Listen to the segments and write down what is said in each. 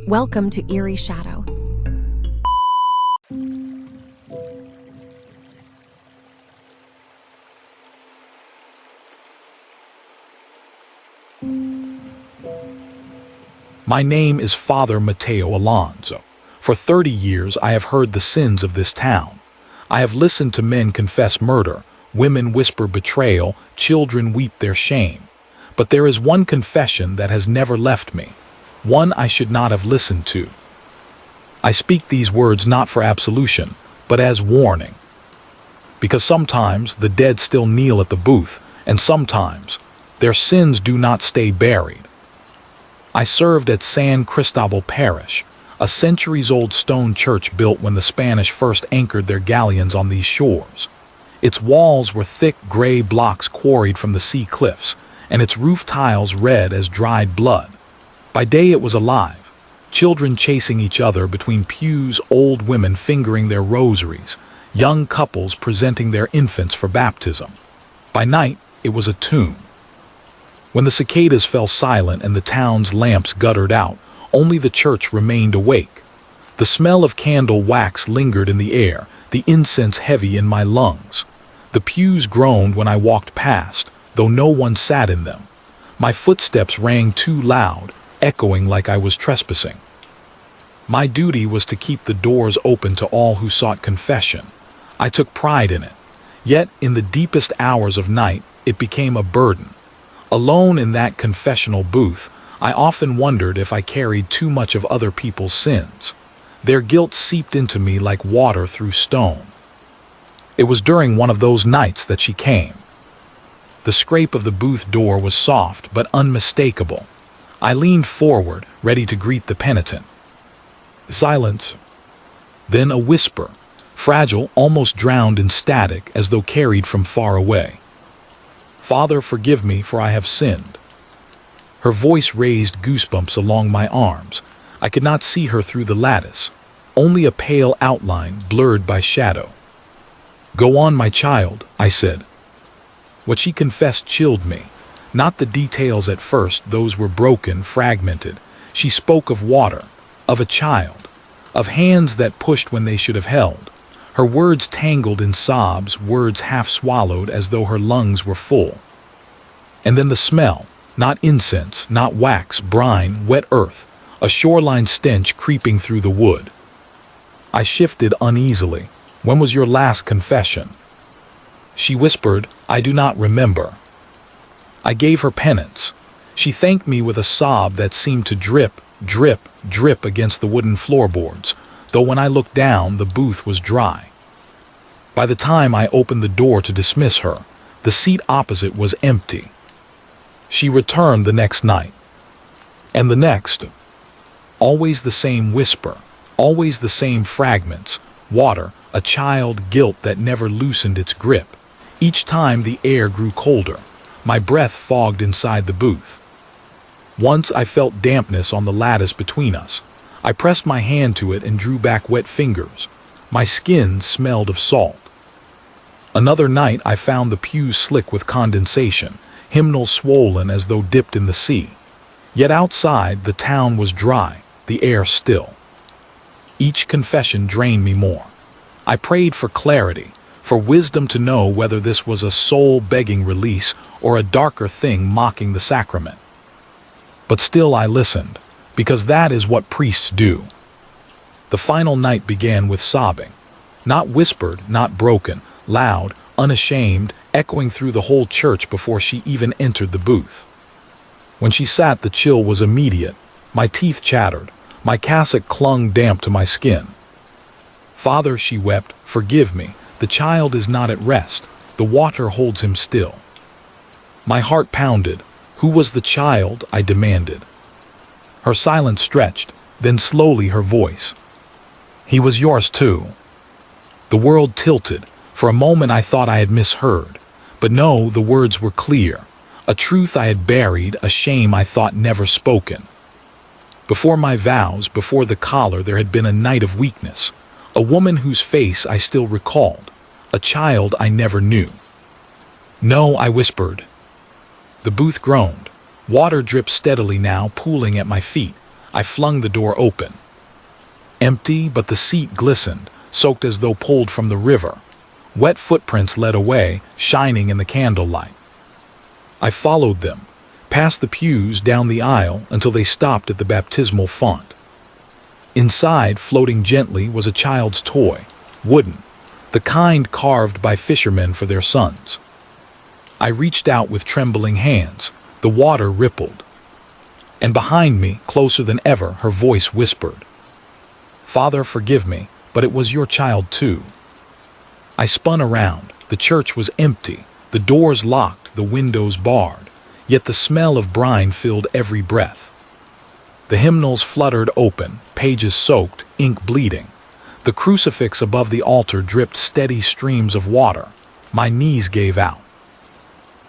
Welcome to Eerie Shadow. My name is Father Mateo Alonso. For 30 years I have heard the sins of this town. I have listened to men confess murder, women whisper betrayal, children weep their shame. But there is one confession that has never left me, one I should not have listened to. I speak these words not for absolution, but as warning. Because sometimes the dead still kneel at the booth, and sometimes their sins do not stay buried. I served at San Cristobal Parish, a centuries-old stone church built when the Spanish first anchored their galleons on these shores. Its walls were thick gray blocks quarried from the sea cliffs, and its roof tiles red as dried blood. By day it was alive, children chasing each other between pews, old women fingering their rosaries, young couples presenting their infants for baptism. By night it was a tomb. When the cicadas fell silent and the town's lamps guttered out, only the church remained awake. The smell of candle wax lingered in the air, the incense heavy in my lungs. The pews groaned when I walked past, though no one sat in them. My footsteps rang too loud, echoing like I was trespassing. My duty was to keep the doors open to all who sought confession. I took pride in it. Yet, in the deepest hours of night, it became a burden. Alone in that confessional booth, I often wondered if I carried too much of other people's sins. Their guilt seeped into me like water through stone. It was during one of those nights that she came. The scrape of the booth door was soft but unmistakable. I leaned forward, ready to greet the penitent. Silence. Then a whisper, fragile, almost drowned in static as though carried from far away. Father, forgive me, for I have sinned. Her voice raised goosebumps along my arms. I could not see her through the lattice, only a pale outline blurred by shadow. Go on, my child, I said. What she confessed chilled me. Not the details at first, those were broken, fragmented. She spoke of water, of a child, of hands that pushed when they should have held. Her words tangled in sobs, words half swallowed as though her lungs were full. And then the smell, not incense, not wax, brine, wet earth, a shoreline stench creeping through the wood. I shifted uneasily. When was your last confession? She whispered, I do not remember. I gave her penance. She thanked me with a sob that seemed to drip, drip, drip against the wooden floorboards, though when I looked down, the booth was dry. By the time I opened the door to dismiss her, the seat opposite was empty. She returned the next night. And the next. Always the same whisper, always the same fragments, water, a child, guilt that never loosened its grip. Each time the air grew colder, my breath fogged inside the booth. Once I felt dampness on the lattice between us. I pressed my hand to it and drew back wet fingers. My skin smelled of salt. Another night I found the pews slick with condensation, hymnals swollen as though dipped in the sea. Yet outside the town was dry, the air still. Each confession drained me more. I prayed for clarity, for wisdom to know whether this was a soul begging release or a darker thing mocking the sacrament. But still I listened, because that is what priests do. The final night began with sobbing, not whispered, not broken, loud, unashamed, echoing through the whole church before she even entered the booth. When she sat, the chill was immediate. My teeth chattered. My cassock clung damp to my skin. Father, she wept, forgive me. The child is not at rest. The water holds him still. My heart pounded. Who was the child? I demanded. Her silence stretched, then slowly her voice. He was yours too. The world tilted. For a moment I thought I had misheard. But no, the words were clear. A truth I had buried, a shame I thought never spoken. Before my vows, before the collar, there had been a night of weakness. A woman whose face I still recalled. A child I never knew. No, I whispered. The booth groaned. Water dripped steadily now, pooling at my feet. I flung the door open. Empty, but the seat glistened, soaked as though pulled from the river. Wet footprints led away, shining in the candlelight. I followed them, past the pews, down the aisle, until they stopped at the baptismal font. Inside, floating gently, was a child's toy, wooden, the kind carved by fishermen for their sons. I reached out with trembling hands. The water rippled. And behind me, closer than ever, her voice whispered, "Father, forgive me, but it was your child too." I spun around. The church was empty, the doors locked, the windows barred, yet the smell of brine filled every breath. The hymnals fluttered open, pages soaked, ink bleeding. The crucifix above the altar dripped steady streams of water. My knees gave out.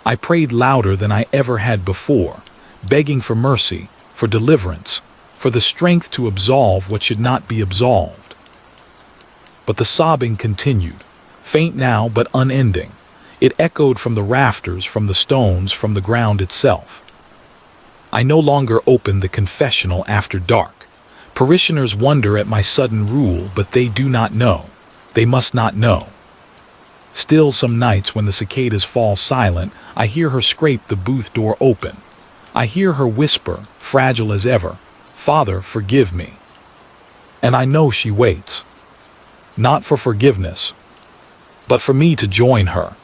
I prayed louder than I ever had before, begging for mercy, for deliverance, for the strength to absolve what should not be absolved. But the sobbing continued, faint now but unending. It echoed from the rafters, from the stones, from the ground itself. I no longer opened the confessional after dark. Parishioners wonder at my sudden rule, but they do not know. They must not know. Still, some nights when the cicadas fall silent, I hear her scrape the booth door open. I hear her whisper, fragile as ever, "Father, forgive me." And I know she waits. Not for forgiveness, but for me to join her.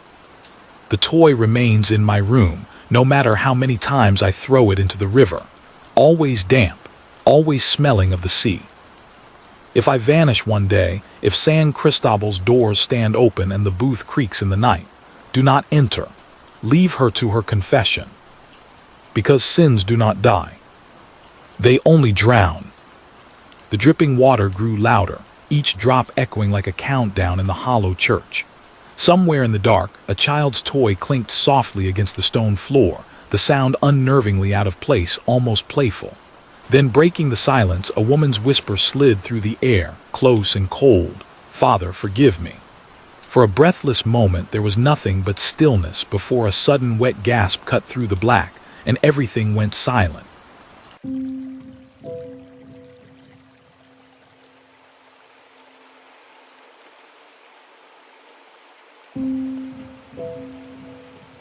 The toy remains in my room, no matter how many times I throw it into the river. Always damp, always smelling of the sea. If I vanish one day, if San Cristobal's doors stand open and the booth creaks in the night, do not enter. Leave her to her confession. Because sins do not die. They only drown. The dripping water grew louder, each drop echoing like a countdown in the hollow church. Somewhere in the dark, a child's toy clinked softly against the stone floor, the sound unnervingly out of place, almost playful. Then, breaking the silence, a woman's whisper slid through the air, close and cold, "Father, forgive me." For a breathless moment there was nothing but stillness before a sudden wet gasp cut through the black, and everything went silent.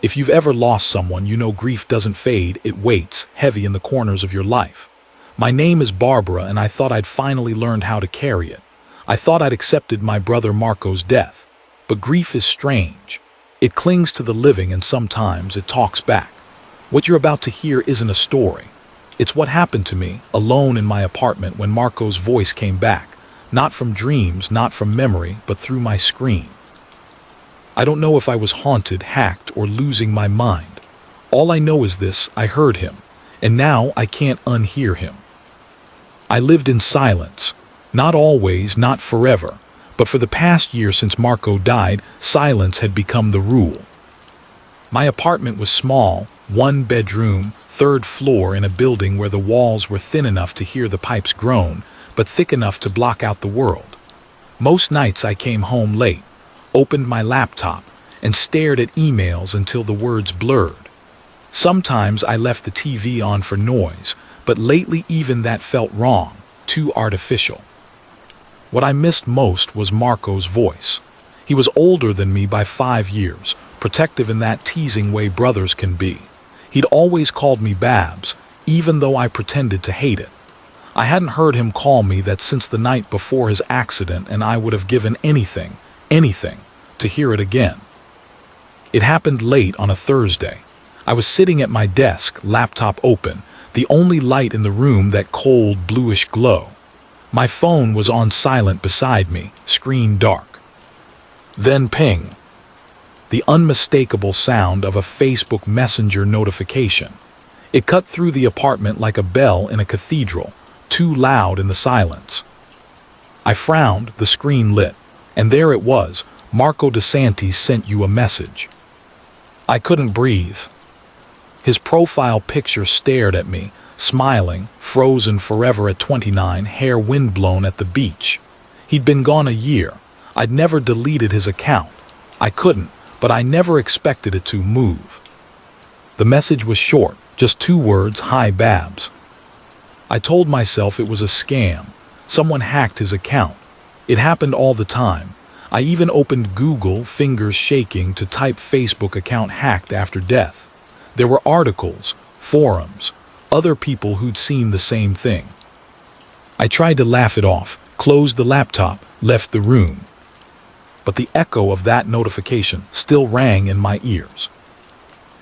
If you've ever lost someone, you know grief doesn't fade, it waits, heavy in the corners of your life. My name is Barbara, and I thought I'd finally learned how to carry it. I thought I'd accepted my brother Marco's death. But grief is strange. It clings to the living, and sometimes it talks back. What you're about to hear isn't a story. It's what happened to me, alone in my apartment, when Marco's voice came back. Not from dreams, not from memory, but through my screen. I don't know if I was haunted, hacked, or losing my mind. All I know is this: I heard him, and now I can't unhear him. I lived in silence. Not always, not forever, but for the past year since Marco died, silence had become the rule. My apartment was small, one bedroom, third floor, in a building where the walls were thin enough to hear the pipes groan, but thick enough to block out the world. Most nights I came home late, opened my laptop, and stared at emails until the words blurred. Sometimes I left the TV on for noise, but lately even that felt wrong, too artificial. What I missed most was Marco's voice. He was older than me by 5 years, protective in that teasing way brothers can be. He'd always called me Babs, even though I pretended to hate it. I hadn't heard him call me that since the night before his accident, and I would have given anything, to hear it again. It happened late on a Thursday. I was sitting at my desk, laptop open, the only light in the room that cold, bluish glow. My phone was on silent beside me, screen dark. Then ping. The unmistakable sound of a Facebook Messenger notification. It cut through the apartment like a bell in a cathedral, too loud in the silence. I frowned, the screen lit, and there it was: Marco DeSantis sent you a message. I couldn't breathe. His profile picture stared at me, smiling, frozen forever at 29, hair windblown at the beach. He'd been gone a year. I'd never deleted his account. I couldn't, but I never expected it to move. The message was short, just 2 words: "Hi, Babs." I told myself it was a scam. Someone hacked his account. It happened all the time. I even opened Google, fingers shaking, to type Facebook account hacked after death. There were articles, forums, other people who'd seen the same thing. I tried to laugh it off, closed the laptop, left the room. But the echo of that notification still rang in my ears.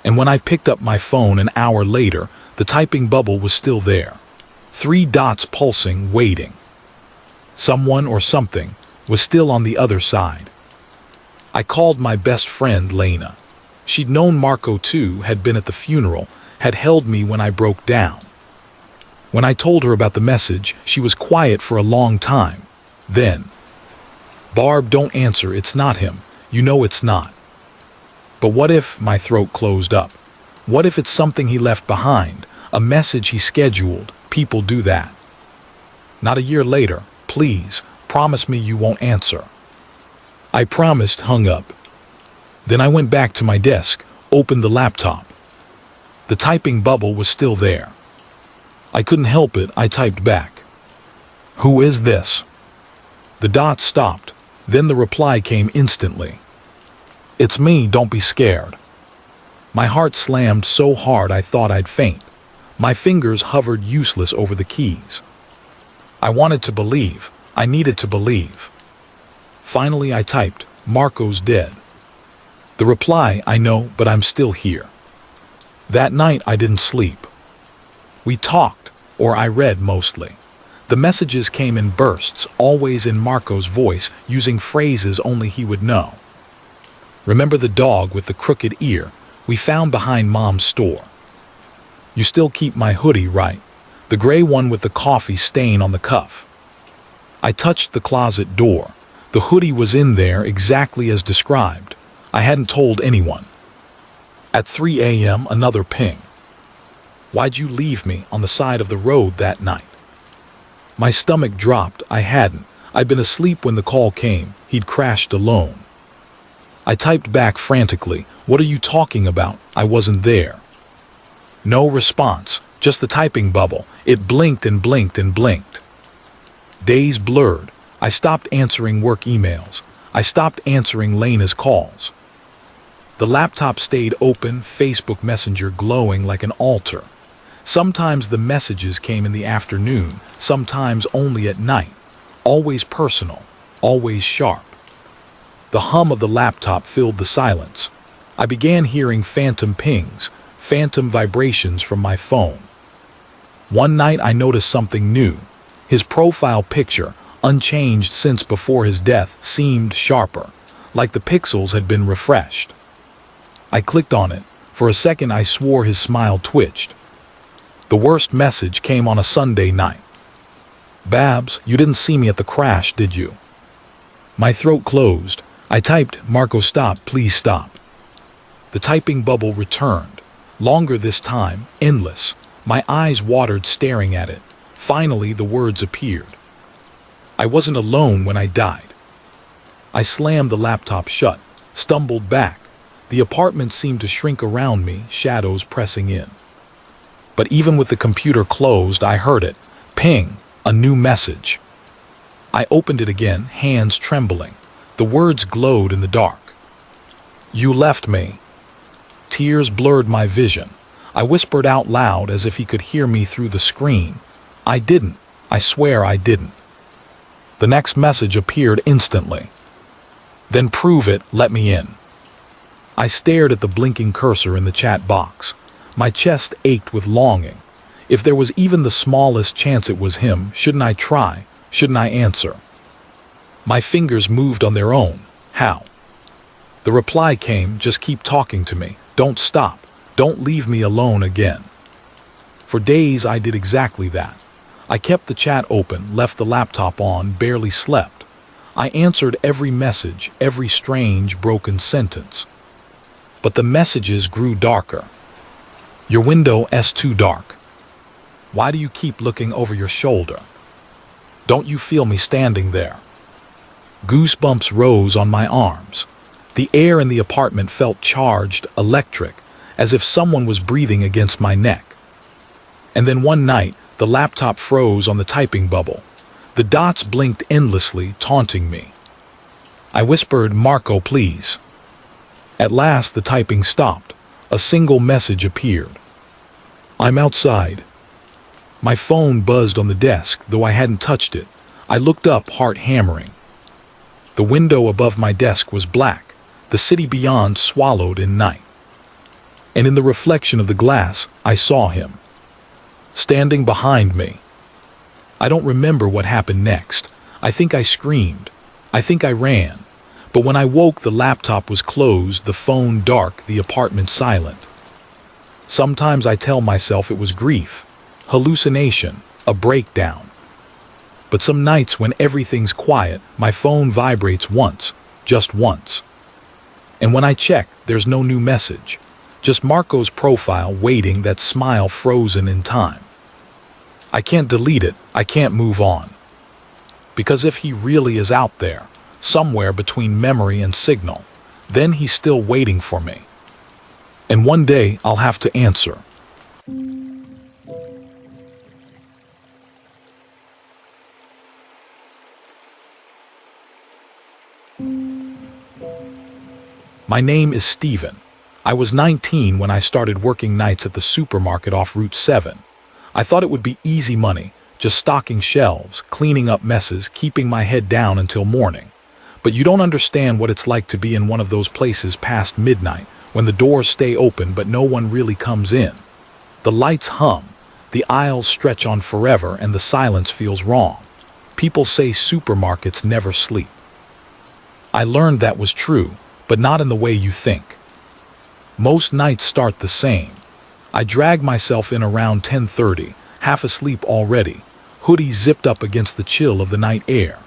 And when I picked up my phone an hour later, the typing bubble was still there. 3 dots pulsing, waiting. Someone or something was still on the other side. I called my best friend, Lena. She'd known Marco too, had been at the funeral, had held me when I broke down. When I told her about the message, she was quiet for a long time. Then, "Barb, don't answer, it's not him. You know it's not." But what if, my throat closed up, what if it's something he left behind, a message he scheduled? People do that. Not a year later, "Please, promise me you won't answer." I promised, hung up. Then I went back to my desk, opened the laptop. The typing bubble was still there. I couldn't help it, I typed back. "Who is this?" The dots stopped, then the reply came instantly. "It's me, don't be scared." My heart slammed so hard I thought I'd faint. My fingers hovered useless over the keys. I wanted to believe. I needed to believe. Finally I typed, "Marco's dead." The reply, "I know, but I'm still here." That night I didn't sleep. We talked, or I read mostly. The messages came in bursts, always in Marco's voice, using phrases only he would know. "Remember the dog with the crooked ear we found behind Mom's store? You still keep my hoodie, right? The gray one with the coffee stain on the cuff." I touched the closet door. The hoodie was in there exactly as described. I hadn't told anyone. At 3 a.m., another ping. "Why'd you leave me on the side of the road that night?" My stomach dropped. I hadn't. I'd been asleep when the call came. He'd crashed alone. I typed back frantically, "What are you talking about? I wasn't there." No response, just the typing bubble. It blinked and blinked and blinked. Days blurred. I stopped answering work emails. I stopped answering Lena's calls. The laptop stayed open, Facebook Messenger glowing like an altar. Sometimes the messages came in the afternoon, sometimes only at night. Always personal, always sharp. The hum of the laptop filled the silence. I began hearing phantom pings, phantom vibrations from my phone. One night I noticed something new. His profile picture, unchanged since before his death, seemed sharper, like the pixels had been refreshed. I clicked on it. For a second I swore his smile twitched. The worst message came on a Sunday night. "Babs, you didn't see me at the crash, did you?" My throat closed. I typed, "Marco, stop, please stop." The typing bubble returned. Longer this time, endless. My eyes watered staring at it. Finally, the words appeared. I wasn't alone when I died. I slammed the laptop shut, stumbled back. The apartment seemed to shrink around me, shadows pressing in. But even with the computer closed, I heard it. Ping, a new message. I opened it again, hands trembling. The words glowed in the dark. "You left me." Tears blurred my vision. I whispered out loud as if he could hear me through the screen. "I didn't. I swear I didn't." The next message appeared instantly. "Then prove it, let me in." I stared at the blinking cursor in the chat box. My chest ached with longing. If there was even the smallest chance it was him, shouldn't I try? Shouldn't I answer? My fingers moved on their own. How? The reply came, "Just keep talking to me. Don't stop. Don't leave me alone again." For days I did exactly that. I kept the chat open, left the laptop on, barely slept. I answered every message, every strange, broken sentence. But the messages grew darker. "Your window is too dark. Why do you keep looking over your shoulder? Don't you feel me standing there?" Goosebumps rose on my arms. The air in the apartment felt charged, electric, as if someone was breathing against my neck. And then one night, The laptop froze on the typing bubble. The dots blinked endlessly, taunting me. I whispered, "Marco, please." At last, the typing stopped. A single message appeared. "I'm outside." My phone buzzed on the desk, though I hadn't touched it. I looked up, heart hammering. The window above my desk was black, the city beyond swallowed in night. And in the reflection of the glass, I saw him, standing behind me. I don't remember what happened next. I think I screamed. I think I ran. But when I woke, the laptop was closed, the phone dark, the apartment silent. Sometimes I tell myself it was grief, hallucination, a breakdown. But some nights when everything's quiet, my phone vibrates once, just once. And when I check, there's no new message. Just Marco's profile waiting, that smile frozen in time. I can't delete it, I can't move on. Because if he really is out there, somewhere between memory and signal, then he's still waiting for me. And one day I'll have to answer. My name is Steven. I was 19 when I started working nights at the supermarket off Route 7. I thought it would be easy money, just stocking shelves, cleaning up messes, keeping my head down until morning. But you don't understand what it's like to be in one of those places past midnight, when the doors stay open but no one really comes in. The lights hum, the aisles stretch on forever, and the silence feels wrong. People say supermarkets never sleep. I learned that was true, but not in the way you think. Most nights start the same. I drag myself in around 10:30, half asleep already, hoodie zipped up against the chill of the night air.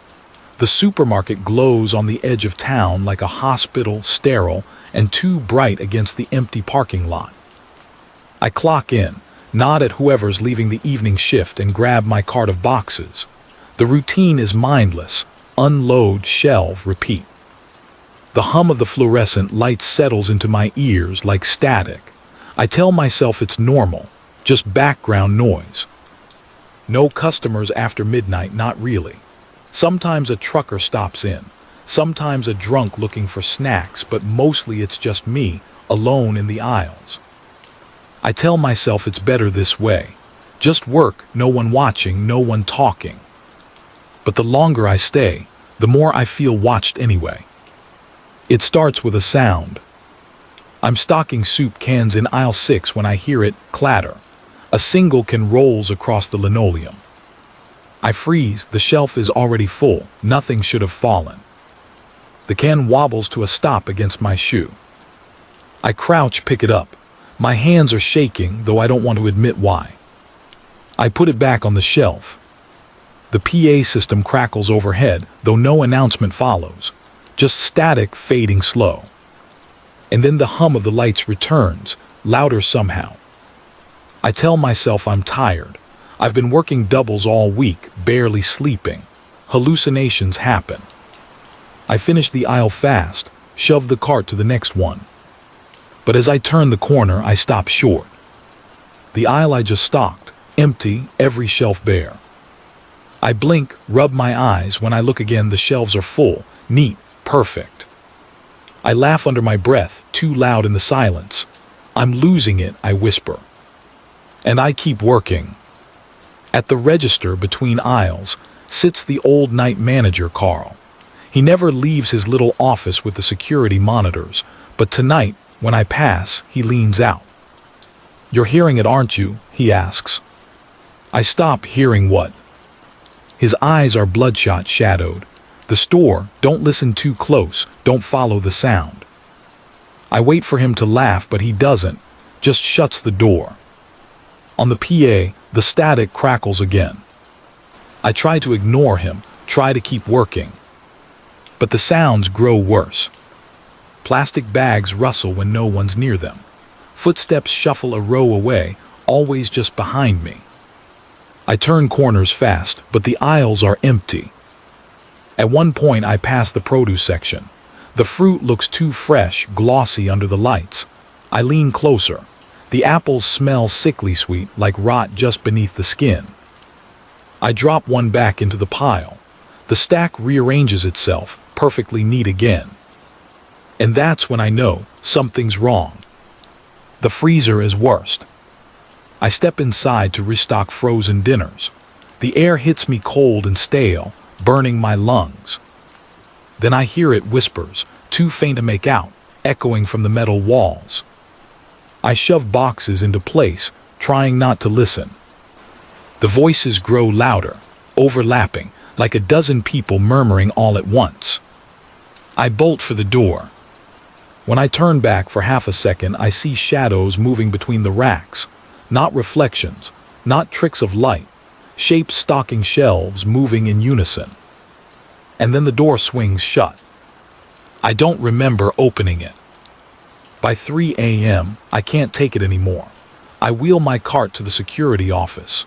The supermarket glows on the edge of town like a hospital, sterile, and too bright against the empty parking lot. I clock in, nod at whoever's leaving the evening shift, and grab my cart of boxes. The routine is mindless. Unload, shelve, repeat. The hum of the fluorescent light settles into my ears like static. I tell myself it's normal, just background noise. No customers after midnight, not really. Sometimes a trucker stops in, sometimes a drunk looking for snacks, but mostly it's just me, alone in the aisles. I tell myself it's better this way. Just work, no one watching, no one talking. But the longer I stay, the more I feel watched anyway. It starts with a sound. I'm stocking soup cans in aisle 6 when I hear it clatter. A single can rolls across the linoleum. I freeze, the shelf is already full, nothing should have fallen. The can wobbles to a stop against my shoe. I crouch, pick it up. My hands are shaking, though I don't want to admit why. I put it back on the shelf. The PA system crackles overhead, though no announcement follows. Just static, fading slow. And then the hum of the lights returns, louder somehow. I tell myself I'm tired. I've been working doubles all week, barely sleeping. Hallucinations happen. I finish the aisle fast, shove the cart to the next one. But as I turn the corner, I stop short. The aisle I just stocked, empty, every shelf bare. I blink, rub my eyes. When I look again, the shelves are full, neat, perfect. I laugh under my breath, too loud in the silence. I'm losing it, I whisper. And I keep working. At the register between aisles sits the old night manager, Carl. He never leaves his little office with the security monitors, but tonight, when I pass, he leans out. "You're hearing it, aren't you?" he asks. I stop. Hearing what? His eyes are bloodshot, shadowed. The store, don't listen too close, don't follow the sound. I wait for him to laugh, but he doesn't, just shuts the door. On the PA, the static crackles again. I try to ignore him, try to keep working. But the sounds grow worse. Plastic bags rustle when no one's near them. Footsteps shuffle a row away, always just behind me. I turn corners fast, but the aisles are empty. At one point I pass the produce section. The fruit looks too fresh, glossy under the lights. I lean closer. The apples smell sickly sweet, like rot just beneath the skin. I drop one back into the pile. The stack rearranges itself, perfectly neat again. And that's when I know something's wrong. The freezer is worst. I step inside to restock frozen dinners. The air hits me cold and stale, burning my lungs. Then I hear it whispers, too faint to make out, echoing from the metal walls. I shove boxes into place, trying not to listen. The voices grow louder, overlapping, like a dozen people murmuring all at once. I bolt for the door. When I turn back for half a second, I see shadows moving between the racks. Not reflections, not tricks of light, shapes stalking shelves moving in unison. And then the door swings shut. I don't remember opening it. By 3 a.m., I can't take it anymore. I wheel my cart to the security office.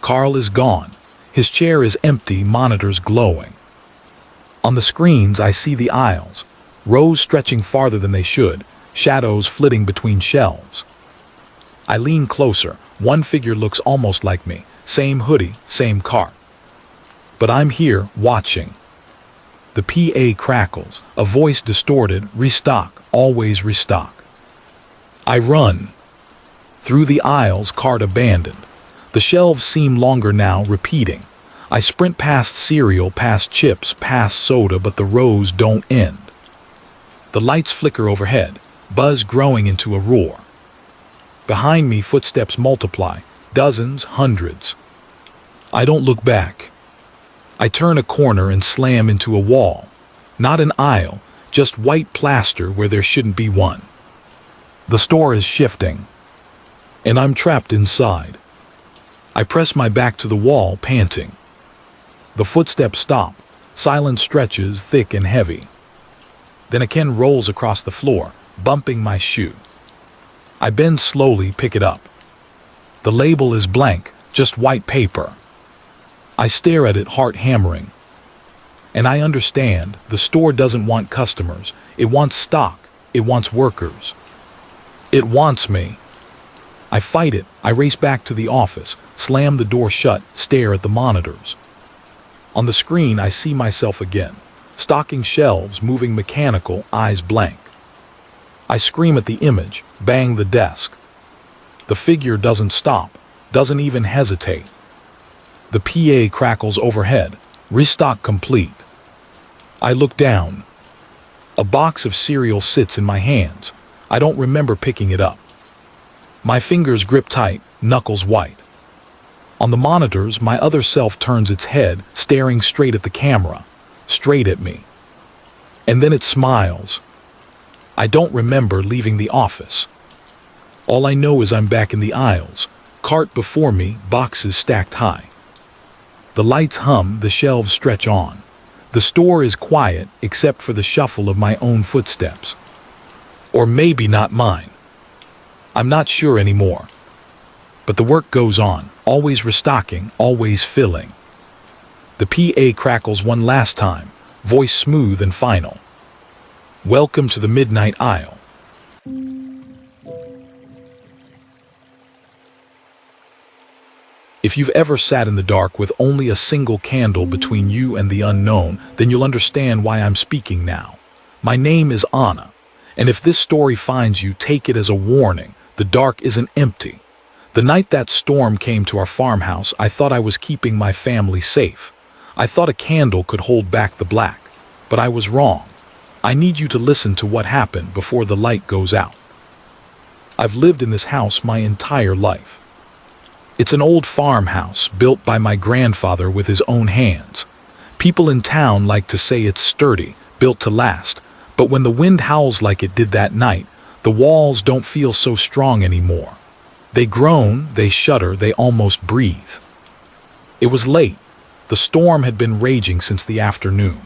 Carl is gone. His chair is empty, monitors glowing. On the screens, I see the aisles, rows stretching farther than they should, shadows flitting between shelves. I lean closer. One figure looks almost like me. Same hoodie, same cart. But I'm here, watching. The PA crackles, a voice distorted, restock, always restock. I run. Through the aisles, cart abandoned. The shelves seem longer now, repeating. I sprint past cereal, past chips, past soda, but the rows don't end. The lights flicker overhead, buzz growing into a roar. Behind me, footsteps multiply, dozens, hundreds. I don't look back. I turn a corner and slam into a wall. Not an aisle, just white plaster where there shouldn't be one. The store is shifting, and I'm trapped inside. I press my back to the wall, panting. The footsteps stop. Silence stretches, thick and heavy. Then a can rolls across the floor, bumping my shoe. I bend slowly, pick it up. The label is blank, just white paper. I stare at it, heart hammering. And I understand, the store doesn't want customers. It wants stock. It wants workers. It wants me. I fight it. I race back to the office, slam the door shut, stare at the monitors. On the screen, I see myself again, stocking shelves, moving mechanical, eyes blank. I scream at the image, bang the desk. The figure doesn't stop, doesn't even hesitate. The PA crackles overhead, restock complete. I look down. A box of cereal sits in my hands. I don't remember picking it up. My fingers grip tight, knuckles white. On the monitors, my other self turns its head, staring straight at the camera, straight at me. And then it smiles. I don't remember leaving the office. All I know is I'm back in the aisles, cart before me, boxes stacked high. The lights hum, the shelves stretch on. The store is quiet except for the shuffle of my own footsteps. Or maybe not mine. I'm not sure anymore. But the work goes on, always restocking, always filling. The PA crackles one last time, voice smooth and final. Welcome to the midnight aisle. If you've ever sat in the dark with only a single candle between you and the unknown, then you'll understand why I'm speaking now. My name is Anna, and if this story finds you, take it as a warning. The dark isn't empty. The night that storm came to our farmhouse, I thought I was keeping my family safe. I thought a candle could hold back the black, but I was wrong. I need you to listen to what happened before the light goes out. I've lived in this house my entire life. It's an old farmhouse built by my grandfather with his own hands. People in town like to say it's sturdy, built to last, but when the wind howls like it did that night, the walls don't feel so strong anymore. They groan, they shudder, they almost breathe. It was late. The storm had been raging since the afternoon.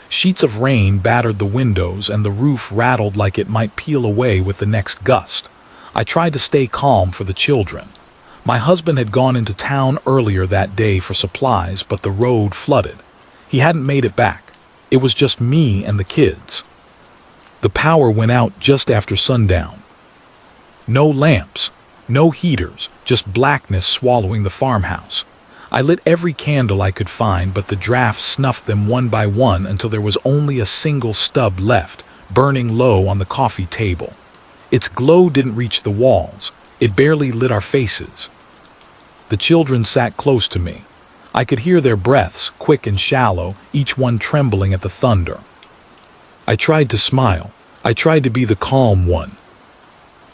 Sheets of rain battered the windows and the roof rattled like it might peel away with the next gust. I tried to stay calm for the children. My husband had gone into town earlier that day for supplies, but the road flooded. He hadn't made it back. It was just me and the kids. The power went out just after sundown. No lamps, no heaters, just blackness swallowing the farmhouse. I lit every candle I could find, but the draft snuffed them one by one until there was only a single stub left, burning low on the coffee table. Its glow didn't reach the walls. It barely lit our faces. The children sat close to me. I could hear their breaths, quick and shallow, each one trembling at the thunder. I tried to smile. I tried to be the calm one.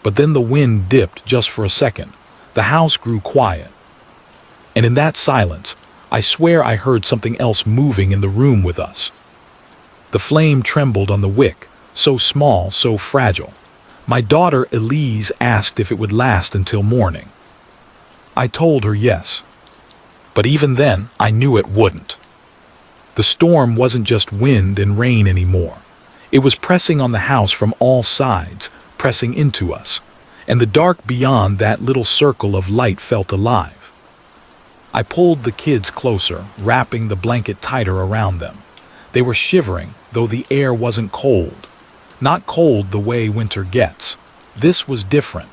But then the wind dipped just for a second. The house grew quiet. And in that silence, I swear I heard something else moving in the room with us. The flame trembled on the wick, so small, so fragile. My daughter Elise asked if it would last until morning. I told her yes. But even then, I knew it wouldn't. The storm wasn't just wind and rain anymore. It was pressing on the house from all sides, pressing into us. And the dark beyond that little circle of light felt alive. I pulled the kids closer, wrapping the blanket tighter around them. They were shivering, though the air wasn't cold. Not cold the way winter gets. This was different.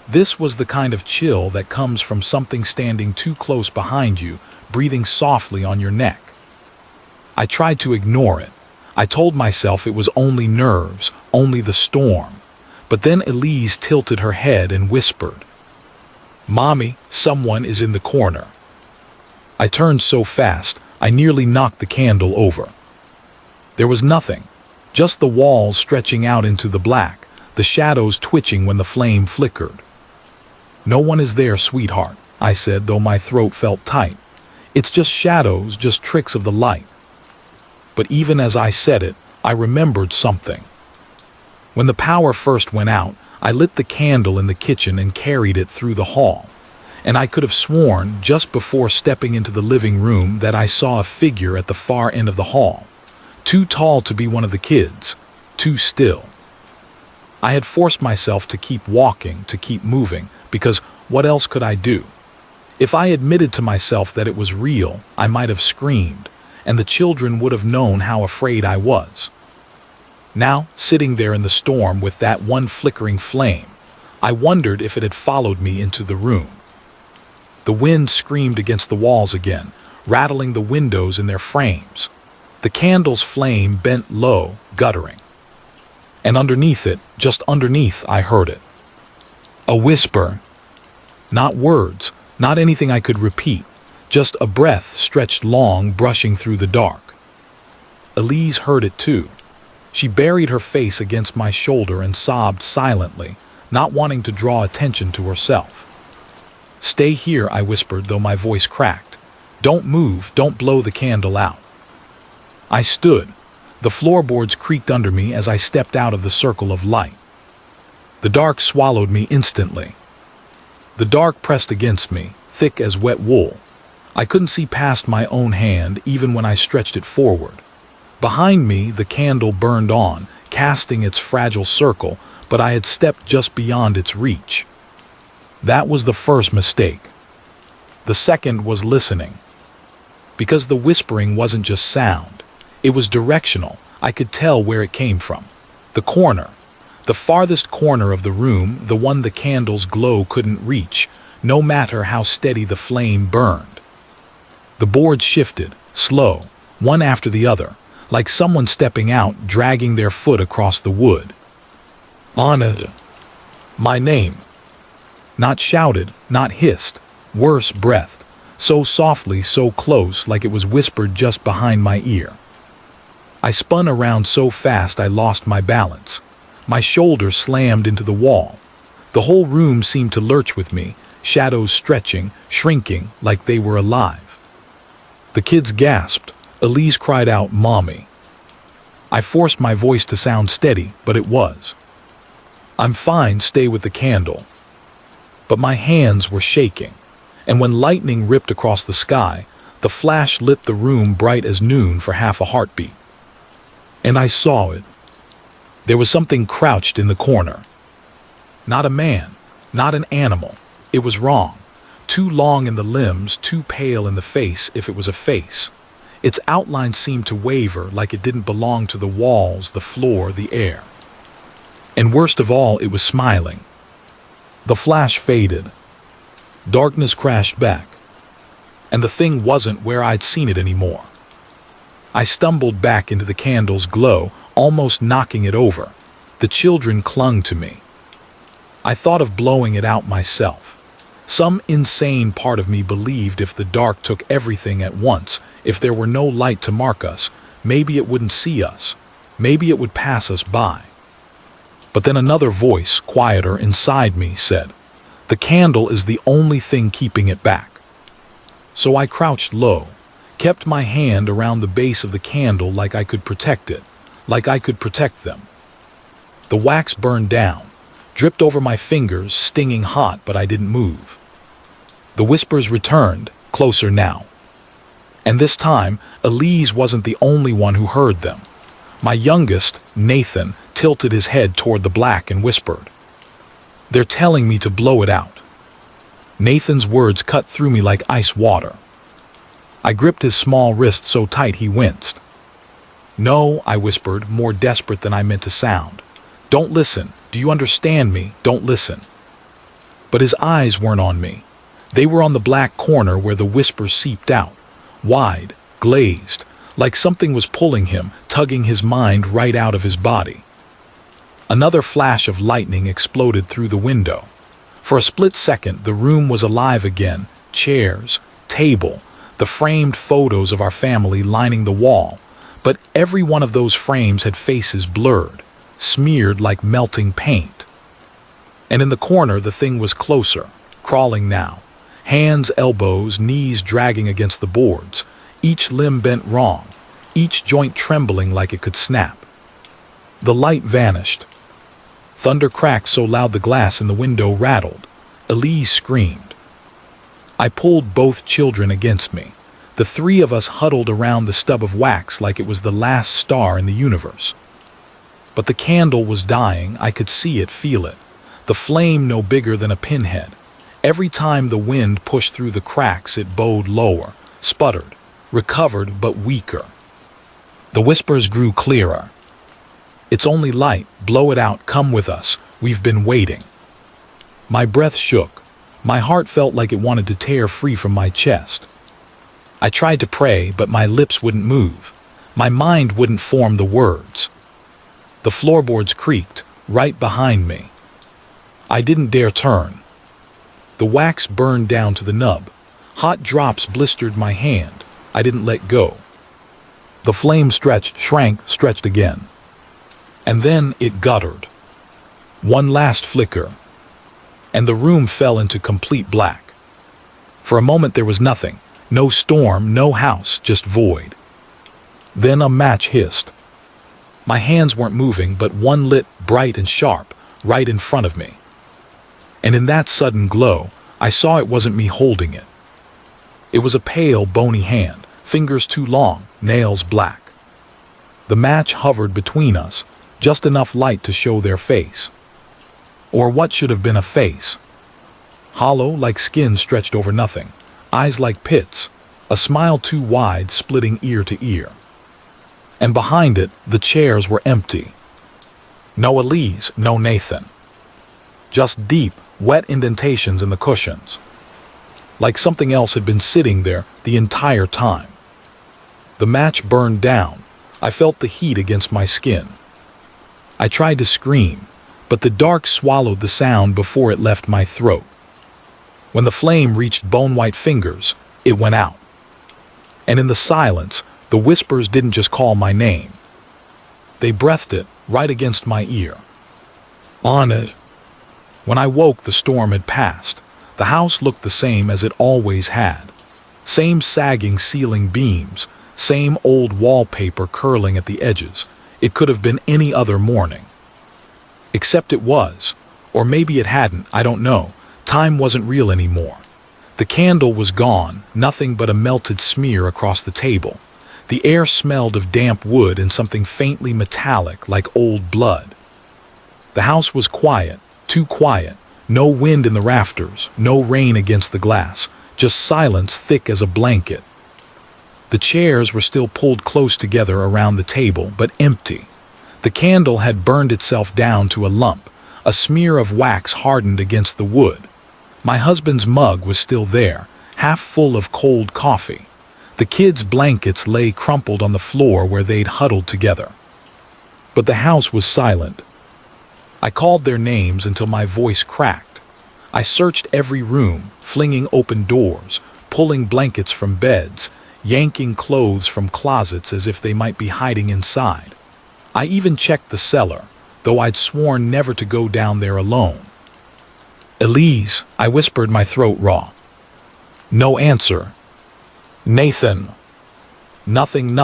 This was the kind of chill that comes from something standing too close behind you, breathing softly on your neck. I tried to ignore it. I told myself it was only nerves, only the storm. But then Elise tilted her head and whispered, "Mommy, someone is in the corner." I turned so fast, I nearly knocked the candle over. There was nothing, just the walls stretching out into the black, the shadows twitching when the flame flickered. "No one is there, sweetheart," I said, though my throat felt tight. "It's just shadows, just tricks of the light." But even as I said it, I remembered something. When the power first went out, I lit the candle in the kitchen and carried it through the hall. And I could have sworn, just before stepping into the living room, that I saw a figure at the far end of the hall. Too tall to be one of the kids, too still. I had forced myself to keep walking, to keep moving, because what else could I do? If I admitted to myself that it was real, I might have screamed, and the children would have known how afraid I was. Now, sitting there in the storm with that one flickering flame, I wondered if it had followed me into the room. The wind screamed against the walls again, rattling the windows in their frames. The candle's flame bent low, guttering. And underneath it, just underneath, I heard it. A whisper. Not words, not anything I could repeat, just a breath stretched long, brushing through the dark. Elise heard it too. She buried her face against my shoulder and sobbed silently, not wanting to draw attention to herself. "Stay here," I whispered, though my voice cracked. "Don't move, don't blow the candle out." I stood. The floorboards creaked under me as I stepped out of the circle of light. The dark swallowed me instantly. The dark pressed against me, thick as wet wool. I couldn't see past my own hand, even when I stretched it forward. Behind me, the candle burned on, casting its fragile circle, but I had stepped just beyond its reach. That was the first mistake. The second was listening. Because the whispering wasn't just sound. It was directional. I could tell where it came from. The corner. The farthest corner of the room, the one the candle's glow couldn't reach, no matter how steady the flame burned. The boards shifted, slow, one after the other, like someone stepping out, dragging their foot across the wood. "Anna." My name. Not shouted, not hissed, worse, breathed, so softly, so close, like it was whispered just behind my ear. I spun around so fast I lost my balance. My shoulders slammed into the wall. The whole room seemed to lurch with me, shadows stretching, shrinking, like they were alive. The kids gasped. Elise cried out, "Mommy." I forced my voice to sound steady, but it was. "I'm fine, stay with the candle." But my hands were shaking, and when lightning ripped across the sky, the flash lit the room bright as noon for half a heartbeat. And I saw it. There was something crouched in the corner. Not a man, not an animal. It was wrong. Too long in the limbs, too pale in the face, if it was a face. Its outline seemed to waver, like it didn't belong to the walls, the floor, the air. And worst of all, it was smiling. The flash faded. Darkness crashed back. and the thing wasn't where I'd seen it anymore. I stumbled back into the candle's glow, almost knocking it over. The children clung to me. I thought of blowing it out myself. Some insane part of me believed if the dark took everything at once, if there were no light to mark us, maybe it wouldn't see us. Maybe it would pass us by. But then another voice, quieter inside me, said, "The candle is the only thing keeping it back." So I crouched low, kept my hand around the base of the candle like I could protect it, like I could protect them. The wax burned down, dripped over my fingers, stinging hot, but I didn't move. The whispers returned, closer now. And this time, Elise wasn't the only one who heard them. My youngest, Nathan, tilted his head toward the black and whispered, "They're telling me to blow it out." Nathan's words cut through me like ice water. I gripped his small wrist so tight he winced. "No," I whispered, more desperate than I meant to sound. "Don't listen. Do you understand me? Don't listen." But his eyes weren't on me. They were on the black corner where the whispers seeped out, wide, glazed, like something was pulling him, tugging his mind right out of his body. Another flash of lightning exploded through the window. For a split second, the room was alive again, chairs, table, the framed photos of our family lining the wall, but every one of those frames had faces blurred, smeared like melting paint. And in the corner, the thing was closer, crawling now, hands, elbows, knees dragging against the boards, each limb bent wrong, each joint trembling like it could snap. The light vanished. Thunder cracked so loud the glass in the window rattled. Elise screamed. I pulled both children against me. The three of us huddled around the stub of wax like it was the last star in the universe. But the candle was dying. I could see it, feel it. The flame no bigger than a pinhead. Every time the wind pushed through the cracks, it bowed lower, sputtered, recovered but weaker. The whispers grew clearer. "It's only light. Blow it out. Come with us. We've been waiting." My breath shook. My heart felt like it wanted to tear free from my chest. I tried to pray, but my lips wouldn't move. My mind wouldn't form the words. The floorboards creaked, right behind me. I didn't dare turn. The wax burned down to the nub. Hot drops blistered my hand. I didn't let go. The flame stretched, shrank, stretched again. And then it guttered. One last flicker. And the room fell into complete black. For a moment there was nothing. No storm, no house, just void. Then a match hissed. My hands weren't moving, but one lit bright and sharp, right in front of me. And in that sudden glow, I saw it wasn't me holding it. It was a pale, bony hand, fingers too long, nails black. The match hovered between us, just enough light to show their face. Or what should have been a face. Hollow, like skin stretched over nothing, eyes like pits, a smile too wide, splitting ear to ear. And behind it, the chairs were empty. No Elise, no Nathan. Just deep, wet indentations in the cushions. Like something else had been sitting there the entire time. The match burned down. I felt the heat against my skin. I tried to scream, but the dark swallowed the sound before it left my throat. When the flame reached bone-white fingers, it went out. And in the silence, the whispers didn't just call my name. They breathed it right against my ear. On it. When I woke, the storm had passed. The house looked the same as it always had. Same sagging ceiling beams, same old wallpaper curling at the edges. It could have been any other morning. Except it was. Or maybe it hadn't, I don't know. Time wasn't real anymore. The candle was gone, nothing but a melted smear across the table. The air smelled of damp wood and something faintly metallic like old blood. The house was quiet, too quiet. No wind in the rafters, no rain against the glass, just silence thick as a blanket. The chairs were still pulled close together around the table, but empty. The candle had burned itself down to a lump, a smear of wax hardened against the wood. My husband's mug was still there, half full of cold coffee. The kids' blankets lay crumpled on the floor where they'd huddled together. But the house was silent. I called their names until my voice cracked. I searched every room, flinging open doors, pulling blankets from beds, yanking clothes from closets as if they might be hiding inside. I even checked the cellar, though I'd sworn never to go down there alone. "Elise," I whispered, my throat raw. No answer. "Nathan." Nothing,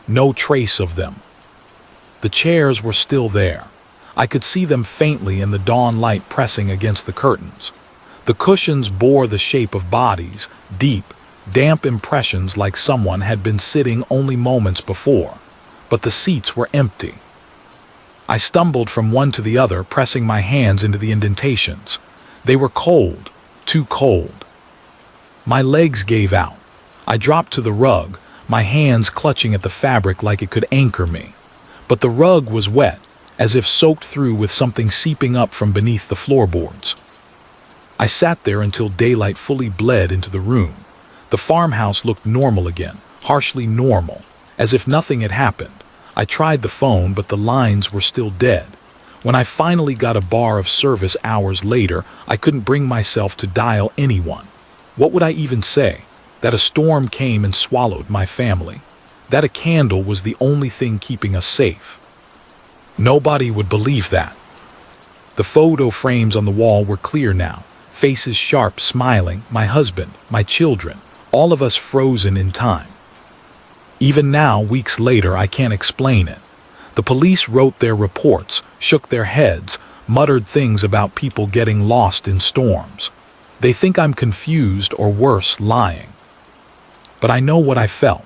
no trace of them. The chairs were still there. I could see them faintly in the dawn light pressing against the curtains. The cushions bore the shape of bodies, deep, damp impressions like someone had been sitting only moments before, but the seats were empty. I stumbled from one to the other, pressing my hands into the indentations. They were cold, too cold. My legs gave out. I dropped to the rug, my hands clutching at the fabric like it could anchor me. But the rug was wet, as if soaked through with something seeping up from beneath the floorboards. I sat there until daylight fully bled into the room. The farmhouse looked normal again, harshly normal, as if nothing had happened. I tried the phone, but the lines were still dead. When I finally got a bar of service hours later, I couldn't bring myself to dial anyone. What would I even say? That a storm came and swallowed my family? That a candle was the only thing keeping us safe? Nobody would believe that. The photo frames on the wall were clear now, faces sharp, smiling, my husband, my children, all of us frozen in time. Even now, weeks later, I can't explain it. The police wrote their reports, shook their heads, muttered things about people getting lost in storms. They think I'm confused or worse, lying. But I know what I felt.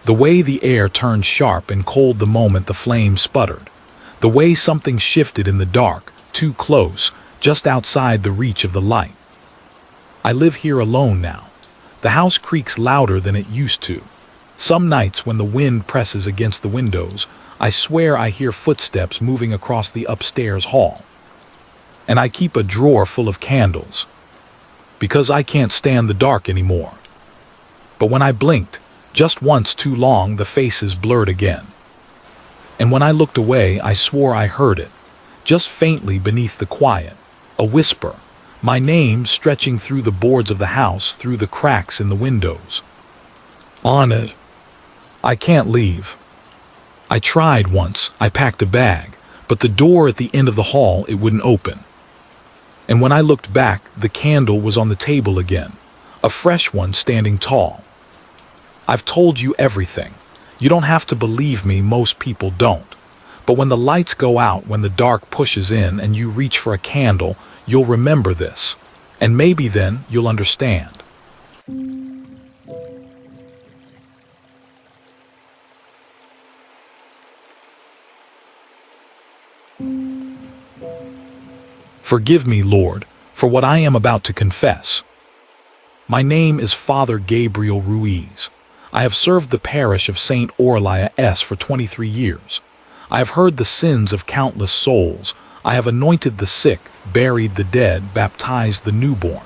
The way the air turned sharp and cold the moment the flame sputtered. The way something shifted in the dark, too close, just outside the reach of the light. I live here alone now. The house creaks louder than it used to. Some nights when the wind presses against the windows, I swear I hear footsteps moving across the upstairs hall. And I keep a drawer full of candles. Because I can't stand the dark anymore. But when I blinked, just once too long, the faces blurred again. And when I looked away, I swore I heard it, just faintly beneath the quiet, a whisper, my name stretching through the boards of the house, through the cracks in the windows. On it. I can't leave. I tried once, I packed a bag, but the door at the end of the hall, it wouldn't open. And when I looked back, the candle was on the table again, a fresh one standing tall. I've told you everything. You don't have to believe me, most people don't. But when the lights go out, when the dark pushes in and you reach for a candle, you'll remember this. And maybe then you'll understand. Forgive me, Lord, for what I am about to confess. My name is Father Gabriel Ruiz. I have served the parish of St. Audiobook for 23 years. I have heard the sins of countless souls. I have anointed the sick, buried the dead, baptized the newborn.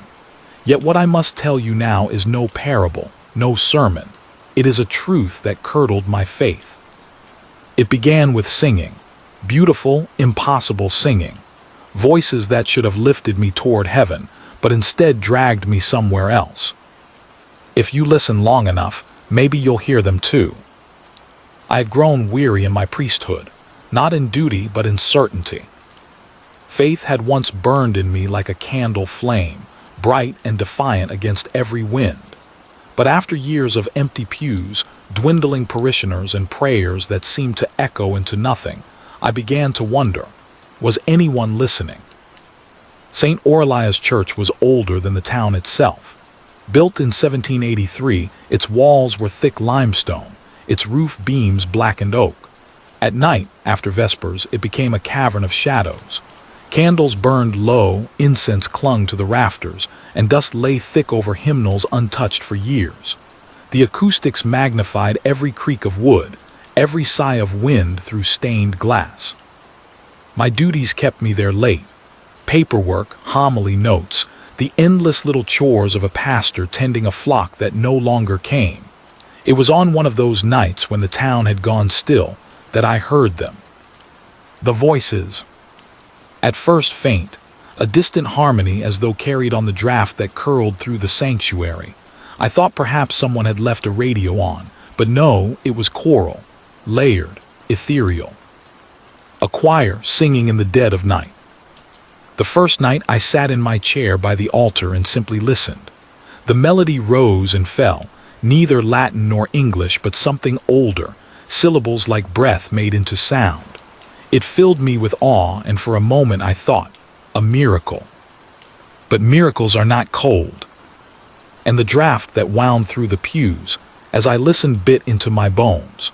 Yet what I must tell you now is no parable, no sermon. It is a truth that curdled my faith. It began with singing, beautiful, impossible singing. Voices that should have lifted me toward heaven, but instead dragged me somewhere else. If you listen long enough, maybe you'll hear them too. I had grown weary in my priesthood, not in duty but in certainty. Faith had once burned in me like a candle flame, bright and defiant against every wind. But after years of empty pews, dwindling parishioners, and prayers that seemed to echo into nothing, I began to wonder, was anyone listening? St. Audiobook's church was older than the town itself. Built in 1783, its walls were thick limestone, its roof beams blackened oak. At night, after Vespers, it became a cavern of shadows. Candles burned low, incense clung to the rafters, and dust lay thick over hymnals untouched for years. The acoustics magnified every creak of wood, every sigh of wind through stained glass. My duties kept me there late. Paperwork, homily notes, the endless little chores of a pastor tending a flock that no longer came. It was on one of those nights when the town had gone still that I heard them. The voices. At first faint, a distant harmony as though carried on the draft that curled through the sanctuary. I thought perhaps someone had left a radio on, but no, it was choral, layered, ethereal. A choir singing in the dead of night. The first night I sat in my chair by the altar and simply listened. The melody rose and fell, neither Latin nor English but something older, syllables like breath made into sound. It filled me with awe, and for a moment I thought, a miracle. But miracles are not cold. And the draft that wound through the pews, as I listened, bit into my bones.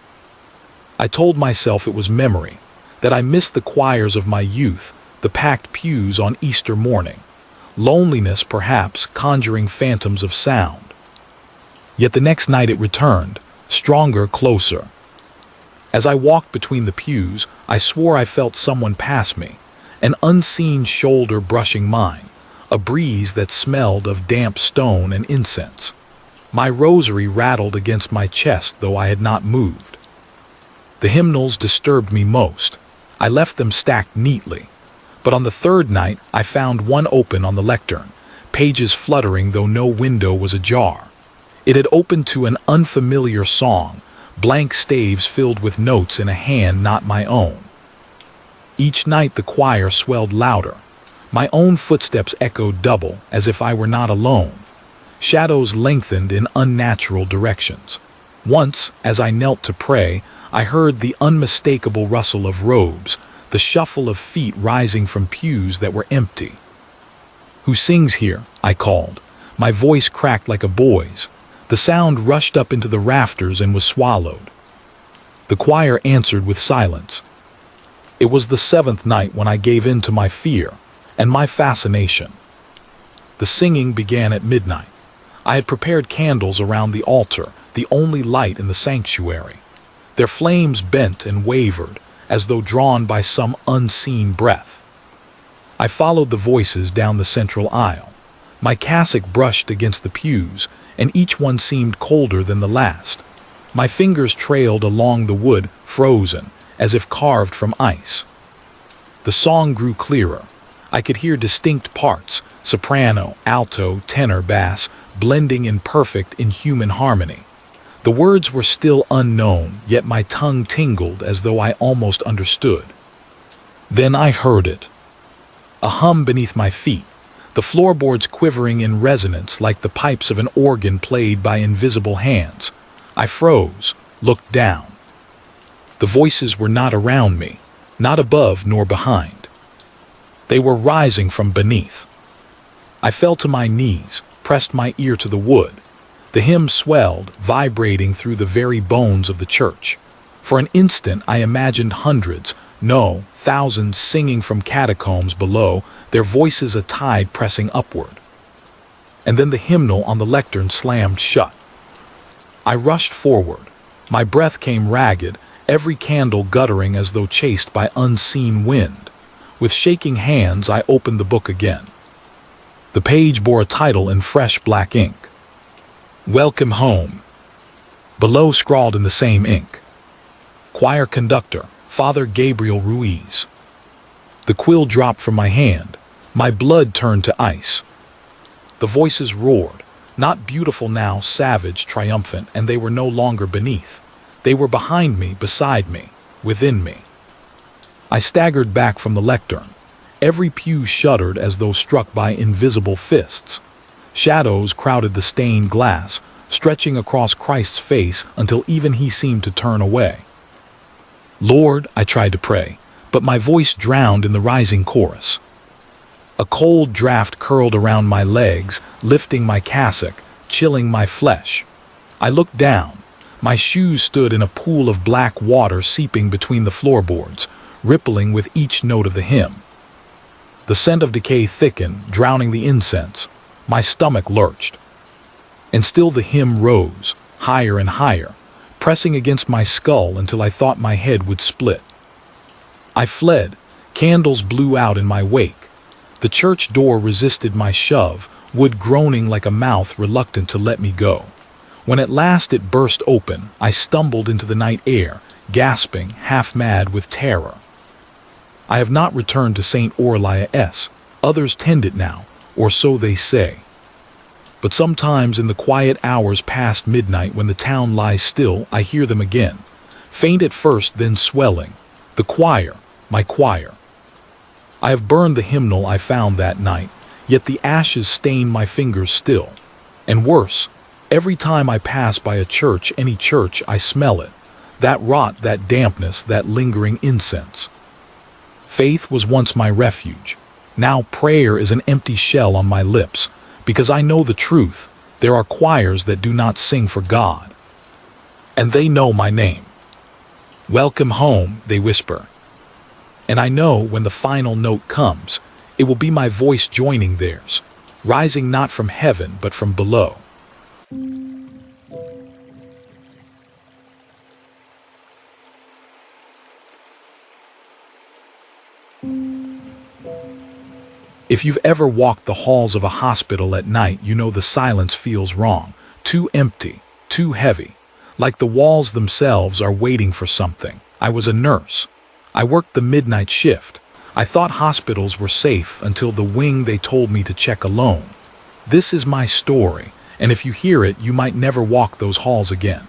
I told myself it was memory, that I missed the choirs of my youth, the packed pews on Easter morning, loneliness perhaps conjuring phantoms of sound. Yet the next night it returned, stronger, closer. As I walked between the pews, I swore I felt someone pass me, an unseen shoulder brushing mine, a breeze that smelled of damp stone and incense. My rosary rattled against my chest though I had not moved. The hymnals disturbed me most. I left them stacked neatly. But on the third night I found one open on the lectern, pages fluttering though no window was ajar. It had opened to an unfamiliar song, blank staves filled with notes in a hand not my own. Each night the choir swelled louder. My own footsteps echoed double, as if I were not alone. Shadows lengthened in unnatural directions. Once, as I knelt to pray, I heard the unmistakable rustle of robes, the shuffle of feet rising from pews that were empty. "Who sings here?" I called. My voice cracked like a boy's. The sound rushed up into the rafters and was swallowed. The choir answered with silence. It was the seventh night when I gave in to my fear and my fascination. The singing began at midnight. I had prepared candles around the altar, the only light in the sanctuary. Their flames bent and wavered, as though drawn by some unseen breath. I followed the voices down the central aisle. My cassock brushed against the pews, and each one seemed colder than the last. My fingers trailed along the wood, frozen, as if carved from ice. The song grew clearer. I could hear distinct parts, soprano, alto, tenor, bass, blending in perfect, inhuman harmony. The words were still unknown, yet my tongue tingled as though I almost understood. Then I heard it. A hum beneath my feet, the floorboards quivering in resonance like the pipes of an organ played by invisible hands. I froze, looked down. The voices were not around me, not above nor behind. They were rising from beneath. I fell to my knees, pressed my ear to the wood. The hymn swelled, vibrating through the very bones of the church. For an instant I imagined hundreds, no, thousands singing from catacombs below, their voices a tide pressing upward. And then the hymnal on the lectern slammed shut. I rushed forward. My breath came ragged, every candle guttering as though chased by unseen wind. With shaking hands I opened the book again. The page bore a title in fresh black ink. "Welcome Home." Below, scrawled in the same ink, "Choir Conductor, Father Gabriel Ruiz." The quill dropped from my hand. My blood turned to ice. The voices roared, not beautiful now, savage, triumphant, and they were no longer beneath. They were behind me, beside me, within me. I staggered back from the lectern. Every pew shuddered as though struck by invisible fists. Shadows crowded the stained glass, stretching across Christ's face until even he seemed to turn away. "Lord," I tried to pray, but my voice drowned in the rising chorus. A cold draft curled around my legs, lifting my cassock, chilling my flesh. I looked down. My shoes stood in a pool of black water seeping between the floorboards, rippling with each note of the hymn. The scent of decay thickened, drowning the incense. My stomach lurched. And still the hymn rose, higher and higher, pressing against my skull until I thought my head would split. I fled. Candles blew out in my wake. The church door resisted my shove, wood groaning like a mouth reluctant to let me go. When at last it burst open, I stumbled into the night air, gasping, half-mad with terror. I have not returned to St. Orlias. Others tend it now, or so they say. But sometimes in the quiet hours past midnight when the town lies still, I hear them again. Faint at first, then swelling. The choir, my choir. I have burned the hymnal I found that night, yet the ashes stain my fingers still. And worse, every time I pass by a church, any church, I smell it. That rot, that dampness, that lingering incense. Faith was once my refuge. Now prayer is an empty shell on my lips, because I know the truth. There are choirs that do not sing for God. And they know my name. Welcome home, they whisper. And I know when the final note comes, it will be my voice joining theirs, rising not from heaven but from below. If you've ever walked the halls of a hospital at night, you know the silence feels wrong, too empty, too heavy, like the walls themselves are waiting for something. I was a nurse. I worked the midnight shift. I thought hospitals were safe until the wing they told me to check alone. This is my story, and if you hear it, you might never walk those halls again.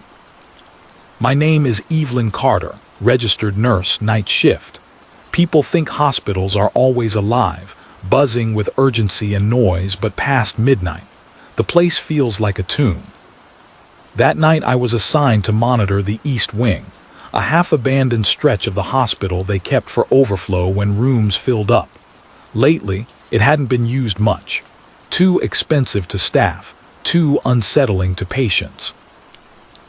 My name is Evelyn Carter, registered nurse, night shift. People think hospitals are always alive, buzzing with urgency and noise, but past midnight, the place feels like a tomb. That night I was assigned to monitor the East Wing, a half-abandoned stretch of the hospital they kept for overflow when rooms filled up. Lately, it hadn't been used much. Too expensive to staff, too unsettling to patients.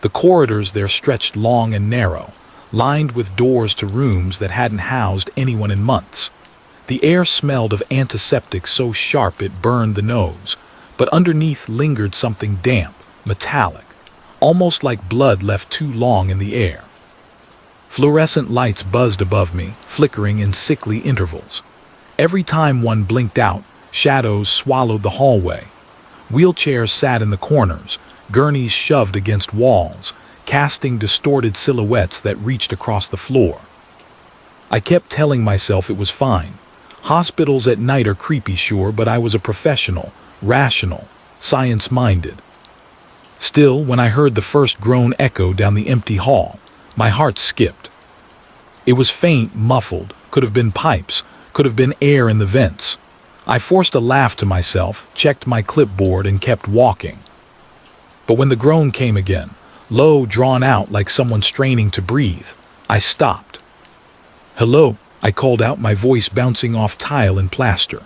The corridors there stretched long and narrow, lined with doors to rooms that hadn't housed anyone in months. The air smelled of antiseptic so sharp it burned the nose, but underneath lingered something damp, metallic, almost like blood left too long in the air. Fluorescent lights buzzed above me, flickering in sickly intervals. Every time one blinked out, shadows swallowed the hallway. Wheelchairs sat in the corners, gurneys shoved against walls, casting distorted silhouettes that reached across the floor. I kept telling myself it was fine. Hospitals at night are creepy, sure, but I was a professional, rational, science-minded. Still, when I heard the first groan echo down the empty hall, my heart skipped. It was faint, muffled, could have been pipes, could have been air in the vents. I forced a laugh to myself, checked my clipboard, and kept walking. But when the groan came again, low, drawn out like someone straining to breathe, I stopped. "Hello," I called out, my voice bouncing off tile and plaster.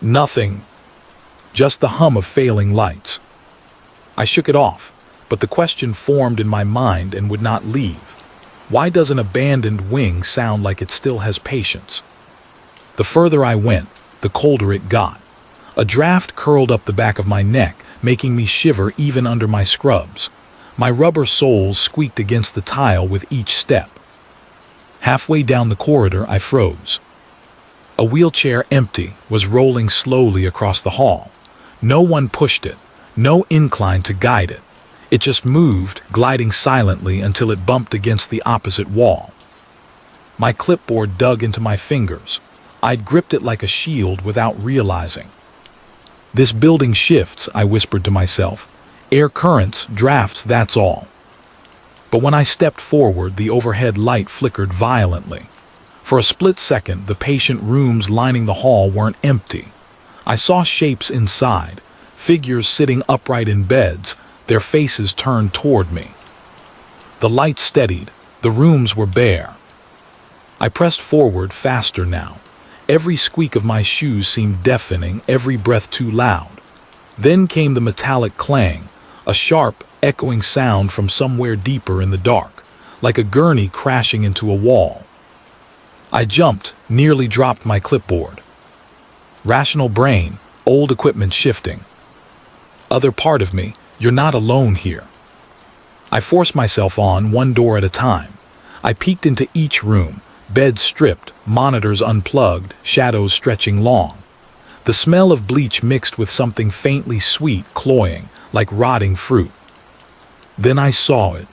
Nothing. Just the hum of failing lights. I shook it off, but the question formed in my mind and would not leave. Why does an abandoned wing sound like it still has patience? The further I went, the colder it got. A draft curled up the back of my neck, making me shiver even under my scrubs. My rubber soles squeaked against the tile with each step. Halfway down the corridor, I froze. A wheelchair, empty, was rolling slowly across the hall. No one pushed it, no incline to guide it. It just moved, gliding silently until it bumped against the opposite wall. My clipboard dug into my fingers. I'd gripped it like a shield without realizing. "This building shifts," I whispered to myself. "Air currents, drafts, that's all." But when I stepped forward, the overhead light flickered violently. For a split second, the patient rooms lining the hall weren't empty. I saw shapes inside, figures sitting upright in beds, their faces turned toward me. The light steadied. The rooms were bare. I pressed forward, faster now. Every squeak of my shoes seemed deafening, every breath too loud. Then came the metallic clang, a sharp, echoing sound from somewhere deeper in the dark, like a gurney crashing into a wall. I jumped, nearly dropped my clipboard. Rational brain, old equipment shifting. Other part of me, you're not alone here. I forced myself on, one door at a time. I peeked into each room, beds stripped, monitors unplugged, shadows stretching long. The smell of bleach mixed with something faintly sweet, cloying, like rotting fruit. Then I saw it.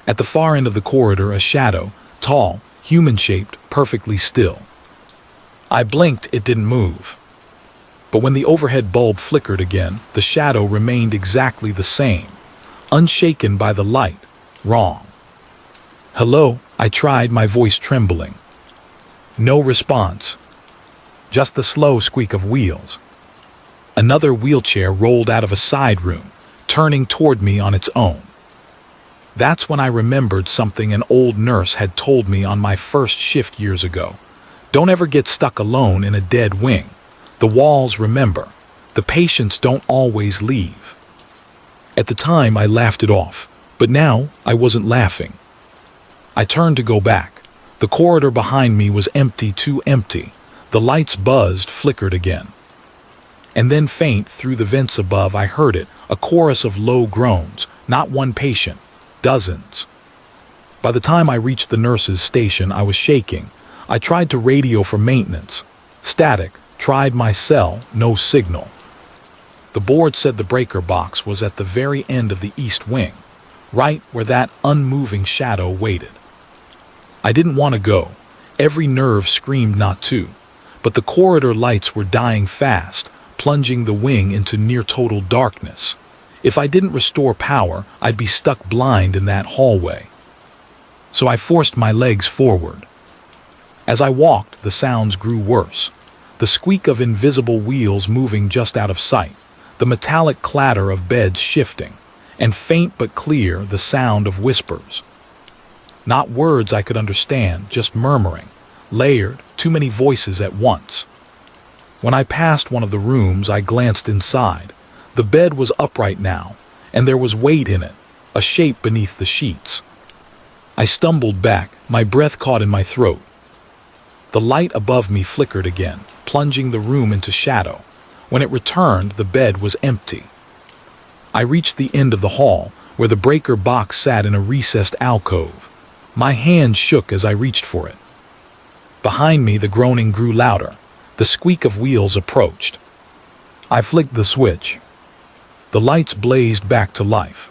At the far end of the corridor, a shadow, tall, human-shaped, perfectly still. I blinked, it didn't move. But when the overhead bulb flickered again, the shadow remained exactly the same, unshaken by the light. Wrong. "Hello?" I tried, my voice trembling. No response. Just the slow squeak of wheels. Another wheelchair rolled out of a side room, turning toward me on its own. That's when I remembered something an old nurse had told me on my first shift years ago. Don't ever get stuck alone in a dead wing. The walls remember. The patients don't always leave. At the time, I laughed it off, but now I wasn't laughing. I turned to go back. The corridor behind me was empty, too empty. The lights buzzed, flickered again. And then faint through the vents above, I heard it, a chorus of low groans, not one patient, dozens. By the time I reached the nurse's station, I was shaking. I tried to radio for maintenance. Static. Tried my cell, no signal. The board said the breaker box was at the very end of the east wing, right where that unmoving shadow waited. I didn't want to go. Every nerve screamed not to. But the corridor lights were dying fast, plunging the wing into near-total darkness. If I didn't restore power, I'd be stuck blind in that hallway. So I forced my legs forward. As I walked, the sounds grew worse. The squeak of invisible wheels moving just out of sight, the metallic clatter of beds shifting, and faint but clear, the sound of whispers. Not words I could understand, just murmuring, layered, too many voices at once. When I passed one of the rooms, I glanced inside. The bed was upright now, and there was weight in it, a shape beneath the sheets. I stumbled back, my breath caught in my throat. The light above me flickered again, plunging the room into shadow. When it returned, the bed was empty. I reached the end of the hall, where the breaker box sat in a recessed alcove. My hand shook as I reached for it. Behind me, the groaning grew louder. The squeak of wheels approached. I flicked the switch. The lights blazed back to life.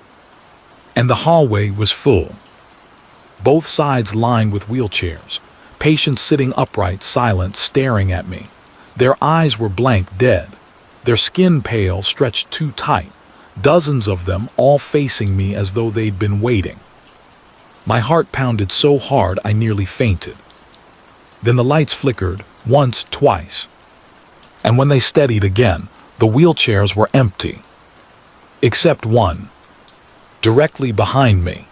And the hallway was full. Both sides lined with wheelchairs, patients sitting upright, silent, staring at me. Their eyes were blank, dead. Their skin pale, stretched too tight. Dozens of them, all facing me as though they'd been waiting. My heart pounded so hard I nearly fainted. Then the lights flickered, once, twice. And when they steadied again, the wheelchairs were empty. Except one. Directly behind me.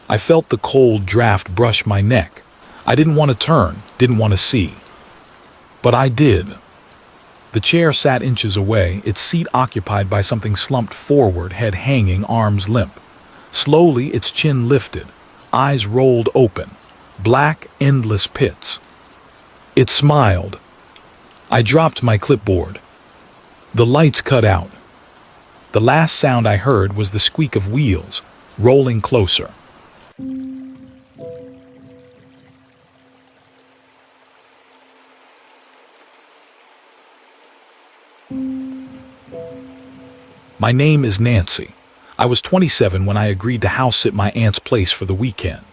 I felt the cold draft brush my neck. I didn't want to turn, didn't want to see. But I did. The chair sat inches away, its seat occupied by something slumped forward, head hanging, arms limp. Slowly, its chin lifted, eyes rolled open, black, endless pits. It smiled. I dropped my clipboard. The lights cut out. The last sound I heard was the squeak of wheels, rolling closer. My name is Nancy. I was 27 when I agreed to house-sit my aunt's place for the weekend.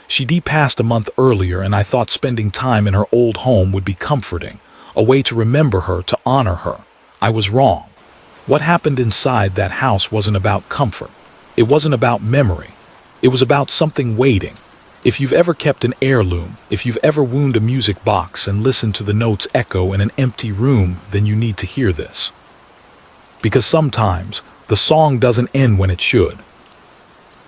She'd passed a month earlier, and I thought spending time in her old home would be comforting, a way to remember her, to honor her. I was wrong. What happened inside that house wasn't about comfort. It wasn't about memory. It was about something waiting. If you've ever kept an heirloom, if you've ever wound a music box and listened to the notes echo in an empty room, then you need to hear this. Because sometimes the song doesn't end when it should.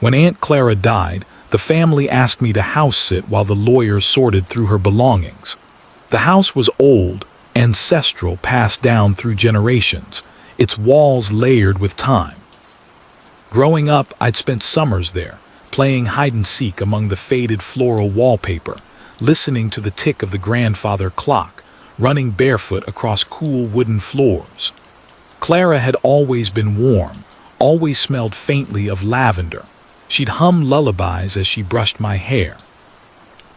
When Aunt Clara died, the family asked me to house-sit while the lawyers sorted through her belongings. The house was old, ancestral, passed down through generations, its walls layered with time. Growing up, I'd spent summers there, playing hide-and-seek among the faded floral wallpaper, listening to the tick of the grandfather clock, running barefoot across cool wooden floors. Clara had always been warm, always smelled faintly of lavender. She'd hum lullabies as she brushed my hair.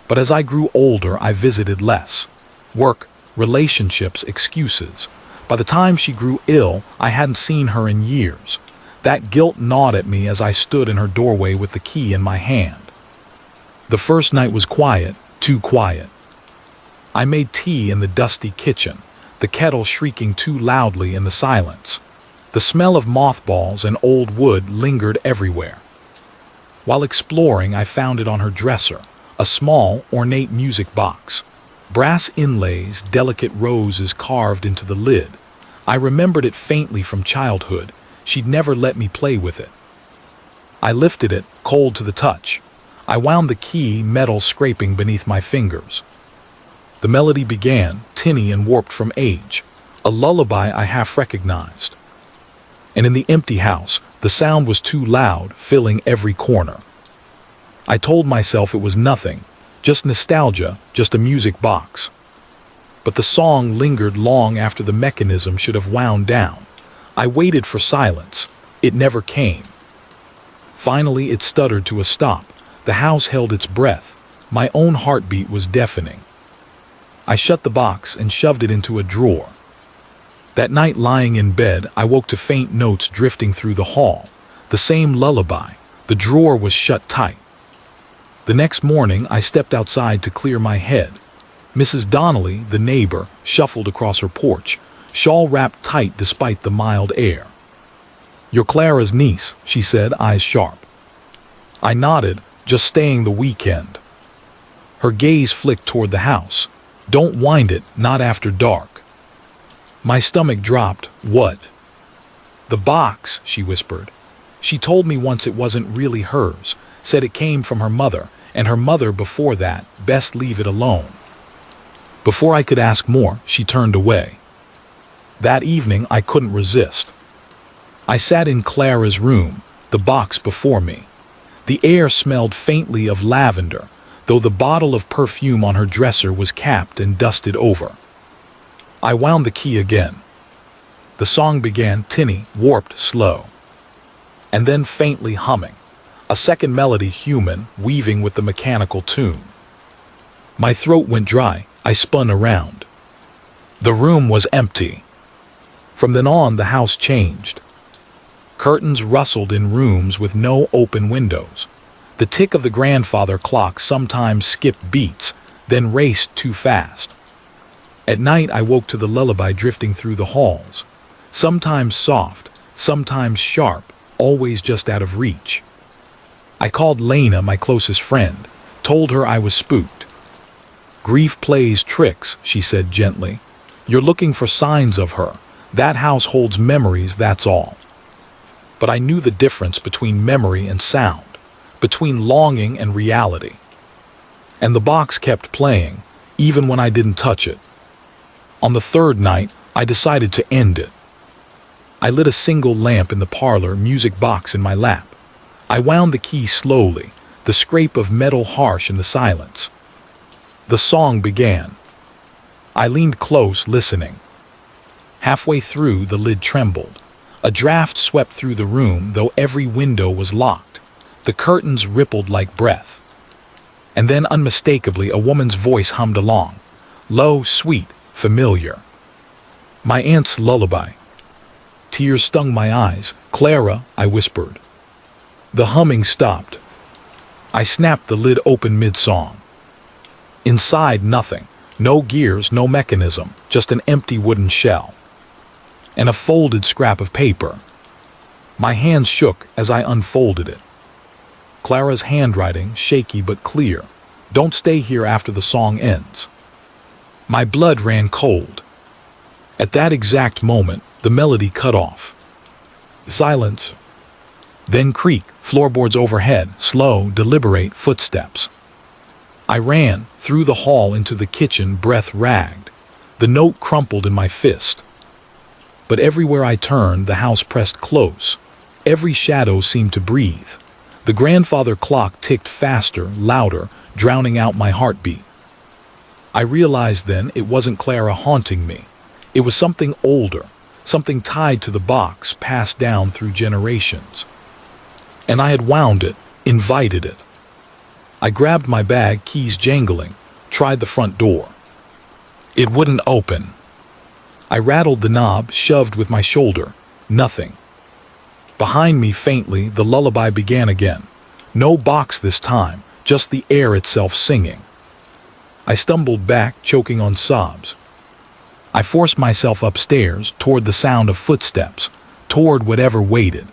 But as I grew older, I visited less. Work, relationships, excuses. By the time she grew ill, I hadn't seen her in years. That guilt gnawed at me as I stood in her doorway with the key in my hand. The first night was quiet, too quiet. I made tea in the dusty kitchen, the kettle shrieking too loudly in the silence. The smell of mothballs and old wood lingered everywhere. While exploring, I found it on her dresser, a small, ornate music box. Brass inlays, delicate roses carved into the lid. I remembered it faintly from childhood. She'd never let me play with it. I lifted it, cold to the touch. I wound the key, metal scraping beneath my fingers. The melody began, tinny and warped from age, a lullaby I half recognized. And in the empty house, the sound was too loud, filling every corner. I told myself it was nothing, just nostalgia, just a music box. But the song lingered long after the mechanism should have wound down. I waited for silence. It never came. Finally, it stuttered to a stop. The house held its breath. My own heartbeat was deafening. I shut the box and shoved it into a drawer. That night, lying in bed, I woke to faint notes drifting through the hall. The same lullaby. The drawer was shut tight. The next morning, I stepped outside to clear my head. Mrs. Donnelly, the neighbor, shuffled across her porch, shawl wrapped tight despite the mild air. "You're Clara's niece," she said, eyes sharp. I nodded, just staying the weekend. Her gaze flicked toward the house. "Don't wind it, not after dark." My stomach dropped. "What?" "The box," she whispered. "She told me once it wasn't really hers, said it came from her mother, and her mother before that, best leave it alone." Before I could ask more, she turned away. That evening, I couldn't resist. I sat in Clara's room, the box before me. The air smelled faintly of lavender, though the bottle of perfume on her dresser was capped and dusted over. I wound the key again. The song began, tinny, warped, slow. And then faintly humming. A second melody, human, weaving with the mechanical tune. My throat went dry. I spun around. The room was empty. From then on, the house changed. Curtains rustled in rooms with no open windows. The tick of the grandfather clock sometimes skipped beats, then raced too fast. At night, I woke to the lullaby drifting through the halls. Sometimes soft, sometimes sharp, always just out of reach. I called Lena, my closest friend, told her I was spooked. "Grief plays tricks," she said gently. "You're looking for signs of her. That house holds memories, that's all." But I knew the difference between memory and sound, between longing and reality. And the box kept playing, even when I didn't touch it. On the third night, I decided to end it. I lit a single lamp in the parlor, music box in my lap. I wound the key slowly, the scrape of metal harsh in the silence. The song began. I leaned close, listening. Halfway through, the lid trembled. A draft swept through the room, though every window was locked. The curtains rippled like breath. And then, unmistakably, a woman's voice hummed along. Low, sweet, familiar. My aunt's lullaby. Tears stung my eyes. "Clara," I whispered. The humming stopped. I snapped the lid open mid-song. Inside, nothing. No gears, no mechanism, just an empty wooden shell. And a folded scrap of paper. My hands shook as I unfolded it. Clara's handwriting, shaky but clear. "Don't stay here after the song ends." My blood ran cold. At that exact moment, the melody cut off. Silence. Then creak, floorboards overhead, slow, deliberate footsteps. I ran through the hall into the kitchen, breath ragged. The note crumpled in my fist. But everywhere I turned, the house pressed close. Every shadow seemed to breathe. The grandfather clock ticked faster, louder, drowning out my heartbeat. I realized then it wasn't Clara haunting me. It was something older, something tied to the box, passed down through generations. And I had wound it, invited it. I grabbed my bag, keys jangling, tried the front door. It wouldn't open. I rattled the knob, shoved with my shoulder. Nothing. Behind me, faintly, the lullaby began again. No box this time, just the air itself singing. I stumbled back, choking on sobs. I forced myself upstairs, toward the sound of footsteps, toward whatever waited.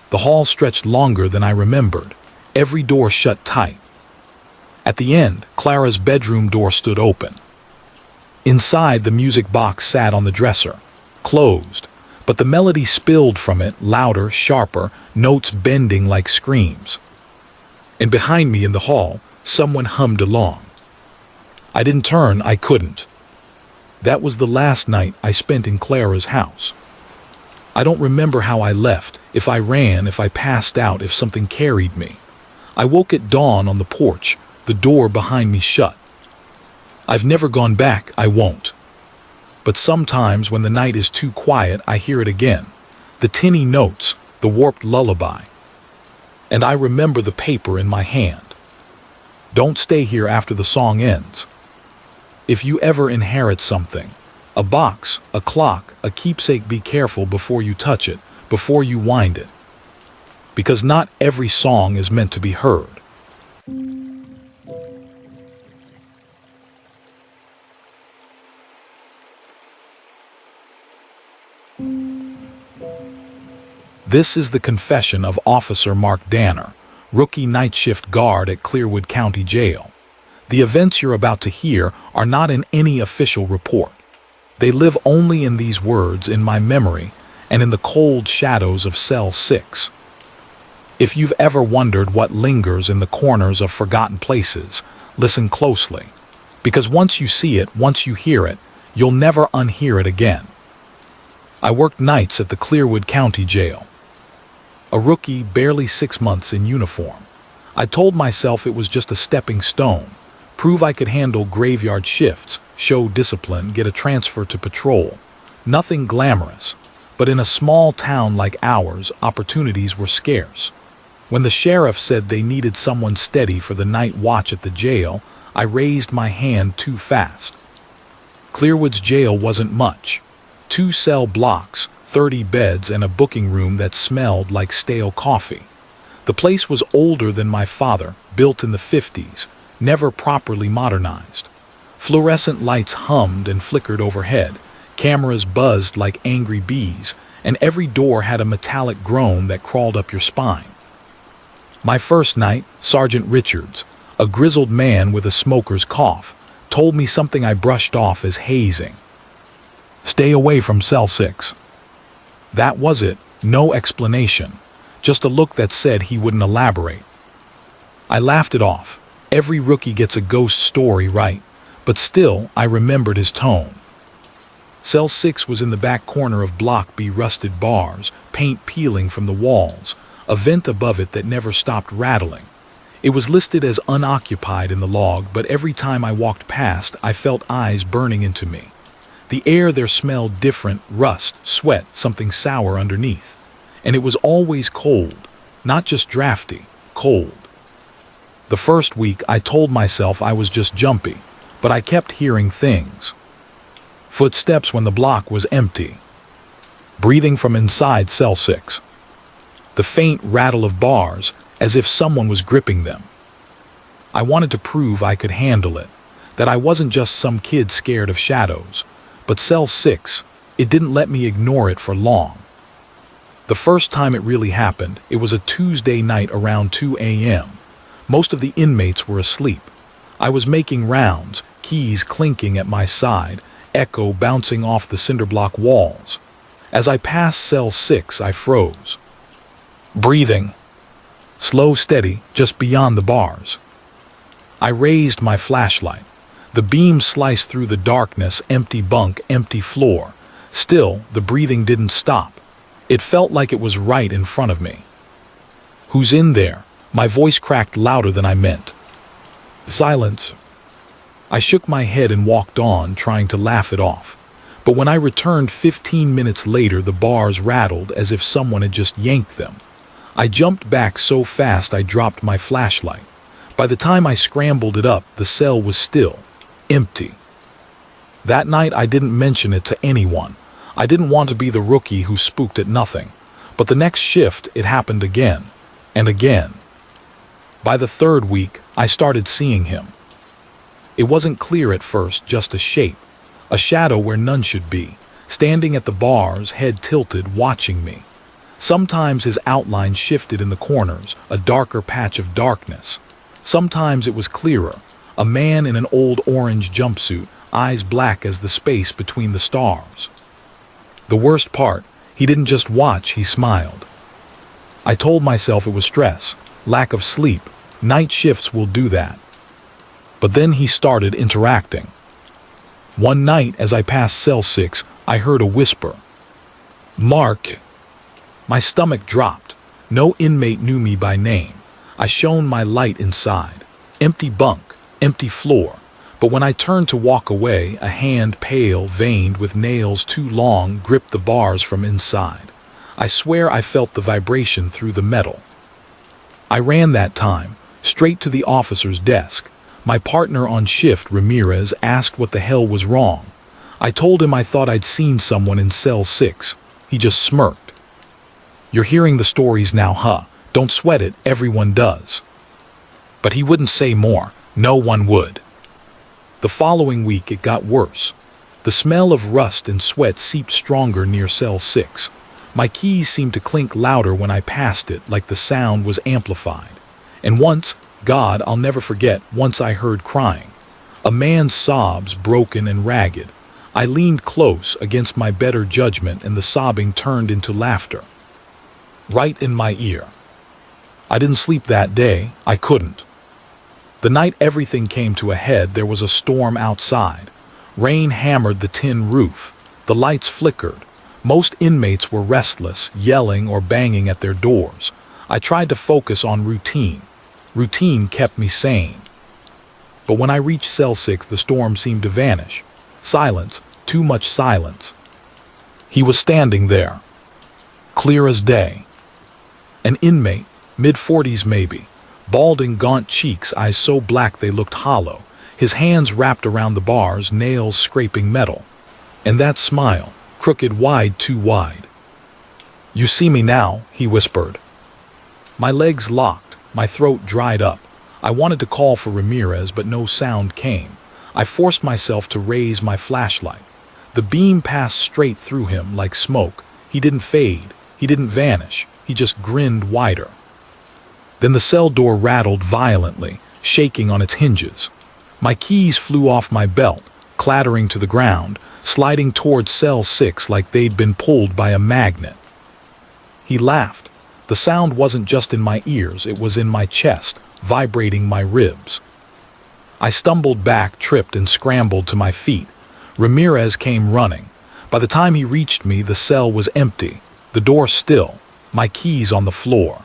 The hall stretched longer than I remembered, every door shut tight. At the end, Clara's bedroom door stood open. Inside, the music box sat on the dresser, closed, but the melody spilled from it, louder, sharper, notes bending like screams. And behind me in the hall, someone hummed along. I didn't turn, I couldn't. That was the last night I spent in Clara's house. I don't remember how I left, if I ran, if I passed out, if something carried me. I woke at dawn on the porch, the door behind me shut. I've never gone back, I won't. But sometimes when the night is too quiet, I hear it again. The tinny notes, the warped lullaby. And I remember the paper in my hand. Don't stay here after the song ends. If you ever inherit something, a box, a clock, a keepsake, be careful before you touch it, before you wind it. Because not every song is meant to be heard. This is the confession of Officer Mark Danner, rookie night shift guard at Clearwood County Jail. The events you're about to hear are not in any official report. They live only in these words, in my memory, and in the cold shadows of Cell 6. If you've ever wondered what lingers in the corners of forgotten places, listen closely. Because once you see it, once you hear it, you'll never unhear it again. I worked nights at the Clearwood County Jail. A rookie, barely 6 months in uniform. I told myself it was just a stepping stone. Prove I could handle graveyard shifts, show discipline, get a transfer to patrol. Nothing glamorous. But in a small town like ours, opportunities were scarce. When the sheriff said they needed someone steady for the night watch at the jail, I raised my hand too fast. Clearwood's jail wasn't much. 2 cell blocks, 30 beds, and a booking room that smelled like stale coffee. The place was older than my father, built in the 50s, never properly modernized. Fluorescent lights hummed and flickered overhead, cameras buzzed like angry bees, and every door had a metallic groan that crawled up your spine. My first night, Sergeant Richards, a grizzled man with a smoker's cough, told me something I brushed off as hazing. Stay away from Cell 6. That was it, no explanation, just a look that said he wouldn't elaborate. I laughed it off. Every rookie gets a ghost story right, but still I remembered his tone. Cell 6 was in the back corner of Block B, rusted bars, paint peeling from the walls, a vent above it that never stopped rattling. It was listed as unoccupied in the log, but every time I walked past, I felt eyes burning into me. The air there smelled different, rust, sweat, something sour underneath. And it was always cold, not just drafty, cold. The first week I told myself I was just jumpy, but I kept hearing things. Footsteps when the block was empty. Breathing from inside Cell 6. The faint rattle of bars, as if someone was gripping them. I wanted to prove I could handle it, that I wasn't just some kid scared of shadows. But Cell 6, it didn't let me ignore it for long. The first time it really happened, it was a Tuesday night around 2 a.m. Most of the inmates were asleep. I was making rounds, keys clinking at my side, echo bouncing off the cinder block walls. As I passed Cell 6, I froze. Breathing. Slow, steady, just beyond the bars. I raised my flashlight. The beam sliced through the darkness, empty bunk, empty floor. Still, the breathing didn't stop. It felt like it was right in front of me. Who's in there? My voice cracked louder than I meant. Silence. I shook my head and walked on, trying to laugh it off. But when I returned 15 minutes later, the bars rattled as if someone had just yanked them. I jumped back so fast I dropped my flashlight. By the time I scrambled it up, the cell was still. Empty. That night I didn't mention it to anyone. I didn't want to be the rookie who spooked at nothing. But the next shift it happened again, and again. By the third week, I started seeing him. It wasn't clear at first, just a shape, a shadow where none should be, standing at the bars, head tilted, watching me. Sometimes his outline shifted in the corners, a darker patch of darkness. Sometimes it was clearer, a man in an old orange jumpsuit, eyes black as the space between the stars. The worst part, he didn't just watch, he smiled. I told myself it was stress, lack of sleep, night shifts will do that. But then he started interacting. One night as I passed cell 6, I heard a whisper. "Mark." My stomach dropped. No inmate knew me by name. I shone my light inside. Empty bunk, empty floor. But when I turned to walk away, a hand, pale, veined, with nails too long, gripped the bars from inside. I swear I felt the vibration through the metal. I ran that time, straight to the officer's desk. My partner on shift, Ramirez, asked what the hell was wrong. I told him I thought I'd seen someone in cell 6. He just smirked. "You're hearing the stories now, huh? Don't sweat it, everyone does." But he wouldn't say more. No one would. The following week it got worse. The smell of rust and sweat seeped stronger near cell 6. My keys seemed to clink louder when I passed it, like the sound was amplified. And once, God, I'll never forget, once I heard crying. A man's sobs, broken and ragged. I leaned close against my better judgment and the sobbing turned into laughter. Right in my ear. I didn't sleep that day. I couldn't. The night everything came to a head, there was a storm outside. Rain hammered the tin roof. The lights flickered. Most inmates were restless, yelling or banging at their doors. I tried to focus on routine. Routine kept me sane. But when I reached cell 6, the storm seemed to vanish. Silence, too much silence. He was standing there, clear as day. An inmate, mid-40s maybe, balding, gaunt cheeks, eyes so black they looked hollow, his hands wrapped around the bars, nails scraping metal. And that smile, crooked, wide, too wide. "You see me now," he whispered. My legs locked, my throat dried up. I wanted to call for Ramirez, but no sound came. I forced myself to raise my flashlight. The beam passed straight through him like smoke. He didn't fade, he didn't vanish, he just grinned wider. Then the cell door rattled violently, shaking on its hinges. My keys flew off my belt, clattering to the ground, sliding towards cell 6 like they'd been pulled by a magnet. He laughed. The sound wasn't just in my ears, it was in my chest, vibrating my ribs. I stumbled back, tripped, and scrambled to my feet. Ramirez came running. By the time he reached me, the cell was empty, the door still, my keys on the floor.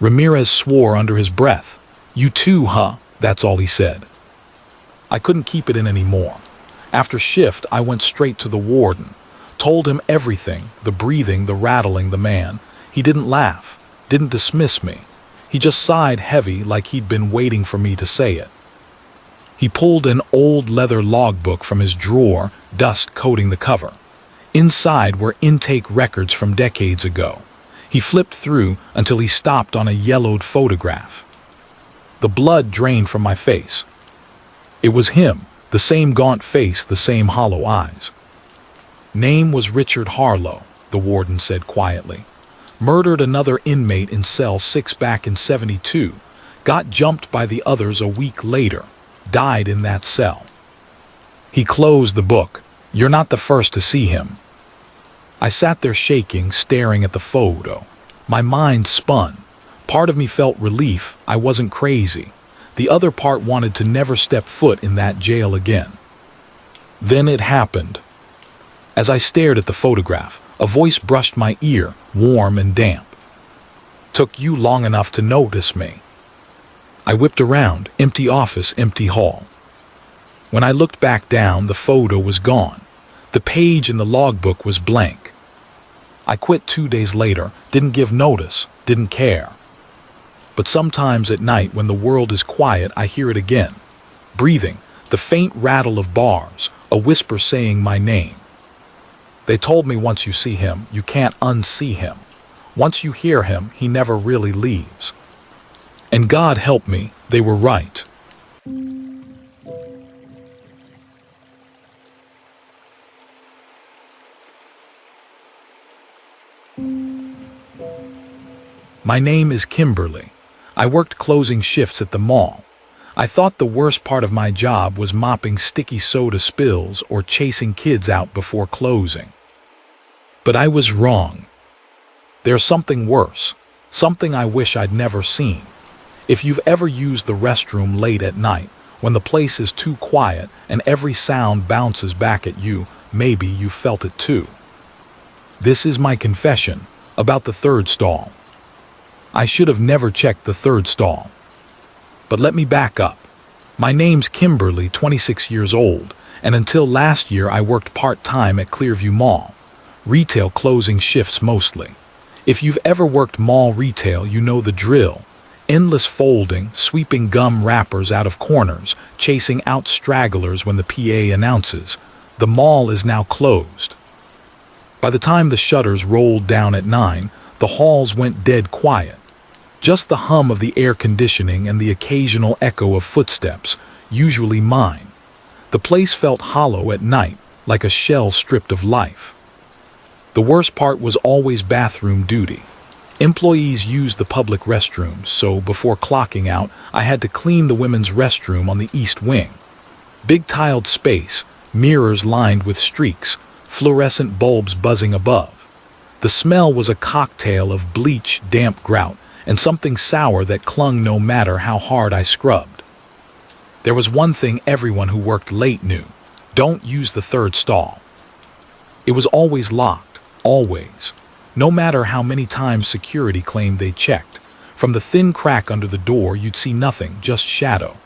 Ramirez swore under his breath. "You too, huh?" That's all he said. I couldn't keep it in anymore. After shift, I went straight to the warden. Told him everything, the breathing, the rattling, the man. He didn't laugh, didn't dismiss me. He just sighed heavy, like he'd been waiting for me to say it. He pulled an old leather logbook from his drawer, dust coating the cover. Inside were intake records from decades ago. He flipped through until he stopped on a yellowed photograph. The blood drained from my face. It was him, the same gaunt face, the same hollow eyes. Name was Richard Harlow, the warden said quietly. Murdered another inmate in cell 6 back in '72. Got jumped by the others a week later. Died in that cell. He closed the book. "You're not the first to see him." I sat there shaking, staring at the photo. My mind spun. Part of me felt relief, I wasn't crazy. The other part wanted to never step foot in that jail again. Then it happened. As I stared at the photograph, a voice brushed my ear, warm and damp. "Took you long enough to notice me." I whipped around, empty office, empty hall. When I looked back down, the photo was gone. The page in the logbook was blank. I quit 2 days later, didn't give notice, didn't care. But sometimes at night when the world is quiet, I hear it again. Breathing, The faint rattle of bars, a whisper saying my name. They told me once you see him, you can't unsee him. Once you hear him, he never really leaves. And God help me, they were right. My name is Kimberly. I worked closing shifts at the mall. I thought the worst part of my job was mopping sticky soda spills or chasing kids out before closing. But I was wrong. There's something worse, something I wish I'd never seen. If you've ever used the restroom late at night, when the place is too quiet and every sound bounces back at you, maybe you felt it too. This is my confession about the third stall. I should have never checked the third stall. But let me back up. My name's Kimberly, 26 years old, and until last year I worked part-time at Clearview Mall. Retail closing shifts mostly. If you've ever worked mall retail, you know the drill. Endless folding, sweeping gum wrappers out of corners, chasing out stragglers when the PA announces, the mall is now closed. By the time the shutters rolled down at 9, the halls went dead quiet. Just the hum of the air conditioning and the occasional echo of footsteps, usually mine. The place felt hollow at night, like a shell stripped of life. The worst part was always bathroom duty. Employees used the public restrooms, so before clocking out, I had to clean the women's restroom on the east wing. Big tiled space, mirrors lined with streaks, fluorescent bulbs buzzing above. The smell was a cocktail of bleach, damp grout, and something sour that clung no matter how hard I scrubbed. There was one thing everyone who worked late knew: don't use the third stall. It was always locked, always. No matter how many times security claimed they checked. From the thin crack under the door, you'd see nothing, just shadow.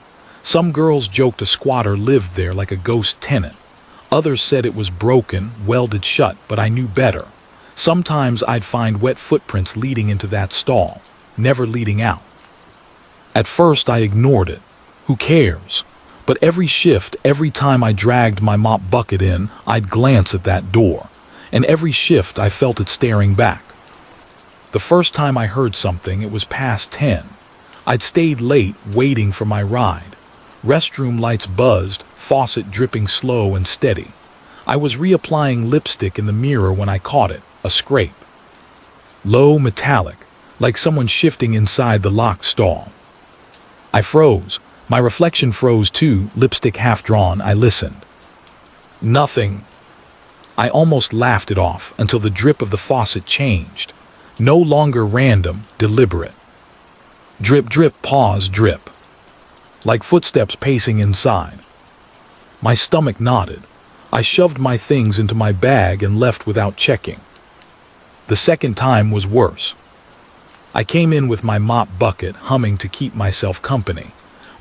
Some girls joked a squatter lived there like a ghost tenant. Others said it was broken, welded shut, but I knew better. Sometimes I'd find wet footprints leading into that stall, never leading out. At first I ignored it. Who cares? But every shift, every time I dragged my mop bucket in, I'd glance at that door. And every shift I felt it staring back. The first time I heard something, it was past 10. I'd stayed late, waiting for my ride. Restroom lights buzzed, faucet dripping slow and steady. I was reapplying lipstick in the mirror when I caught it, a scrape. Low, metallic, like someone shifting inside the locked stall. I froze. My reflection froze too, lipstick half drawn. I listened. Nothing. I almost laughed it off until the drip of the faucet changed. No longer random, deliberate. Drip, drip, pause, drip. Like footsteps pacing inside. My stomach knotted. I shoved my things into my bag and left without checking. The second time was worse. I came in with my mop bucket, humming to keep myself company.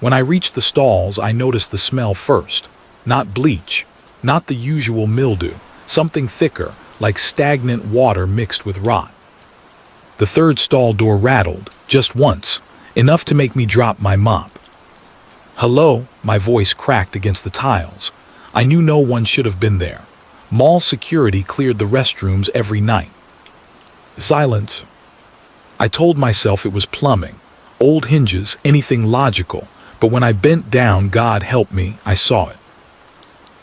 When I reached the stalls, I noticed the smell first. Not bleach, not the usual mildew, something thicker, like stagnant water mixed with rot. The third stall door rattled, just once, enough to make me drop my mop. Hello, my voice cracked against the tiles. I knew no one should have been there. Mall security cleared the restrooms every night. Silence. I told myself it was plumbing, old hinges, anything logical, but when I bent down, God help me, I saw it.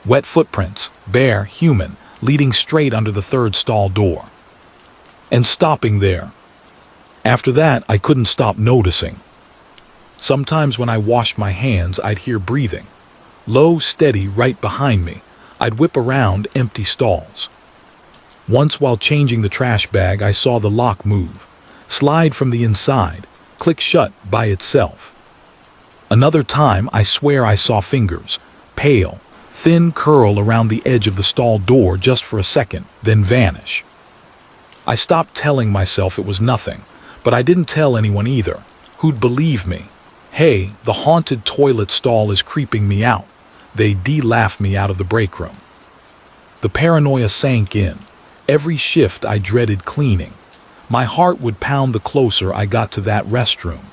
Wet footprints, bare, human, leading straight under the third stall door. And stopping there. After that, I couldn't stop noticing. Sometimes when I washed my hands, I'd hear breathing. Low, steady, right behind me. I'd whip around empty stalls. Once while changing the trash bag, I saw the lock move. Slide from the inside, click shut by itself. Another time, I swear I saw fingers, pale, thin curl around the edge of the stall door just for a second, then vanish. I stopped telling myself it was nothing, but I didn't tell anyone either. Who'd believe me? Hey, the haunted toilet stall is creeping me out. They laughed me out of the break room. The paranoia sank in. Every shift I dreaded cleaning. My heart would pound the closer I got to that restroom.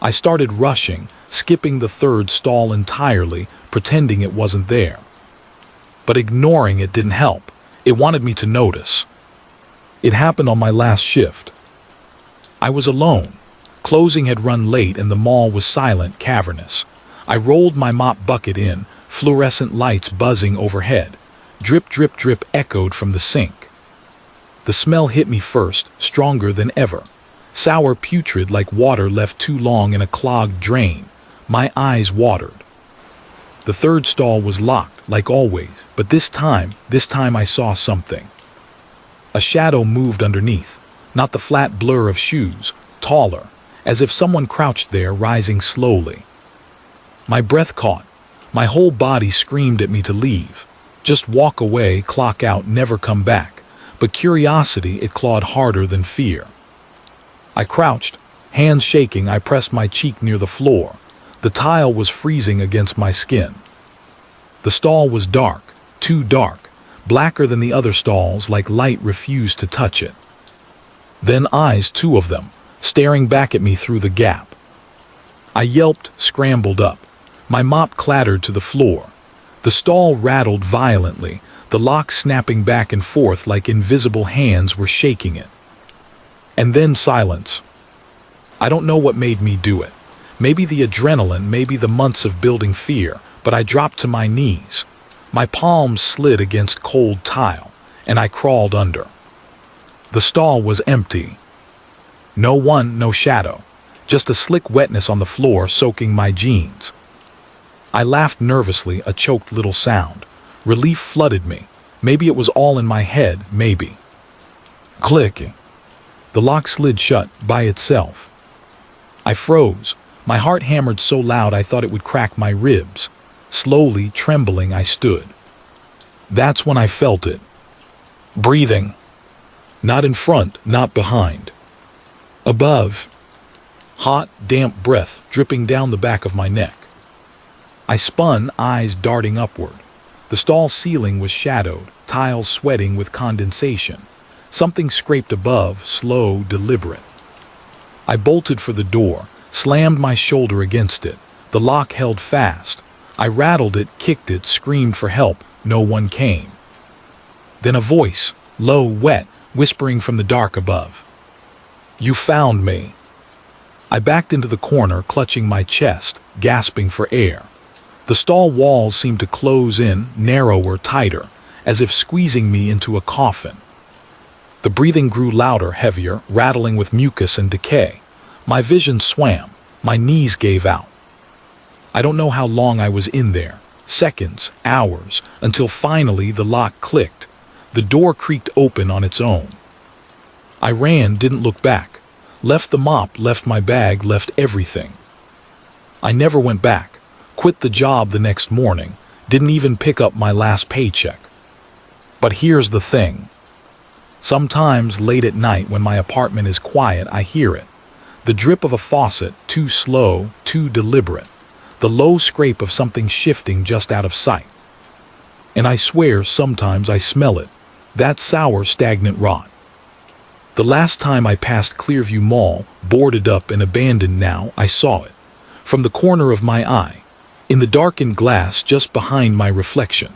I started rushing, skipping the third stall entirely, pretending it wasn't there. But ignoring it didn't help. It wanted me to notice. It happened on my last shift. I was alone. Closing had run late and the mall was silent, cavernous. I rolled my mop bucket in, fluorescent lights buzzing overhead. Drip, drip, drip echoed from the sink. The smell hit me first, stronger than ever. Sour, putrid, like water left too long in a clogged drain. My eyes watered. The third stall was locked, like always, but this time I saw something. A shadow moved underneath, not the flat blur of shoes, taller, as if someone crouched there, rising slowly. My breath caught. My whole body screamed at me to leave. Just walk away, clock out, never come back. But curiosity, it clawed harder than fear. I crouched, hands shaking. I pressed my cheek near the floor. The tile was freezing against my skin. The stall was dark, too dark, blacker than the other stalls, like light refused to touch it. Then eyes, two of them, staring back at me through the gap. I yelped, scrambled up. My mop clattered to the floor. The stall rattled violently, the lock snapping back and forth like invisible hands were shaking it. And then silence. I don't know what made me do it. Maybe the adrenaline, maybe the months of building fear, but I dropped to my knees. My palms slid against cold tile, and I crawled under. The stall was empty. No one, no shadow, just a slick wetness on the floor soaking my jeans. I laughed nervously, a choked little sound. Relief flooded me. Maybe it was all in my head, maybe. Clicking. The lock slid shut by itself. I froze. My heart hammered so loud I thought it would crack my ribs. Slowly, trembling, I stood. That's when I felt it. Breathing. Not in front, not behind. Above. Hot, damp breath dripping down the back of my neck. I spun, eyes darting upward. The stall ceiling was shadowed, tiles sweating with condensation. Something scraped above, slow, deliberate. I bolted for the door, slammed my shoulder against it. The lock held fast. I rattled it, kicked it, screamed for help. No one came. Then a voice, low, wet, whispering from the dark above. You found me. I backed into the corner, clutching my chest, gasping for air. The stall walls seemed to close in, narrower, tighter, as if squeezing me into a coffin. The breathing grew louder, heavier, rattling with mucus and decay. My vision swam. My knees gave out. I don't know how long I was in there. Seconds, hours, until finally the lock clicked. The door creaked open on its own. I ran, didn't look back. Left the mop, left my bag, left everything. I never went back. Quit the job the next morning. Didn't even pick up my last paycheck. But here's the thing. Sometimes late at night when my apartment is quiet, I hear it. The drip of a faucet, too slow, too deliberate. The low scrape of something shifting just out of sight. And I swear sometimes I smell it. That sour, stagnant rot. The last time I passed Clearview Mall, boarded up and abandoned now, I saw it. From the corner of my eye. In the darkened glass just behind my reflection.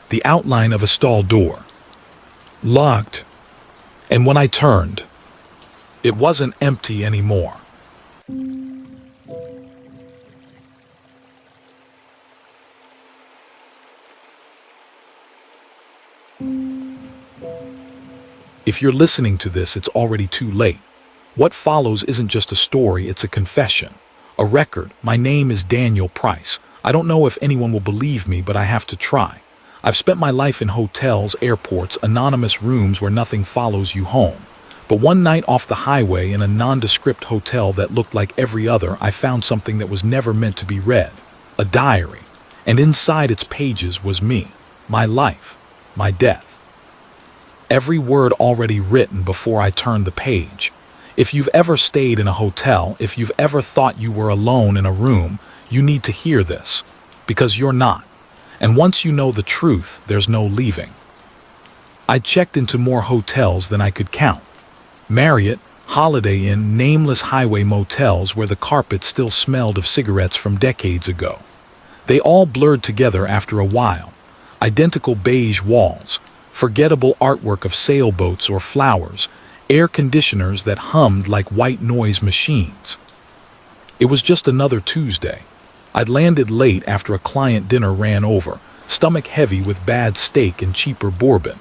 The outline of a stall door. Locked. And when I turned, it wasn't empty anymore. If you're listening to this, it's already too late. What follows isn't just a story, it's a confession. A record. My name is Daniel Price. I don't know if anyone will believe me, but I have to try. I've spent my life in hotels, airports, anonymous rooms where nothing follows you home. But one night off the highway in a nondescript hotel that looked like every other, I found something that was never meant to be read. A diary. And inside its pages was me. My life. My death. Every word already written before I turned the page. If you've ever stayed in a hotel, if you've ever thought you were alone in a room, you need to hear this. Because you're not. And once you know the truth, there's no leaving. I checked into more hotels than I could count. Marriott, Holiday Inn, nameless highway motels where the carpet still smelled of cigarettes from decades ago. They all blurred together after a while. Identical beige walls, forgettable artwork of sailboats or flowers, air conditioners that hummed like white noise machines. It was just another Tuesday. I'd landed late after a client dinner ran over, stomach heavy with bad steak and cheaper bourbon.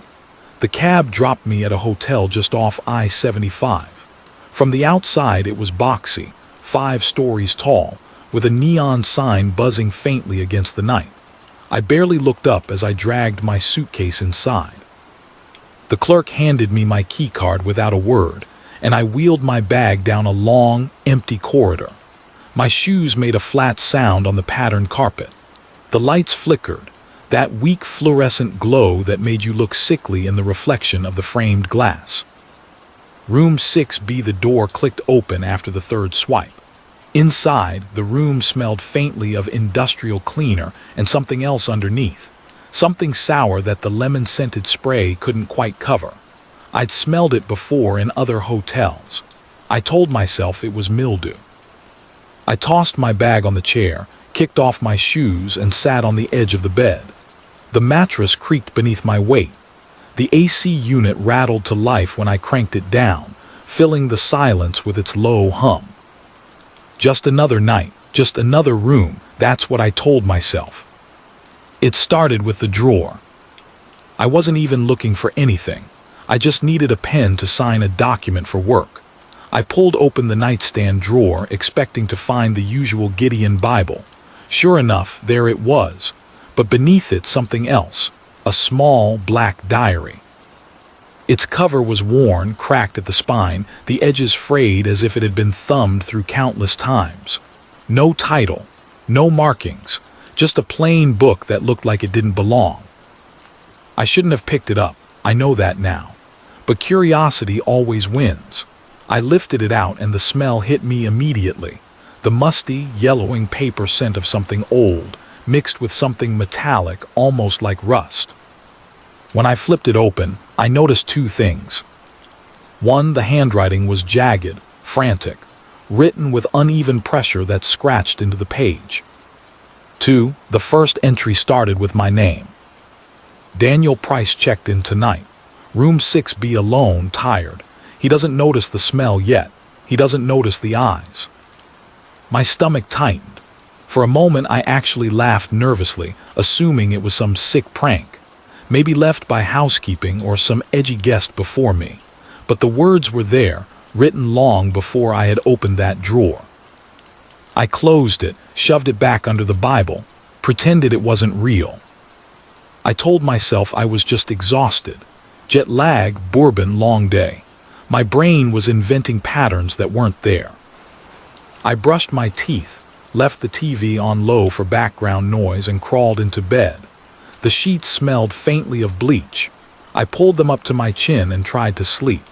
The cab dropped me at a hotel just off I-75. From the outside it was boxy, 5 stories tall, with a neon sign buzzing faintly against the night. I barely looked up as I dragged my suitcase inside. The clerk handed me my key card without a word, and I wheeled my bag down a long, empty corridor. My shoes made a flat sound on the patterned carpet. The lights flickered, that weak fluorescent glow that made you look sickly in the reflection of the framed glass. Room 6B. The door clicked open after the third swipe. Inside, the room smelled faintly of industrial cleaner and something else underneath. Something sour that the lemon-scented spray couldn't quite cover. I'd smelled it before in other hotels. I told myself it was mildew. I tossed my bag on the chair, kicked off my shoes, and sat on the edge of the bed. The mattress creaked beneath my weight. The AC unit rattled to life when I cranked it down, filling the silence with its low hum. Just another night, just another room, that's what I told myself. It started with the drawer. I wasn't even looking for anything. I just needed a pen to sign a document for work. I pulled open the nightstand drawer, expecting to find the usual Gideon Bible. Sure enough, there it was. But beneath it, something else. A small, black diary. Its cover was worn, cracked at the spine, the edges frayed as if it had been thumbed through countless times. No title, no markings, just a plain book that looked like it didn't belong. I shouldn't have picked it up, I know that now. But curiosity always wins. I lifted it out and the smell hit me immediately. The musty, yellowing paper scent of something old, mixed with something metallic, almost like rust. When I flipped it open, I noticed 2 things. 1, the handwriting was jagged, frantic, written with uneven pressure that scratched into the page. 2, the first entry started with my name. Daniel Price checked in tonight. Room 6B alone, tired. He doesn't notice the smell yet. He doesn't notice the eyes. My stomach tightened. For a moment I actually laughed nervously, assuming it was some sick prank. Maybe left by housekeeping or some edgy guest before me. But the words were there, written long before I had opened that drawer. I closed it, shoved it back under the Bible, pretended it wasn't real. I told myself I was just exhausted. Jet lag, bourbon, long day. My brain was inventing patterns that weren't there. I brushed my teeth, left the TV on low for background noise, and crawled into bed. The sheets smelled faintly of bleach. I pulled them up to my chin and tried to sleep.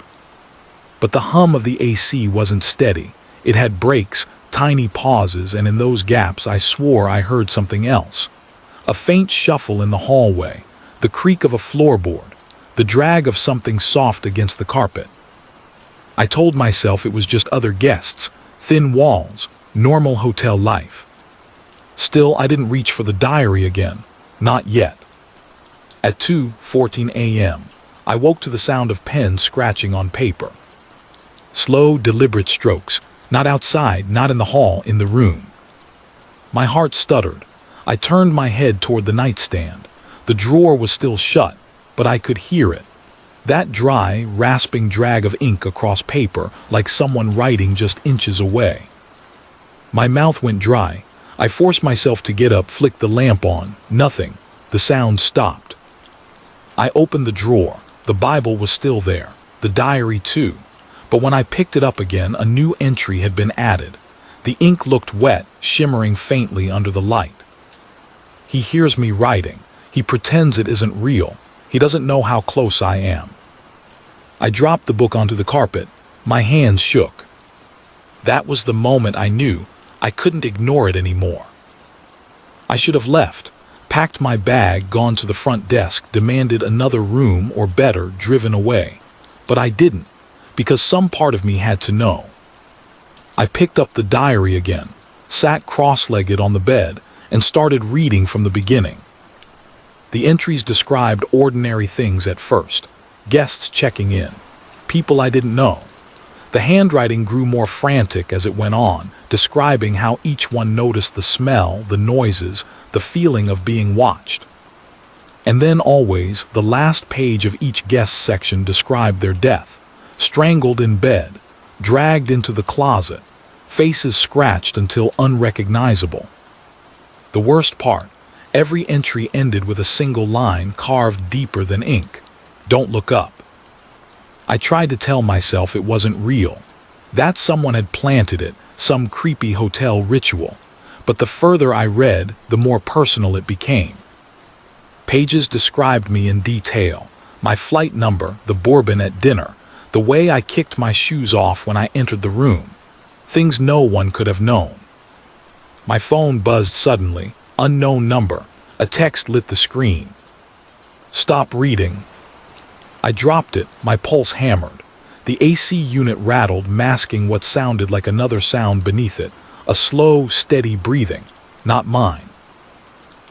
But the hum of the AC wasn't steady. It had breaks, tiny pauses, and in those gaps I swore I heard something else. A faint shuffle in the hallway, the creak of a floorboard, the drag of something soft against the carpet. I told myself it was just other guests, thin walls, normal hotel life. Still, I didn't reach for the diary again. Not yet. At 2:14 a.m., I woke to the sound of pens scratching on paper. Slow, deliberate strokes, not outside, not in the hall, in the room. My heart stuttered. I turned my head toward the nightstand. The drawer was still shut, but I could hear it. That dry, rasping drag of ink across paper, like someone writing just inches away. My mouth went dry. I forced myself to get up, flicked the lamp on. Nothing. The sound stopped. I opened the drawer. The Bible was still there. The diary too. But when I picked it up again, a new entry had been added. The ink looked wet, shimmering faintly under the light. He hears me writing. He pretends it isn't real. He doesn't know how close I am. I dropped the book onto the carpet. My hands shook. That was the moment I knew I couldn't ignore it anymore. I should have left, packed my bag, gone to the front desk, demanded another room, or better, driven away. But I didn't, because some part of me had to know. I picked up the diary again, sat cross-legged on the bed, and started reading from the beginning. The entries described ordinary things at first: guests checking in, people I didn't know. The handwriting grew more frantic as it went on, describing how each one noticed the smell, the noises, the feeling of being watched. And then always, the last page of each guest section described their death: strangled in bed, dragged into the closet, faces scratched until unrecognizable. The worst part, every entry ended with a single line carved deeper than ink: "Don't look up." I tried to tell myself it wasn't real, that someone had planted it, some creepy hotel ritual. But the further I read, the more personal it became. Pages described me in detail: my flight number, the bourbon at dinner, the way I kicked my shoes off when I entered the room. Things no one could have known. My phone buzzed suddenly. Unknown number. A text lit the screen. "Stop reading." I dropped it, my pulse hammered. The AC unit rattled, masking what sounded like another sound beneath it: a slow, steady breathing, not mine.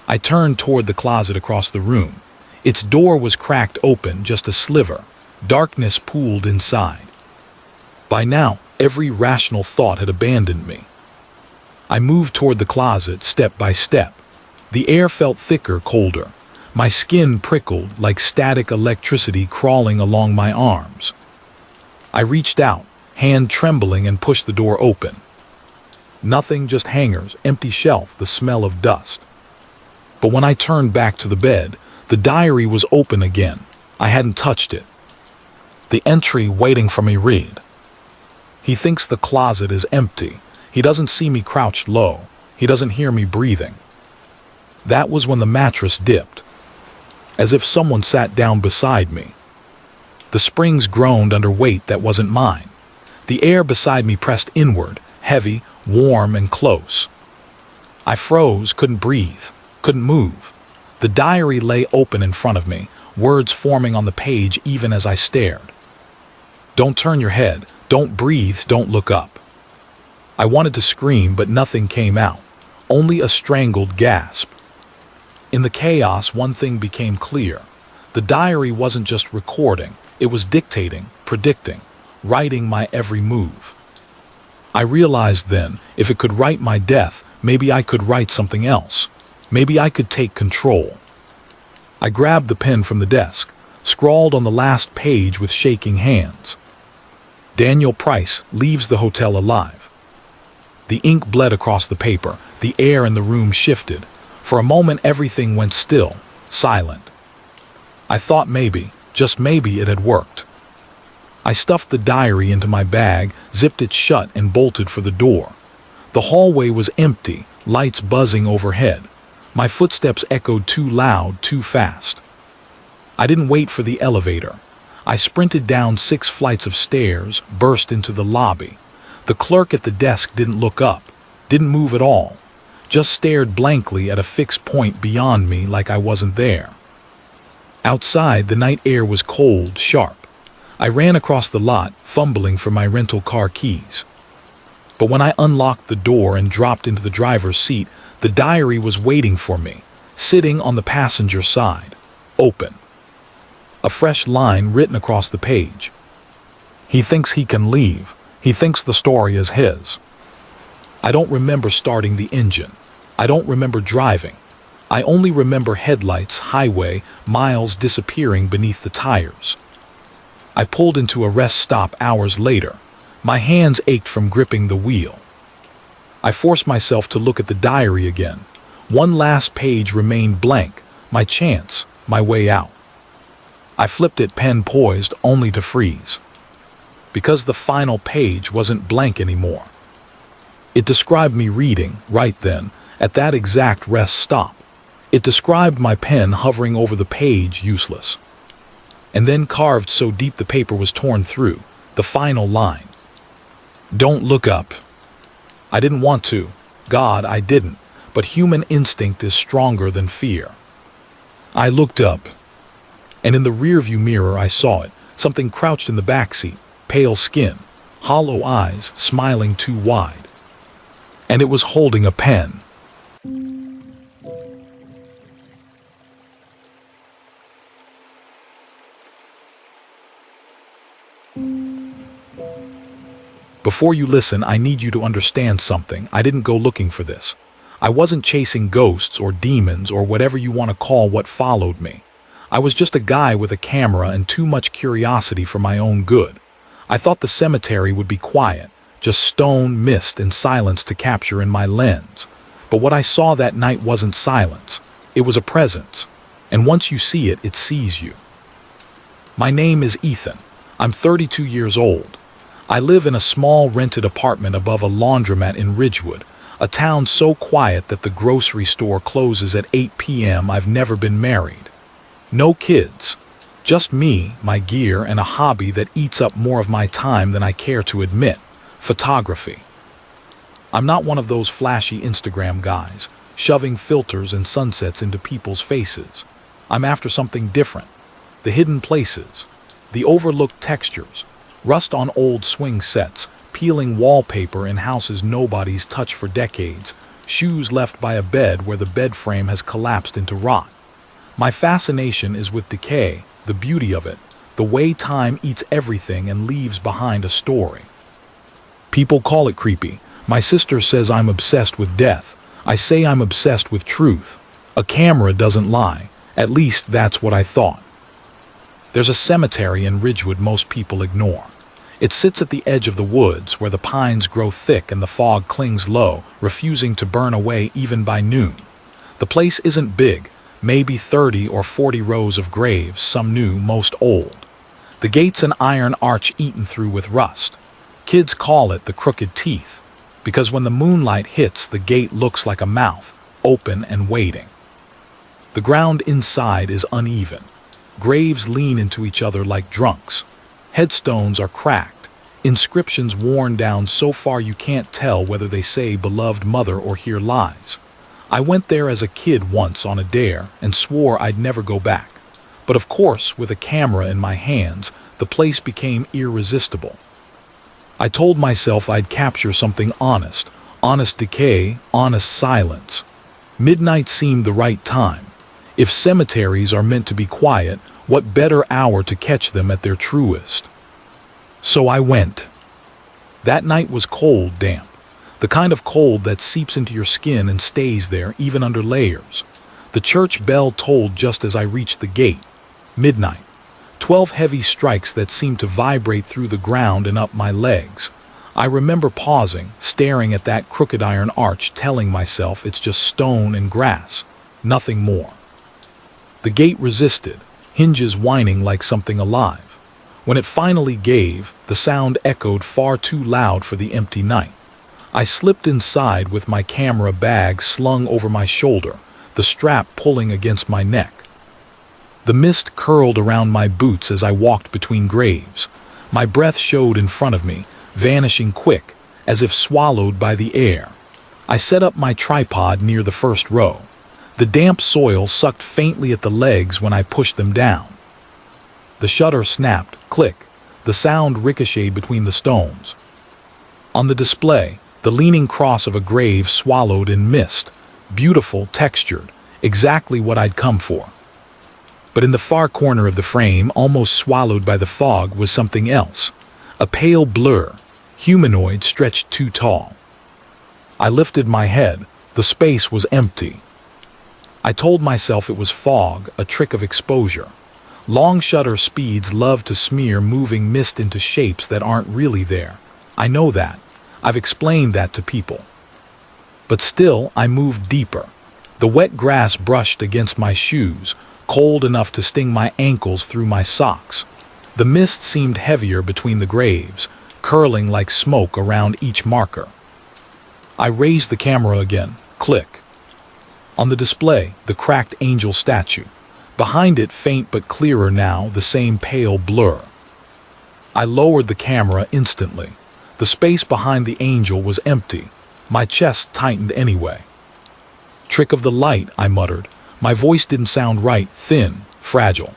I turned toward the closet across the room. Its door was cracked open, just a sliver. Darkness pooled inside. By now, every rational thought had abandoned me. I moved toward the closet, step by step. The air felt thicker, colder. My skin prickled like static electricity crawling along my arms. I reached out, hand trembling, and pushed the door open. Nothing, just hangers, empty shelf, the smell of dust. But when I turned back to the bed, the diary was open again. I hadn't touched it. The entry waiting for me read: "He thinks the closet is empty. He doesn't see me crouched low. He doesn't hear me breathing." That was when the mattress dipped, as if someone sat down beside me. The springs groaned under weight that wasn't mine. The air beside me pressed inward, heavy, warm, and close. I froze, couldn't breathe, couldn't move. The diary lay open in front of me, words forming on the page even as I stared. "Don't turn your head, don't breathe, don't look up." I wanted to scream, but nothing came out, only a strangled gasp. In the chaos, one thing became clear. The diary wasn't just recording, it was dictating, predicting, writing my every move. I realized then, if it could write my death, maybe I could write something else. Maybe I could take control. I grabbed the pen from the desk, scrawled on the last page with shaking hands: "Daniel Price leaves the hotel alive." The ink bled across the paper, the air in the room shifted. For a moment everything went still, silent. I thought maybe, just maybe, it had worked. I stuffed the diary into my bag, zipped it shut, and bolted for the door. The hallway was empty, lights buzzing overhead. My footsteps echoed too loud, too fast. I didn't wait for the elevator. I sprinted down 6 flights of stairs, burst into the lobby. The clerk at the desk didn't look up, didn't move at all, just stared blankly at a fixed point beyond me like I wasn't there. Outside, the night air was cold, sharp. I ran across the lot, fumbling for my rental car keys. But when I unlocked the door and dropped into the driver's seat, the diary was waiting for me, sitting on the passenger side, open. A fresh line written across the page: "He thinks he can leave. He thinks the story is his." I don't remember starting the engine. I don't remember driving. I only remember headlights, highway, miles disappearing beneath the tires. I pulled into a rest stop hours later. My hands ached from gripping the wheel. I forced myself to look at the diary again. One last page remained blank, my chance, my way out. I flipped it, pen poised, only to freeze. Because the final page wasn't blank anymore. It described me reading, right then, at that exact rest stop. It described my pen hovering over the page, useless. And then carved so deep the paper was torn through, the final line: "Don't look up." I didn't want to. God, I didn't. But human instinct is stronger than fear. I looked up, and in the rearview mirror I saw it, something crouched in the backseat, pale skin, hollow eyes smiling too wide. And it was holding a pen. Before you listen, I need you to understand something. I didn't go looking for this. I wasn't chasing ghosts or demons or whatever you want to call what followed me. I was just a guy with a camera and too much curiosity for my own good. I thought the cemetery would be quiet, just stone, mist, and silence to capture in my lens. But what I saw that night wasn't silence. It was a presence. And once you see it, it sees you. My name is Ethan. I'm 32 years old. I live in a small rented apartment above a laundromat in Ridgewood, a town so quiet that the grocery store closes at 8 p.m. I've never been married. No kids. Just me, my gear, and a hobby that eats up more of my time than I care to admit: photography. I'm not one of those flashy Instagram guys, shoving filters and sunsets into people's faces. I'm after something different. The hidden places, the overlooked textures, rust on old swing sets, peeling wallpaper in houses nobody's touched for decades, shoes left by a bed where the bed frame has collapsed into rot. My fascination is with decay, the beauty of it, the way time eats everything and leaves behind a story. People call it creepy. My sister says I'm obsessed with death. I say I'm obsessed with truth. A camera doesn't lie. At least that's what I thought. There's a cemetery in Ridgewood most people ignore. It sits at the edge of the woods where the pines grow thick and the fog clings low, refusing to burn away even by noon. The place isn't big, maybe 30 or 40 rows of graves, some new, most old. The gate's an iron arch eaten through with rust. Kids call it the crooked teeth, because when the moonlight hits, the gate looks like a mouth, open and waiting. The ground inside is uneven. Graves lean into each other like drunks. Headstones are cracked, inscriptions worn down so far you can't tell whether they say beloved mother or hear lies. I went there as a kid once on a dare and swore I'd never go back. But of course, with a camera in my hands, the place became irresistible. I told myself I'd capture something honest, honest decay, honest silence. Midnight seemed the right time. If cemeteries are meant to be quiet, what better hour to catch them at their truest? So I went. That night was cold, damp. The kind of cold that seeps into your skin and stays there, even under layers. The church bell tolled just as I reached the gate. Midnight. 12 heavy strikes that seemed to vibrate through the ground and up my legs. I remember pausing, staring at that crooked iron arch, telling myself it's just stone and grass, nothing more. The gate resisted, hinges whining like something alive. When it finally gave, the sound echoed far too loud for the empty night. I slipped inside with my camera bag slung over my shoulder, the strap pulling against my neck. The mist curled around my boots as I walked between graves. My breath showed in front of me, vanishing quick, as if swallowed by the air. I set up my tripod near the first row. The damp soil sucked faintly at the legs when I pushed them down. The shutter snapped, click. The sound ricocheted between the stones. On the display, the leaning cross of a grave swallowed in mist, beautiful, textured, exactly what I'd come for. But in the far corner of the frame, almost swallowed by the fog, was something else. A pale blur, humanoid stretched too tall. I lifted my head. The space was empty. I told myself it was fog, a trick of exposure. Long shutter speeds love to smear moving mist into shapes that aren't really there. I know that. I've explained that to people. But still, I moved deeper. The wet grass brushed against my shoes, cold enough to sting my ankles through my socks. The mist seemed heavier between the graves, curling like smoke around each marker. I raised the camera again. Click. On the display, the cracked angel statue. Behind it, faint but clearer now, the same pale blur. I lowered the camera instantly. The space behind the angel was empty. My chest tightened anyway. Trick of the light, I muttered. My voice didn't sound right, thin, fragile.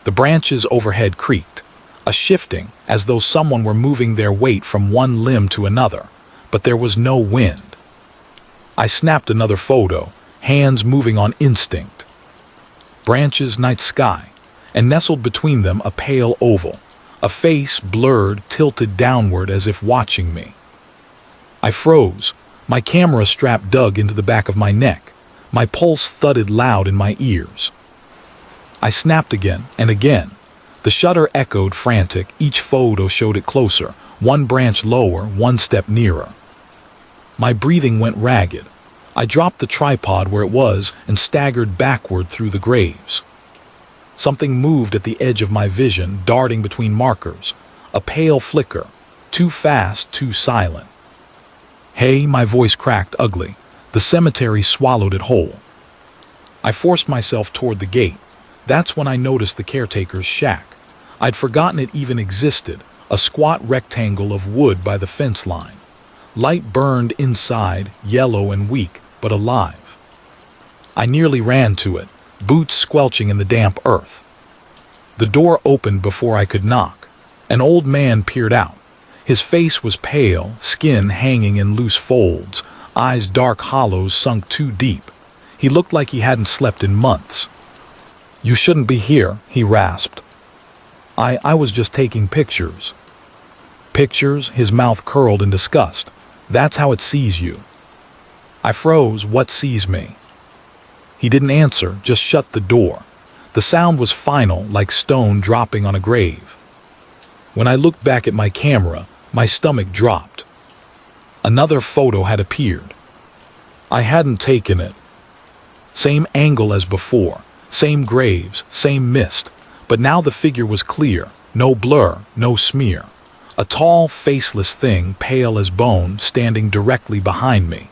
The branches overhead creaked. A shifting, as though someone were moving their weight from one limb to another, but there was no wind. I snapped another photo, hands moving on instinct. Branches, night sky, and nestled between them a pale oval, a face blurred, tilted downward as if watching me. I froze, my camera strap dug into the back of my neck, my pulse thudded loud in my ears. I snapped again and again. The shutter echoed frantic, each photo showed it closer, one branch lower, one step nearer. My breathing went ragged. I dropped the tripod where it was and staggered backward through the graves. Something moved at the edge of my vision, darting between markers, a pale flicker, too fast, too silent. Hey, my voice cracked ugly. The cemetery swallowed it whole. I forced myself toward the gate. That's when I noticed the caretaker's shack. I'd forgotten it even existed, a squat rectangle of wood by the fence line. Light burned inside, yellow and weak, but alive. I nearly ran to it, boots squelching in the damp earth. The door opened before I could knock. An old man peered out. His face was pale, skin hanging in loose folds, eyes dark hollows sunk too deep. He looked like he hadn't slept in months. "You shouldn't be here," he rasped. I was just taking pictures." "Pictures?" His mouth curled in disgust. "That's how it sees you." I froze. What sees me? He didn't answer, just shut the door. The sound was final, like stone dropping on a grave. When I looked back at my camera, my stomach dropped. Another photo had appeared. I hadn't taken it. Same angle as before, same graves, same mist, but now the figure was clear, no blur, no smear. A tall, faceless thing, pale as bone, standing directly behind me.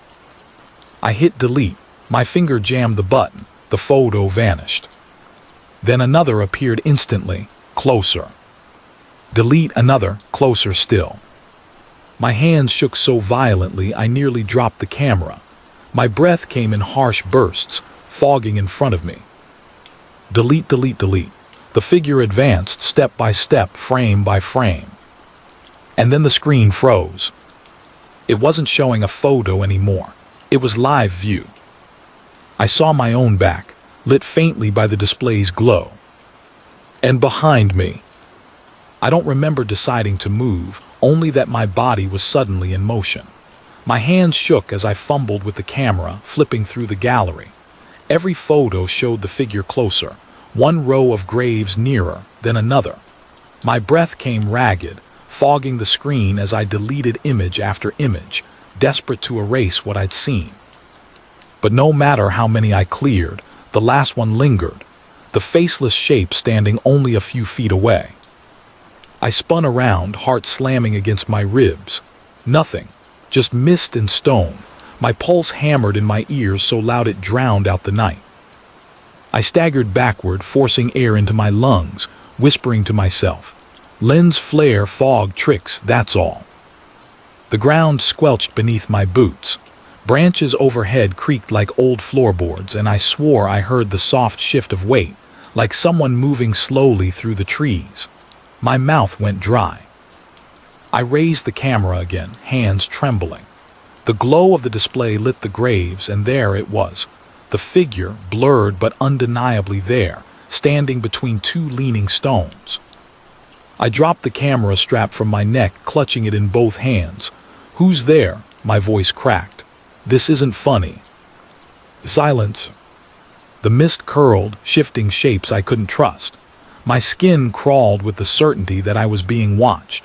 I hit delete. My finger jammed the button. The photo vanished. Then another appeared instantly, closer. Delete another, closer still. My hands shook so violently I nearly dropped the camera. My breath came in harsh bursts, fogging in front of me. Delete, delete, delete. The figure advanced step by step, frame by frame. And then the screen froze. It wasn't showing a photo anymore. It was live view. I saw my own back, lit faintly by the display's glow. And behind me. I don't remember deciding to move, only that my body was suddenly in motion. My hands shook as I fumbled with the camera, flipping through the gallery. Every photo showed the figure closer, one row of graves nearer, then another. My breath came ragged, fogging the screen as I deleted image after image, desperate to erase what I'd seen. But no matter how many I cleared, the last one lingered, the faceless shape standing only a few feet away. I spun around, heart slamming against my ribs. Nothing, just mist and stone. My pulse hammered in my ears so loud it drowned out the night. I staggered backward, forcing air into my lungs, whispering to myself, "Lens flare, fog tricks, that's all." The ground squelched beneath my boots. Branches overhead creaked like old floorboards, and I swore I heard the soft shift of weight, like someone moving slowly through the trees. My mouth went dry. I raised the camera again, hands trembling. The glow of the display lit the graves, and there it was, the figure, blurred but undeniably there, standing between two leaning stones. I dropped the camera strap from my neck, clutching it in both hands. "Who's there?" My voice cracked. "This isn't funny." Silence. The mist curled, shifting shapes I couldn't trust. My skin crawled with the certainty that I was being watched.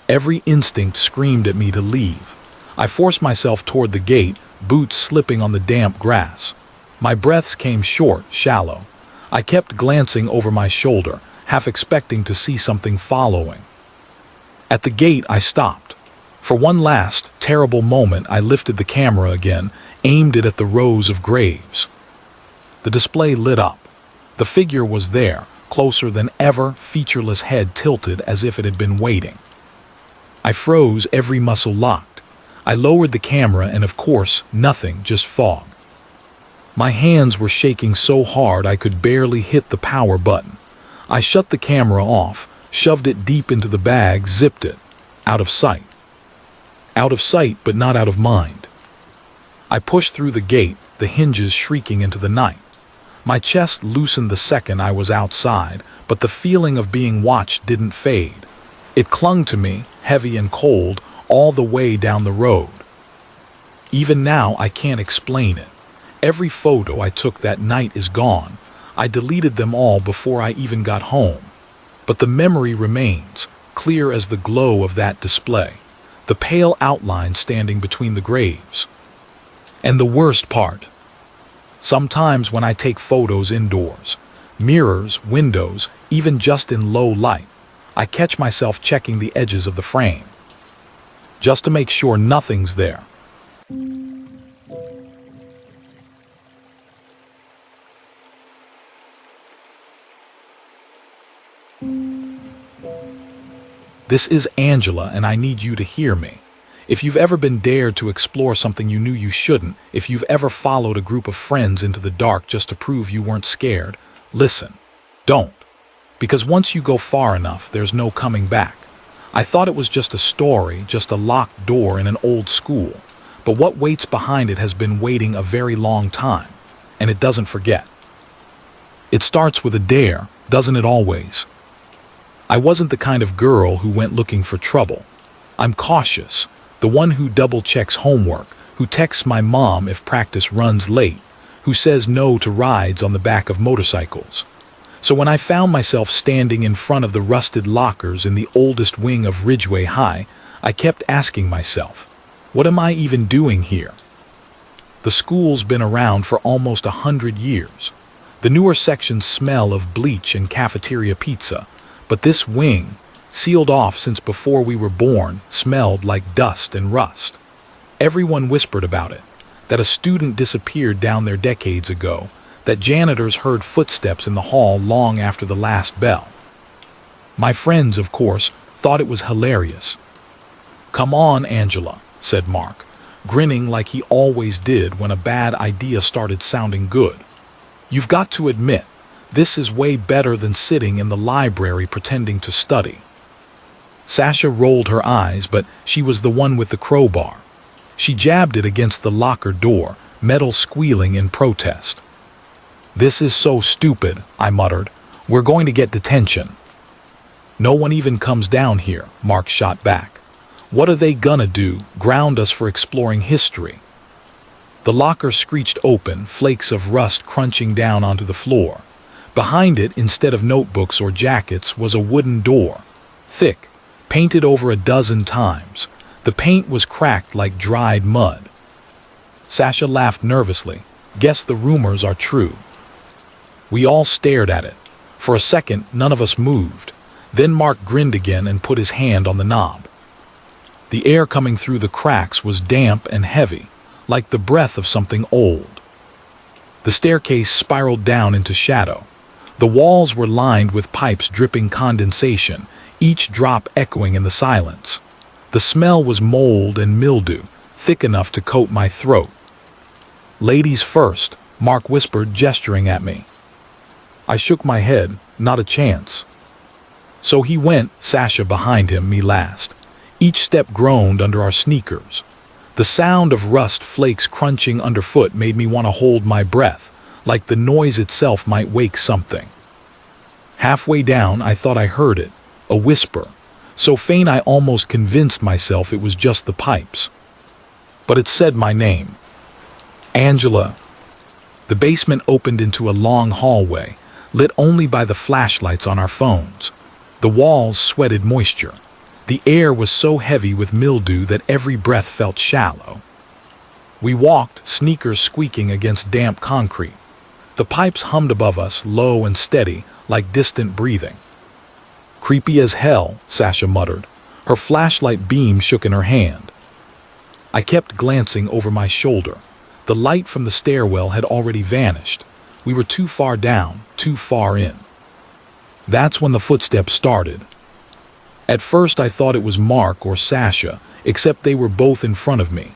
Every instinct screamed at me to leave. I forced myself toward the gate, boots slipping on the damp grass. My breaths came short, shallow. I kept glancing over my shoulder, half expecting to see something following. At the gate, I stopped. For one last, terrible moment, I lifted the camera again, aimed it at the rows of graves. The display lit up. The figure was there, closer than ever, featureless head tilted as if it had been waiting. I froze, every muscle locked. I lowered the camera and, of course, nothing, just fog. My hands were shaking so hard I could barely hit the power button. I shut the camera off, shoved it deep into the bag, zipped it. Out of sight. Out of sight, but not out of mind. I pushed through the gate, the hinges shrieking into the night. My chest loosened the second I was outside, but the feeling of being watched didn't fade. It clung to me, heavy and cold, all the way down the road. Even now, I can't explain it. Every photo I took that night is gone. I deleted them all before I even got home. But the memory remains, clear as the glow of that display, the pale outline standing between the graves. And the worst part, sometimes when I take photos indoors, mirrors, windows, even just in low light, I catch myself checking the edges of the frame, just to make sure nothing's there. This is Angela, and I need you to hear me. If you've ever been dared to explore something you knew you shouldn't, if you've ever followed a group of friends into the dark just to prove you weren't scared, listen. Don't. Because once you go far enough, there's no coming back. I thought it was just a story, just a locked door in an old school. But what waits behind it has been waiting a very long time, and it doesn't forget. It starts with a dare, doesn't it always? I wasn't the kind of girl who went looking for trouble. I'm cautious, the one who double-checks homework, who texts my mom if practice runs late, who says no to rides on the back of motorcycles. So when I found myself standing in front of the rusted lockers in the oldest wing of Ridgeway High, I kept asking myself, what am I even doing here? The school's been around for almost 100 years. The newer sections smell of bleach and cafeteria pizza, but this wing, sealed off since before we were born, smelled like dust and rust. Everyone whispered about it, that a student disappeared down there decades ago, that janitors heard footsteps in the hall long after the last bell. My friends, of course, thought it was hilarious. "Come on, Angela," said Mark, grinning like he always did when a bad idea started sounding good. "You've got to admit, this is way better than sitting in the library pretending to study." Sasha rolled her eyes, but she was the one with the crowbar. She jabbed it against the locker door, metal squealing in protest. "This is so stupid," I muttered. "We're going to get detention." "No one even comes down here," Mark shot back. "What are they gonna do, ground us for exploring history?" The locker screeched open, flakes of rust crunching down onto the floor. Behind it, instead of notebooks or jackets, was a wooden door, thick, painted over a dozen times. The paint was cracked like dried mud. Sasha laughed nervously. "Guess the rumors are true." We all stared at it. For a second, none of us moved. Then Mark grinned again and put his hand on the knob. The air coming through the cracks was damp and heavy, like the breath of something old. The staircase spiraled down into shadow. The walls were lined with pipes dripping condensation, each drop echoing in the silence. The smell was mold and mildew, thick enough to coat my throat. "Ladies first," Mark whispered, gesturing at me. I shook my head, not a chance. So he went, Sasha behind him, me last. Each step groaned under our sneakers. The sound of rust flakes crunching underfoot made me want to hold my breath, like the noise itself might wake something. Halfway down, I thought I heard it, a whisper, so faint I almost convinced myself it was just the pipes. But it said my name. "Angela." The basement opened into a long hallway, lit only by the flashlights on our phones. The walls sweated moisture. The air was so heavy with mildew that every breath felt shallow. We walked, sneakers squeaking against damp concrete. The pipes hummed above us, low and steady, like distant breathing. "Creepy as hell," Sasha muttered. Her flashlight beam shook in her hand. I kept glancing over my shoulder. The light from the stairwell had already vanished. We were too far down, too far in. That's when the footsteps started. At first I thought it was Mark or Sasha, except they were both in front of me.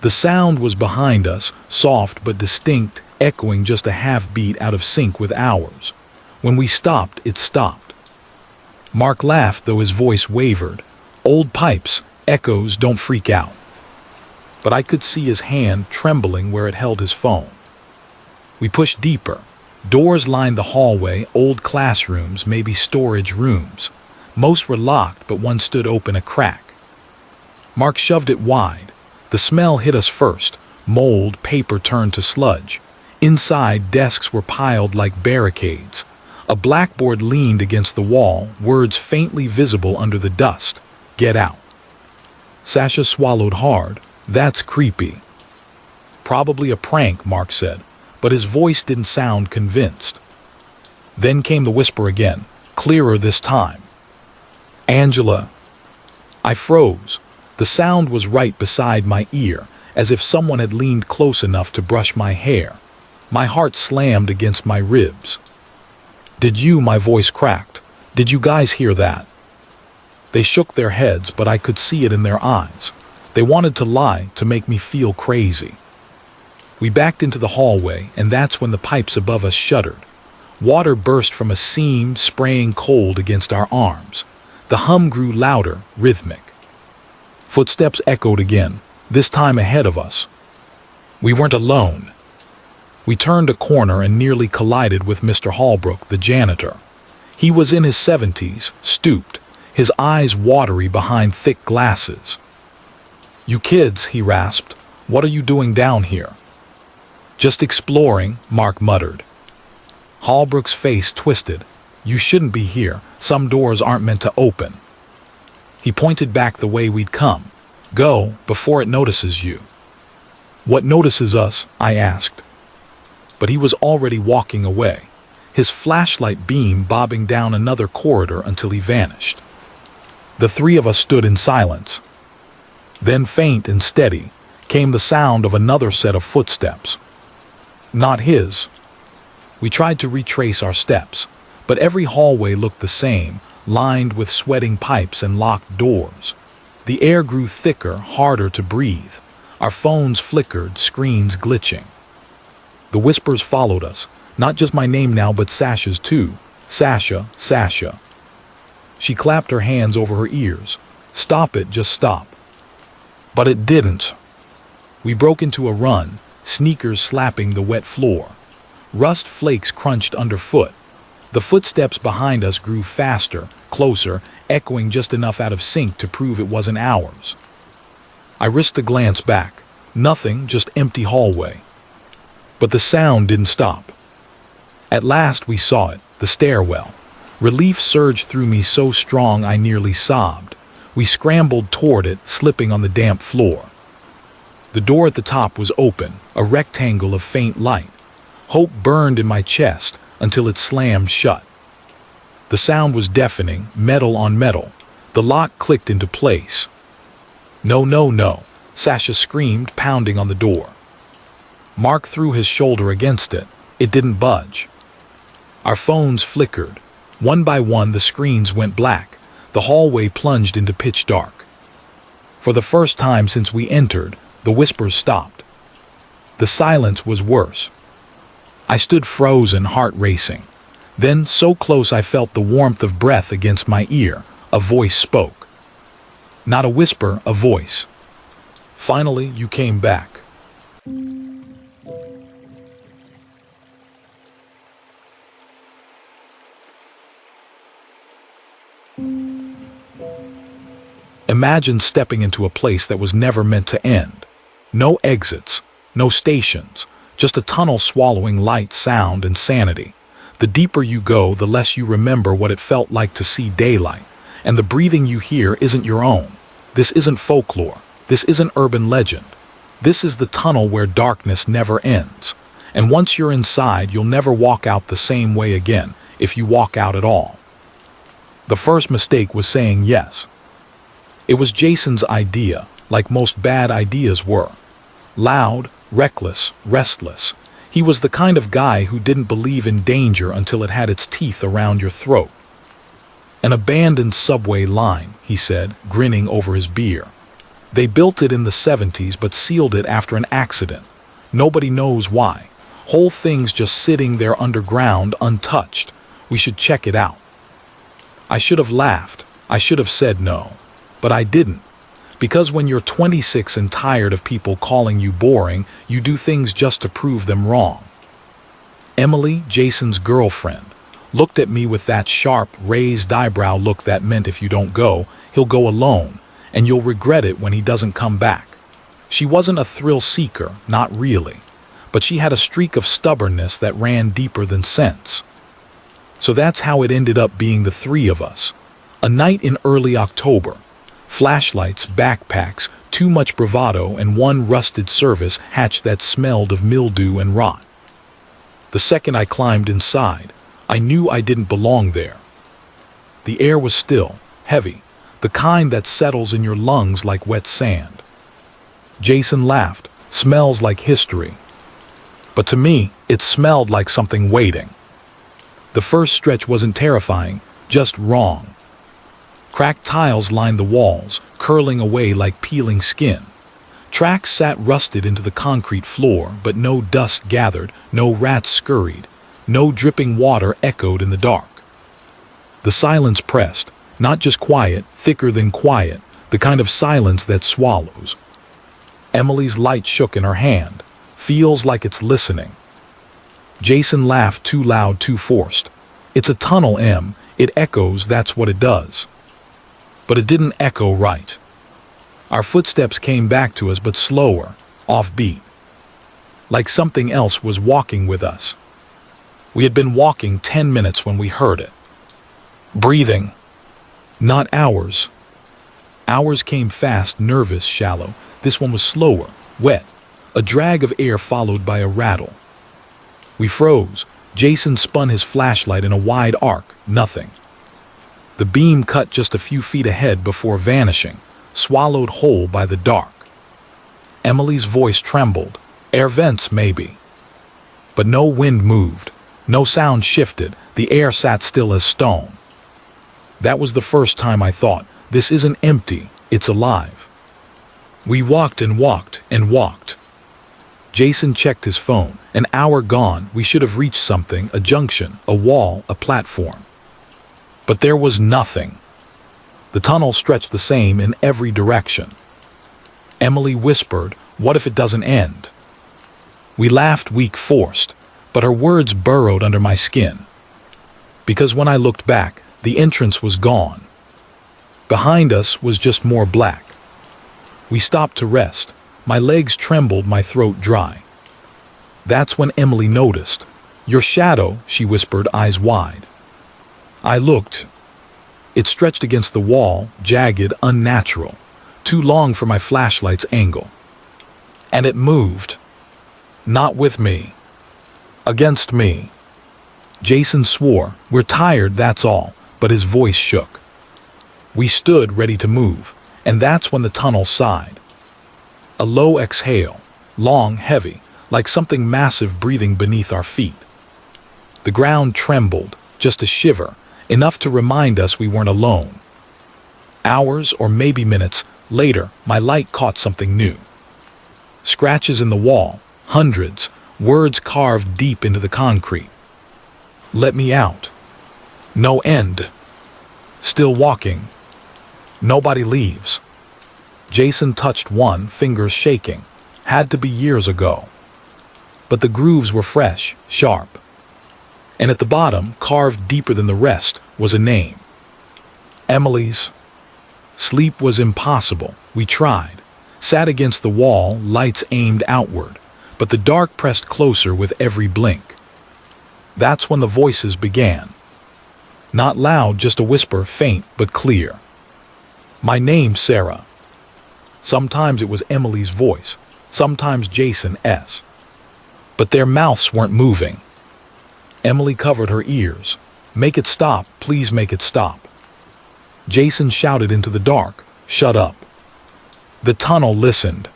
The sound was behind us, soft but distinct, echoing just a half beat out of sync with ours. When we stopped, it stopped. Mark laughed, though his voice wavered. Old pipes, echoes, don't freak out. But I could see his hand trembling where it held his phone. We pushed deeper. Doors lined the hallway, old classrooms, maybe storage rooms. Most were locked, but one stood open a crack. Mark shoved it wide. The smell hit us first. Mold, paper turned to sludge. Inside, desks were piled like barricades. A blackboard leaned against the wall, words faintly visible under the dust. Get out. Sasha swallowed hard. That's creepy. Probably a prank, Mark said, but his voice didn't sound convinced. Then came the whisper again, clearer this time. Angela. I froze. The sound was right beside my ear, as if someone had leaned close enough to brush my hair. My heart slammed against my ribs. Did you, my voice cracked. Did you guys hear that? They shook their heads, but I could see it in their eyes. They wanted to lie, to make me feel crazy. We backed into the hallway, and that's when the pipes above us shuddered. Water burst from a seam, spraying cold against our arms. The hum grew louder, rhythmic. Footsteps echoed again, this time ahead of us. We weren't alone. We turned a corner and nearly collided with Mr. Holbrook, the janitor. He was in his 70s, stooped, his eyes watery behind thick glasses. You kids, he rasped, what are you doing down here? Just exploring, Mark muttered. Holbrook's face twisted. You shouldn't be here. Some doors aren't meant to open. He pointed back the way we'd come. Go, before it notices you. What notices us? I asked. But he was already walking away, his flashlight beam bobbing down another corridor until he vanished. The three of us stood in silence. Then, faint and steady, came the sound of another set of footsteps. Not his. We tried to retrace our steps, but every hallway looked the same, lined with sweating pipes and locked doors. The air grew thicker, harder to breathe. Our phones flickered, screens glitching. The whispers followed us, not just my name now, but Sasha's too. Sasha, Sasha. She clapped her hands over her ears. Stop it, just stop. But it didn't. We broke into a run, sneakers slapping the wet floor. Rust flakes crunched underfoot. The footsteps behind us grew faster, closer, echoing just enough out of sync to prove it wasn't ours. I risked a glance back. Nothing, just empty hallway. But the sound didn't stop. At last we saw it, the stairwell. Relief surged through me so strong I nearly sobbed. We scrambled toward it, slipping on the damp floor. The door at the top was open, a rectangle of faint light. Hope burned in my chest until it slammed shut. The sound was deafening, metal on metal. The lock clicked into place. No, no, no, Sasha screamed, pounding on the door. Mark threw his shoulder against it. It didn't budge. Our phones flickered. One by one, the screens went black. The hallway plunged into pitch dark. For the first time since we entered, the whispers stopped. The silence was worse. I stood frozen, heart racing. Then, so close I felt the warmth of breath against my ear, a voice spoke. Not a whisper, a voice. Finally, you came back. Imagine stepping into a place that was never meant to end. No exits, no stations, just a tunnel swallowing light, sound, and sanity. The deeper you go, the less you remember what it felt like to see daylight. And the breathing you hear isn't your own. This isn't folklore. This isn't urban legend. This is the tunnel where darkness never ends. And once you're inside, you'll never walk out the same way again, if you walk out at all. The first mistake was saying yes. It was Jason's idea, like most bad ideas were. Loud, reckless, restless. He was the kind of guy who didn't believe in danger until it had its teeth around your throat. An abandoned subway line, he said, grinning over his beer. They built it in the 70s but sealed it after an accident. Nobody knows why. Whole thing's just sitting there underground, untouched. We should check it out. I should have laughed. I should have said no. But I didn't. Because when you're 26 and tired of people calling you boring, you do things just to prove them wrong. Emily, Jason's girlfriend, looked at me with that sharp, raised eyebrow look that meant if you don't go, he'll go alone, and you'll regret it when he doesn't come back. She wasn't a thrill seeker, not really, but she had a streak of stubbornness that ran deeper than sense. So that's how it ended up being the three of us. A night in early October. Flashlights, backpacks, too much bravado, and one rusted service hatch that smelled of mildew and rot. The second I climbed inside, I knew I didn't belong there. The air was still, heavy, the kind that settles in your lungs like wet sand. Jason laughed. Smells like history. But to me, it smelled like something waiting. The first stretch wasn't terrifying, just wrong. Cracked tiles lined the walls, curling away like peeling skin. Tracks sat rusted into the concrete floor, but no dust gathered, no rats scurried, no dripping water echoed in the dark. The silence pressed, not just quiet, thicker than quiet, the kind of silence that swallows. Emily's light shook in her hand, feels like it's listening. Jason laughed, too loud, too forced. It's a tunnel, Em. It echoes, that's what it does. But it didn't echo right. Our footsteps came back to us, but slower, offbeat. Like something else was walking with us. We had been walking 10 minutes when we heard it. Breathing. Not ours. Ours came fast, nervous, shallow. This one was slower, wet. A drag of air followed by a rattle. We froze. Jason spun his flashlight in a wide arc. Nothing. The beam cut just a few feet ahead before vanishing, swallowed whole by the dark. Emily's voice trembled. Air vents, maybe. But no wind moved. No sound shifted. The air sat still as stone. That was the first time I thought, this isn't empty, it's alive. We walked and walked and walked. Jason checked his phone. An hour gone, we should have reached something, a junction, a wall, a platform. But there was nothing. The tunnel stretched the same in every direction. Emily whispered, "What if it doesn't end?" We laughed, weak, forced, but her words burrowed under my skin. Because when I looked back, the entrance was gone. Behind us was just more black. We stopped to rest. My legs trembled, my throat dry. That's when Emily noticed. "Your shadow," she whispered, eyes wide. I looked. It stretched against the wall, jagged, unnatural, too long for my flashlight's angle. And it moved. Not with me. Against me. Jason swore, "We're tired, that's all," but his voice shook. We stood ready to move, and that's when the tunnel sighed. A low exhale, long, heavy, like something massive breathing beneath our feet. The ground trembled, just a shiver, enough to remind us we weren't alone. Hours, or maybe minutes, later, my light caught something new. Scratches in the wall, hundreds, words carved deep into the concrete. "Let me out." "No end." "Still walking." "Nobody leaves." Jason touched one, fingers shaking. Had to be years ago. But the grooves were fresh, sharp. And at the bottom, carved deeper than the rest, was a name. Emily's. Sleep was impossible. We tried. Sat against the wall, lights aimed outward, but the dark pressed closer with every blink. That's when the voices began. Not loud, just a whisper, faint but clear. "My name's Sarah." Sometimes it was Emily's voice, sometimes Jason's. But their mouths weren't moving. Emily covered her ears. "Make it stop, please make it stop." Jason shouted into the dark, "Shut up." The tunnel listened.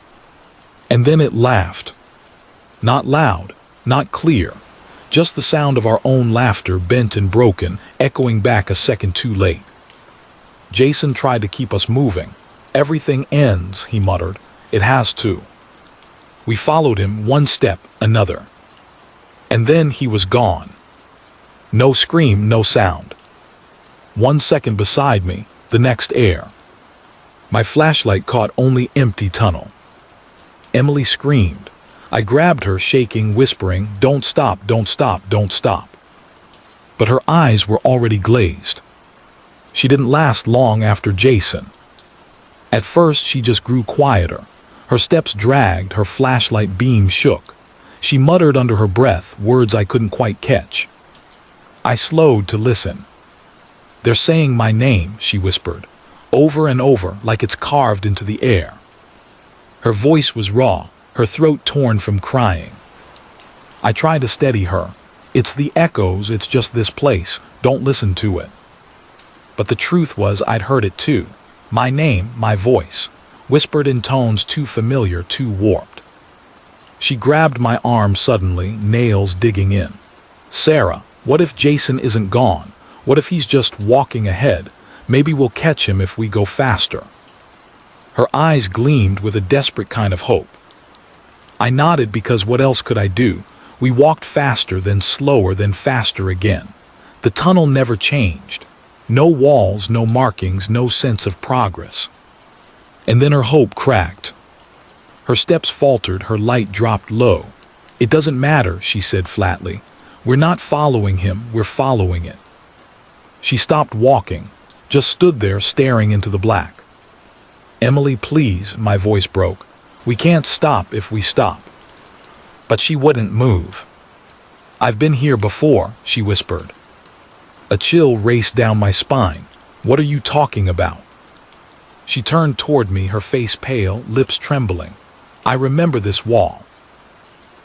And then it laughed. Not loud, not clear, just the sound of our own laughter, bent and broken, echoing back a second too late. Jason tried to keep us moving. "Everything ends," he muttered. "It has to." We followed him, one step, another. And then he was gone. No scream, no sound. 1 second beside me, the next air. My flashlight caught only empty tunnel. Emily screamed. I grabbed her, shaking, whispering, "Don't stop, don't stop, don't stop." But her eyes were already glazed. She didn't last long after Jason. At first, she just grew quieter. Her steps dragged, her flashlight beam shook. She muttered under her breath, words I couldn't quite catch. I slowed to listen. "They're saying my name," she whispered, over and over, like it's carved into the air. Her voice was raw, her throat torn from crying. I tried to steady her. "It's the echoes, it's just this place, don't listen to it." But the truth was I'd heard it too. My name, my voice, whispered in tones too familiar, too warped. She grabbed my arm suddenly, nails digging in. "Sarah, what if Jason isn't gone? What if he's just walking ahead? Maybe we'll catch him if we go faster." Her eyes gleamed with a desperate kind of hope. I nodded because what else could I do? We walked faster, then slower, then faster again. The tunnel never changed. No walls, no markings, no sense of progress. And then her hope cracked. Her steps faltered, her light dropped low. "It doesn't matter," she said flatly. "We're not following him, we're following it." She stopped walking, just stood there staring into the black. "Emily, please," my voice broke. "We can't stop if we stop." But she wouldn't move. "I've been here before," she whispered. A chill raced down my spine. "What are you talking about?" She turned toward me, her face pale, lips trembling. "I remember this wall."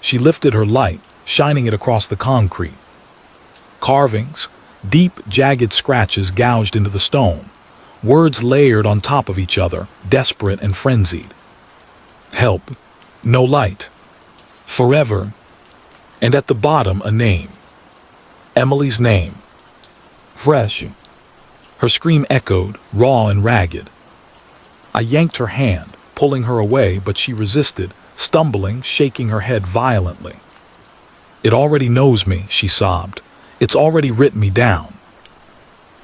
She lifted her light, shining it across the concrete. Carvings, deep, jagged scratches gouged into the stone. Words layered on top of each other, desperate and frenzied. "Help. No light. Forever." And at the bottom, a name. Emily's name. Fresh. Her scream echoed, raw and ragged. I yanked her hand, pulling her away, but she resisted, stumbling, shaking her head violently. "It already knows me," she sobbed. "It's already written me down."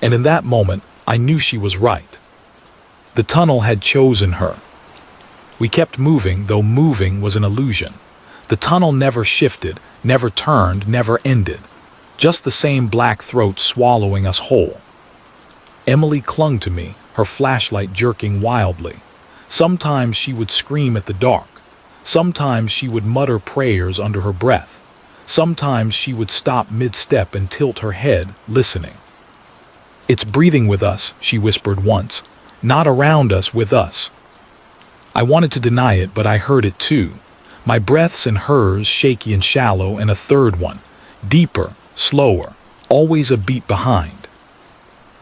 And in that moment, I knew she was right. The tunnel had chosen her. We kept moving, though moving was an illusion. The tunnel never shifted, never turned, never ended. Just the same black throat swallowing us whole. Emily clung to me, her flashlight jerking wildly. Sometimes she would scream at the dark. Sometimes she would mutter prayers under her breath. Sometimes she would stop mid-step and tilt her head, listening. "It's breathing with us," she whispered once. "Not around us, with us." I wanted to deny it, but I heard it too. My breaths and hers, shaky and shallow, and a third one, deeper, slower, always a beat behind.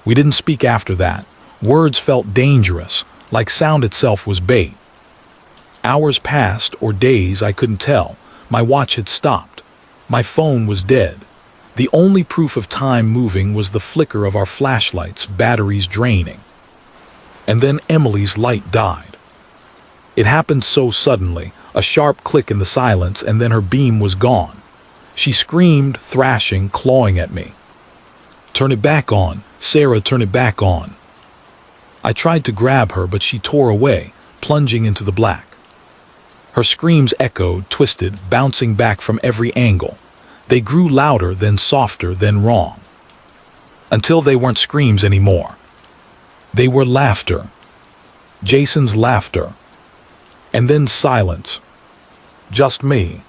We didn't speak after that. Words felt dangerous, like sound itself was bait. Hours passed, or days, I couldn't tell. My watch had stopped. My phone was dead. The only proof of time moving was the flicker of our flashlights, batteries draining. And then Emily's light died. It happened so suddenly, a sharp click in the silence, and then her beam was gone. She screamed, thrashing, clawing at me. "Turn it back on, Sarah, turn it back on." I tried to grab her, but she tore away, plunging into the black. Her screams echoed, twisted, bouncing back from every angle. They grew louder, then softer, then wrong. Until they weren't screams anymore. They were laughter. Jason's laughter. And then silence. Just me.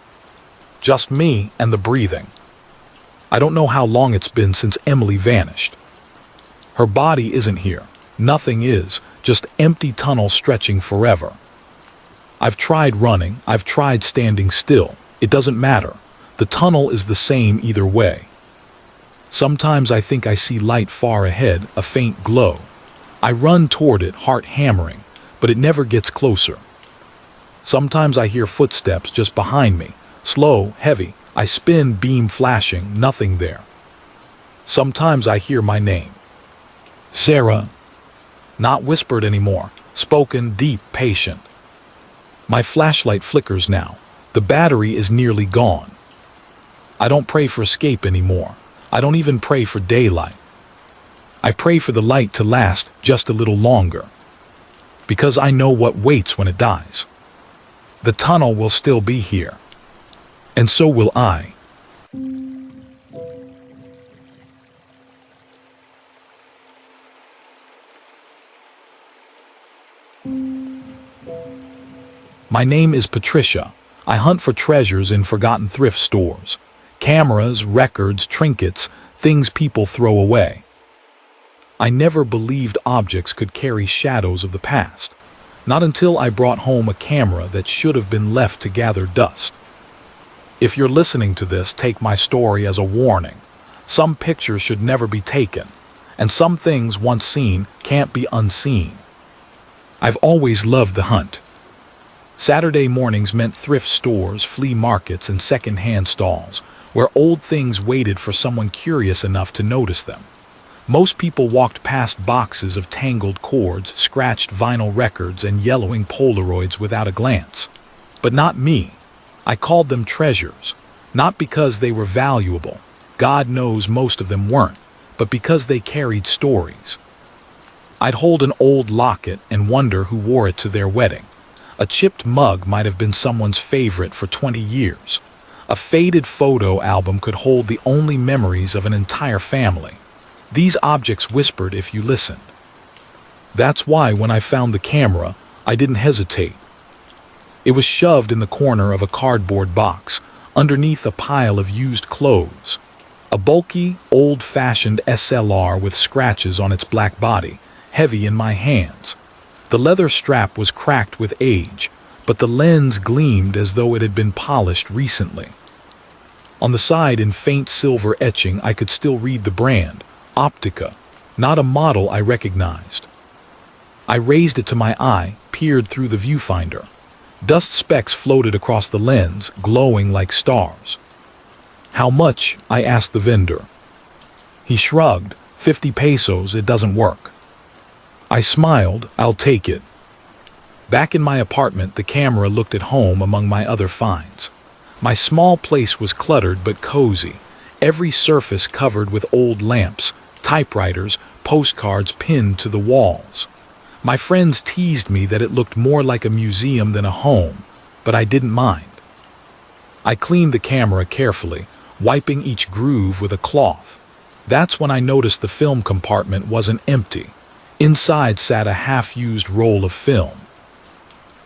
Just me and the breathing. I don't know how long it's been since Emily vanished. Her body isn't here. Nothing is, just empty tunnel stretching forever. I've tried running, I've tried standing still. It doesn't matter. The tunnel is the same either way. Sometimes I think I see light far ahead, a faint glow. I run toward it, heart hammering, but it never gets closer. Sometimes I hear footsteps just behind me, slow, heavy. I spin, beam flashing, nothing there. Sometimes I hear my name. Sarah. Not whispered anymore, spoken, deep, patient. My flashlight flickers now. The battery is nearly gone. I don't pray for escape anymore. I don't even pray for daylight. I pray for the light to last just a little longer, because I know what waits when it dies. The tunnel will still be here, and so will I. My name is Patricia. I hunt for treasures in forgotten thrift stores. Cameras, records, trinkets, things people throw away. I never believed objects could carry shadows of the past. Not until I brought home a camera that should have been left to gather dust. If you're listening to this, take my story as a warning. Some pictures should never be taken, and some things once seen can't be unseen. I've always loved the hunt. Saturday mornings meant thrift stores, flea markets, and second-hand stalls, where old things waited for someone curious enough to notice them. Most people walked past boxes of tangled cords, scratched vinyl records, and yellowing Polaroids without a glance. But not me. I called them treasures, not because they were valuable. God knows most of them weren't, but because they carried stories. I'd hold an old locket and wonder who wore it to their wedding. A chipped mug might have been someone's favorite for 20 years. A faded photo album could hold the only memories of an entire family. These objects whispered if you listened. That's why when I found the camera, I didn't hesitate. It was shoved in the corner of a cardboard box, underneath a pile of used clothes. A bulky, old-fashioned SLR with scratches on its black body, heavy in my hands. The leather strap was cracked with age, but the lens gleamed as though it had been polished recently. On the side, in faint silver etching, I could still read the brand, Optica, not a model I recognized. I raised it to my eye, peered through the viewfinder. Dust specks floated across the lens, glowing like stars. "How much?" I asked the vendor. He shrugged. 50 pesos, it doesn't work. I smiled. I'll take it. Back in my apartment, the camera looked at home among my other finds. My small place was cluttered but cozy, every surface covered with old lamps, typewriters, postcards pinned to the walls. My friends teased me that it looked more like a museum than a home, but I didn't mind. I cleaned the camera carefully, wiping each groove with a cloth. That's when I noticed the film compartment wasn't empty. Inside sat a half-used roll of film.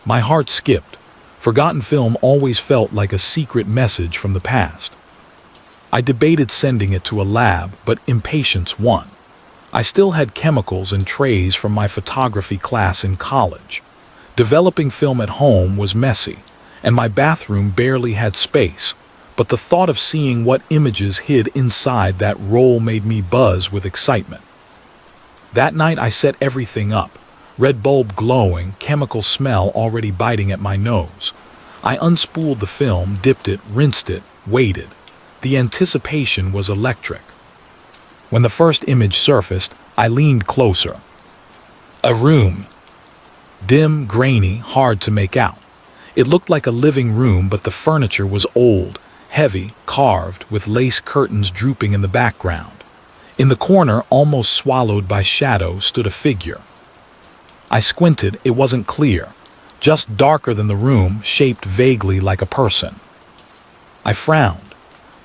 My heart skipped. Forgotten film always felt like a secret message from the past. I debated sending it to a lab, but impatience won. I still had chemicals and trays from my photography class in college. Developing film at home was messy, and my bathroom barely had space, but the thought of seeing what images hid inside that roll made me buzz with excitement. That night I set everything up, red bulb glowing, chemical smell already biting at my nose. I unspooled the film, dipped it, rinsed it, waited. The anticipation was electric. When the first image surfaced, I leaned closer. A room. Dim, grainy, hard to make out. It looked like a living room, but the furniture was old, heavy, carved, with lace curtains drooping in the background. In the corner, almost swallowed by shadow, stood a figure. I squinted. It wasn't clear, just darker than the room, shaped vaguely like a person. I frowned.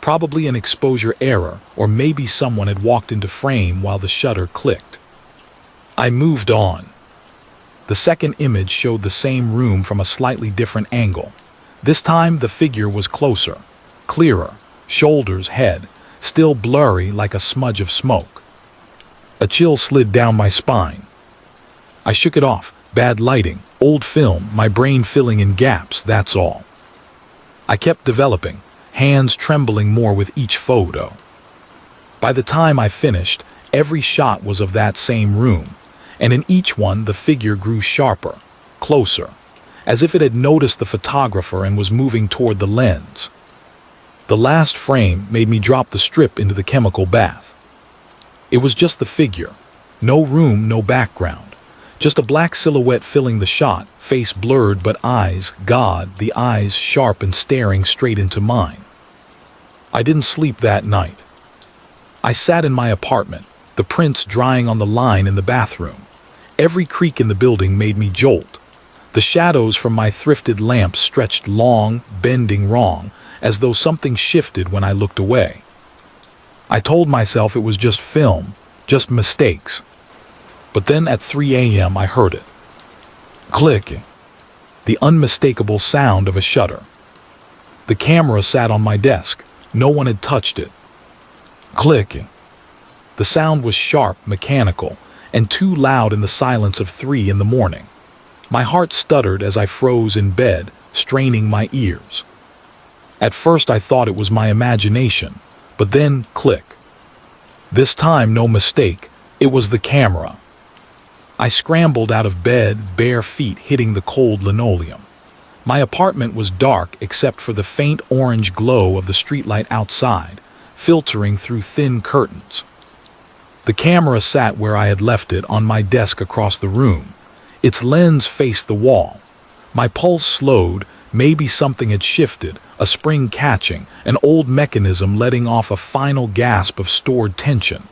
Probably an exposure error, or maybe someone had walked into frame while the shutter clicked. I moved on. The second image showed the same room from a slightly different angle. This time the figure was closer, clearer, shoulders, head, still blurry like a smudge of smoke. A chill slid down my spine. I shook it off. Bad lighting, old film, my brain filling in gaps, that's all. I kept developing, hands trembling more with each photo. By the time I finished, every shot was of that same room, and in each one the figure grew sharper, closer, as if it had noticed the photographer and was moving toward the lens. The last frame made me drop the strip into the chemical bath. It was just the figure. No room, no background. Just a black silhouette filling the shot, face blurred but eyes, God, the eyes sharp and staring straight into mine. I didn't sleep that night. I sat in my apartment, the prints drying on the line in the bathroom. Every creak in the building made me jolt. The shadows from my thrifted lamps stretched long, bending wrong, as though something shifted when I looked away. I told myself it was just film, just mistakes. But then at 3 a.m. I heard it. Clicking. The unmistakable sound of a shutter. The camera sat on my desk. No one had touched it. Clicking. The sound was sharp, mechanical, and too loud in the silence of 3 in the morning. My heart stuttered as I froze in bed, straining my ears. At first I thought it was my imagination, but then click. This time, no mistake, it was the camera. I scrambled out of bed, bare feet hitting the cold linoleum. My apartment was dark except for the faint orange glow of the streetlight outside, filtering through thin curtains. The camera sat where I had left it, on my desk across the room. Its lens faced the wall. My pulse slowed. Maybe something had shifted, a spring catching, an old mechanism letting off a final gasp of stored tension.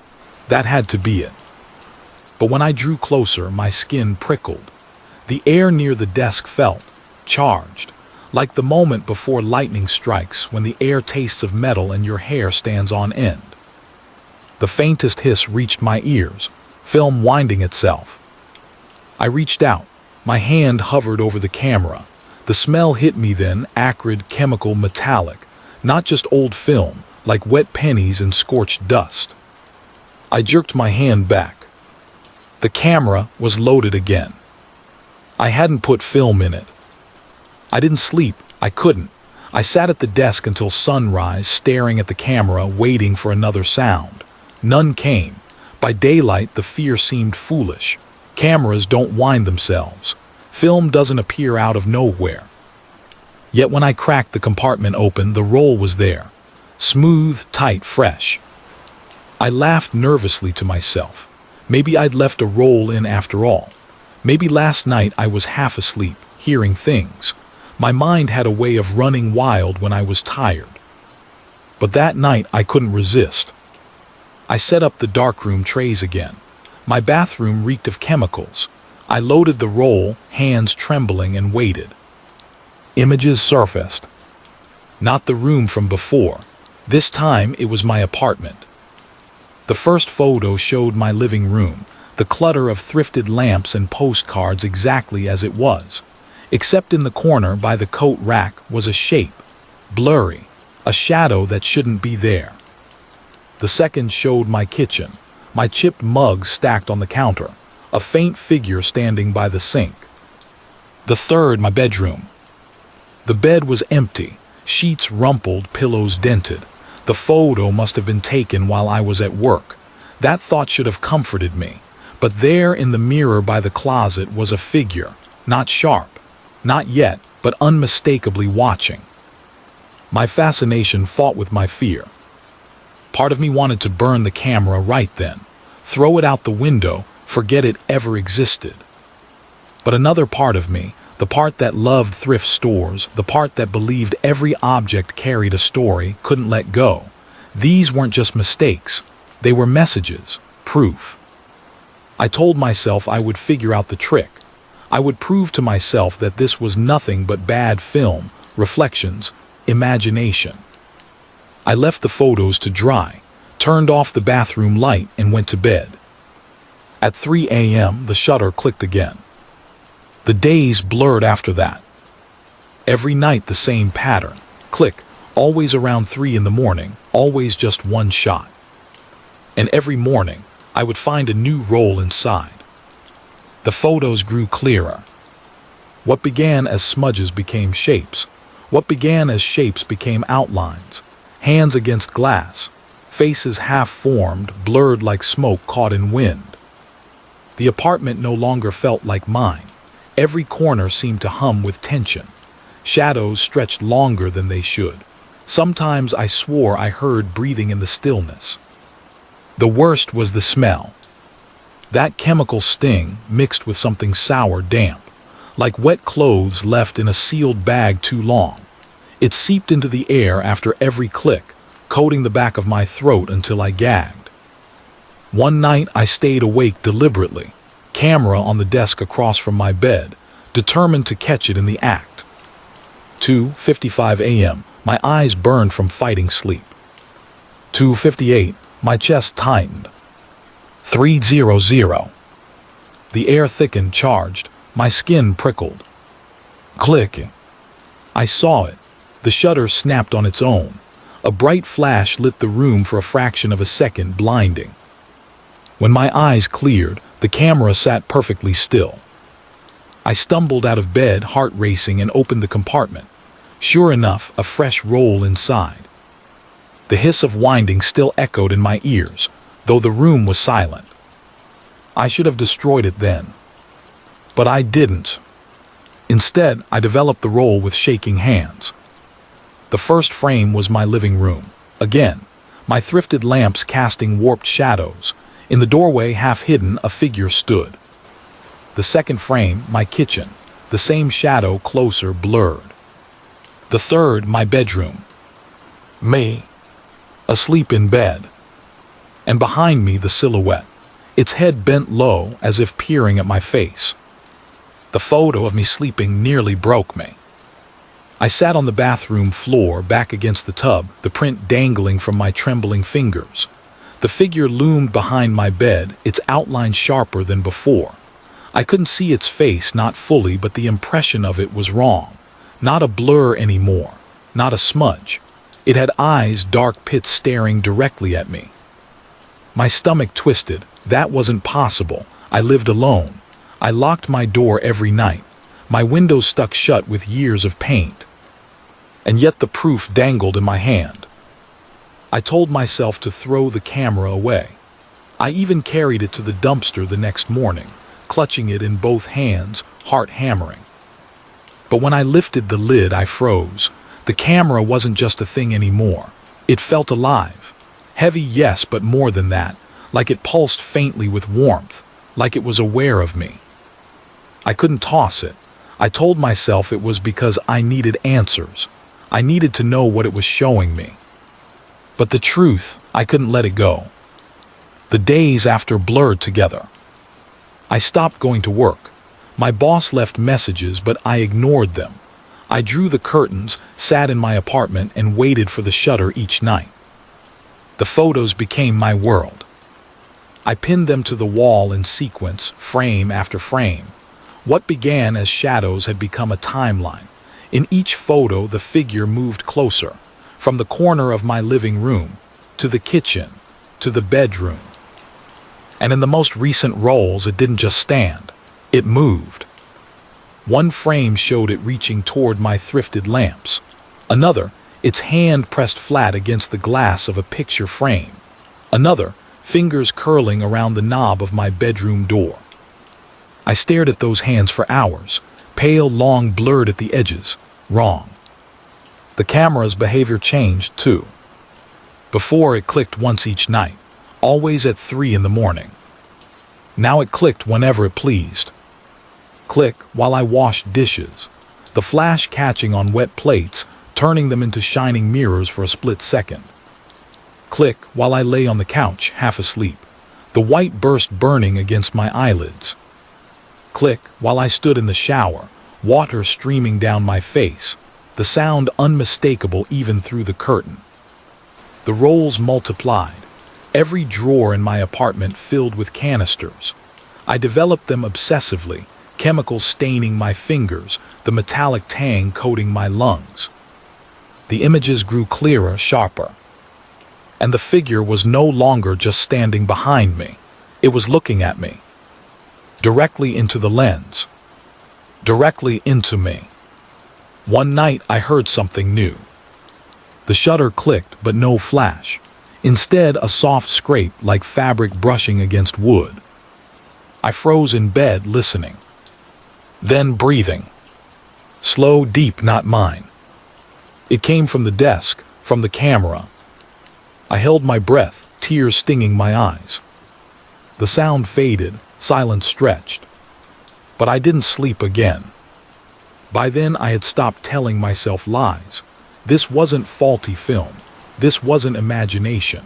That had to be it. But when I drew closer, my skin prickled. The air near the desk felt charged, like the moment before lightning strikes, when the air tastes of metal and your hair stands on end. The faintest hiss reached my ears, film winding itself. I reached out. My hand hovered over the camera. The smell hit me then, acrid, chemical, metallic, not just old film, like wet pennies and scorched dust. I jerked my hand back. The camera was loaded again. I hadn't put film in it. I didn't sleep. I couldn't. I sat at the desk until sunrise, staring at the camera, waiting for another sound. None came. By daylight, the fear seemed foolish. Cameras don't wind themselves. Film doesn't appear out of nowhere. Yet when I cracked the compartment open, the roll was there. Smooth, tight, fresh. I laughed nervously to myself. Maybe I'd left a roll in after all. Maybe last night I was half asleep, hearing things. My mind had a way of running wild when I was tired. But that night I couldn't resist. I set up the darkroom trays again. My bathroom reeked of chemicals. I loaded the roll, hands trembling, and waited. Images surfaced. Not the room from before. This time it was my apartment. The first photo showed my living room, the clutter of thrifted lamps and postcards exactly as it was. Except in the corner by the coat rack was a shape, blurry, a shadow that shouldn't be there. The second showed my kitchen, my chipped mugs stacked on the counter, a faint figure standing by the sink. The third, my bedroom. The bed was empty, sheets rumpled, pillows dented. The photo must have been taken while I was at work. That thought should have comforted me. But there in the mirror by the closet was a figure, not sharp, not yet, but unmistakably watching. My fascination fought with my fear. Part of me wanted to burn the camera right then, throw it out the window, forget it ever existed. But another part of me, the part that loved thrift stores, the part that believed every object carried a story, couldn't let go. These weren't just mistakes. They were messages, proof. I told myself I would figure out the trick. I would prove to myself that this was nothing but bad film, reflections, imagination. I left the photos to dry, turned off the bathroom light, and went to bed. At 3 a.m., the shutter clicked again. The days blurred after that. Every night the same pattern. Click, always around 3 in the morning, always just one shot. And every morning, I would find a new roll inside. The photos grew clearer. What began as smudges became shapes. What began as shapes became outlines. Hands against glass. Faces half-formed, blurred like smoke caught in wind. The apartment no longer felt like mine. Every corner seemed to hum with tension. Shadows stretched longer than they should. Sometimes I swore I heard breathing in the stillness. The worst was the smell. That chemical sting mixed with something sour, damp, like wet clothes left in a sealed bag too long. It seeped into the air after every click, coating the back of my throat until I gagged. One night I stayed awake deliberately, camera on the desk across from my bed, determined to catch it in the act. 2:55 a.m. My eyes burned from fighting sleep. 2:58. My chest tightened. 3:00. The air thickened, charged. My skin prickled. Clicking. I saw it. The shutter snapped on its own. A bright flash lit the room for a fraction of a second, blinding. When my eyes cleared, the camera sat perfectly still. I stumbled out of bed, heart racing, and opened the compartment. Sure enough, a fresh roll inside. The hiss of winding still echoed in my ears, though the room was silent. I should have destroyed it then. But I didn't. Instead, I developed the roll with shaking hands. The first frame was my living room. Again, my thrifted lamps casting warped shadows. In the doorway, half hidden, a figure stood. The second frame, my kitchen, the same shadow, closer, blurred. The third, my bedroom. Me, asleep in bed. And behind me, the silhouette, its head bent low as if peering at my face. The photo of me sleeping nearly broke me. I sat on the bathroom floor, back against the tub, the print dangling from my trembling fingers. The figure loomed behind my bed, its outline sharper than before. I couldn't see its face, not fully, but the impression of it was wrong. Not a blur anymore, not a smudge. It had eyes, dark pits staring directly at me. My stomach twisted. That wasn't possible. I lived alone. I locked my door every night. My windows stuck shut with years of paint. And yet the proof dangled in my hand. I told myself to throw the camera away. I even carried it to the dumpster the next morning, clutching it in both hands, heart hammering. But when I lifted the lid, I froze. The camera wasn't just a thing anymore. It felt alive. Heavy, yes, but more than that. Like it pulsed faintly with warmth. Like it was aware of me. I couldn't toss it. I told myself it was because I needed answers. I needed to know what it was showing me. But the truth, I couldn't let it go. The days after blurred together. I stopped going to work. My boss left messages, but I ignored them. I drew the curtains, sat in my apartment, and waited for the shutter each night. The photos became my world. I pinned them to the wall in sequence, frame after frame. What began as shadows had become a timeline. In each photo, the figure moved closer, from the corner of my living room, to the kitchen, to the bedroom. And in the most recent rolls, it didn't just stand, it moved. One frame showed it reaching toward my thrifted lamps. Another, its hand pressed flat against the glass of a picture frame. Another, fingers curling around the knob of my bedroom door. I stared at those hands for hours, pale, long, blurred at the edges, wrong. The camera's behavior changed, too. Before, it clicked once each night, always at 3 in the morning. Now it clicked whenever it pleased. Click while I washed dishes, the flash catching on wet plates, turning them into shining mirrors for a split second. Click while I lay on the couch, half asleep, the white burst burning against my eyelids. Click while I stood in the shower, water streaming down my face, the sound unmistakable even through the curtain. The rolls multiplied, every drawer in my apartment filled with canisters. I developed them obsessively, chemicals staining my fingers, the metallic tang coating my lungs. The images grew clearer, sharper. And the figure was no longer just standing behind me. It was looking at me. Directly into the lens. Directly into me. One night I heard something new. The shutter clicked, but no flash. Instead, a soft scrape like fabric brushing against wood. I froze in bed, listening. Then breathing. Slow, deep, not mine. It came from the desk, from the camera. I held my breath, tears stinging my eyes. The sound faded, silence stretched. But I didn't sleep again. By then I had stopped telling myself lies. This wasn't faulty film. This wasn't imagination.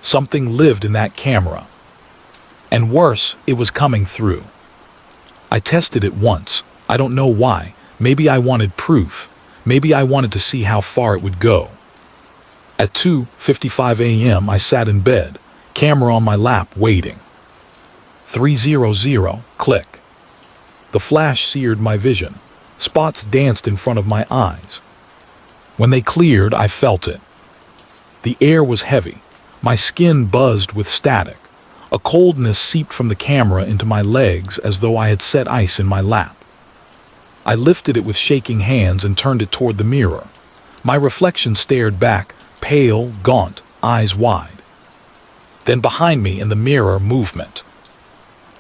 Something lived in that camera. And worse, it was coming through. I tested it once. I don't know why. Maybe I wanted proof. Maybe I wanted to see how far it would go. At 2:55 a.m. I sat in bed, camera on my lap, waiting. 300, click. The flash seared my vision. Spots danced in front of my eyes. When they cleared, I felt it. The air was heavy. My skin buzzed with static. A coldness seeped from the camera into my legs as though I had set ice in my lap. I lifted it with shaking hands and turned it toward the mirror. My reflection stared back, pale, gaunt, eyes wide. Then behind me in the mirror, movement.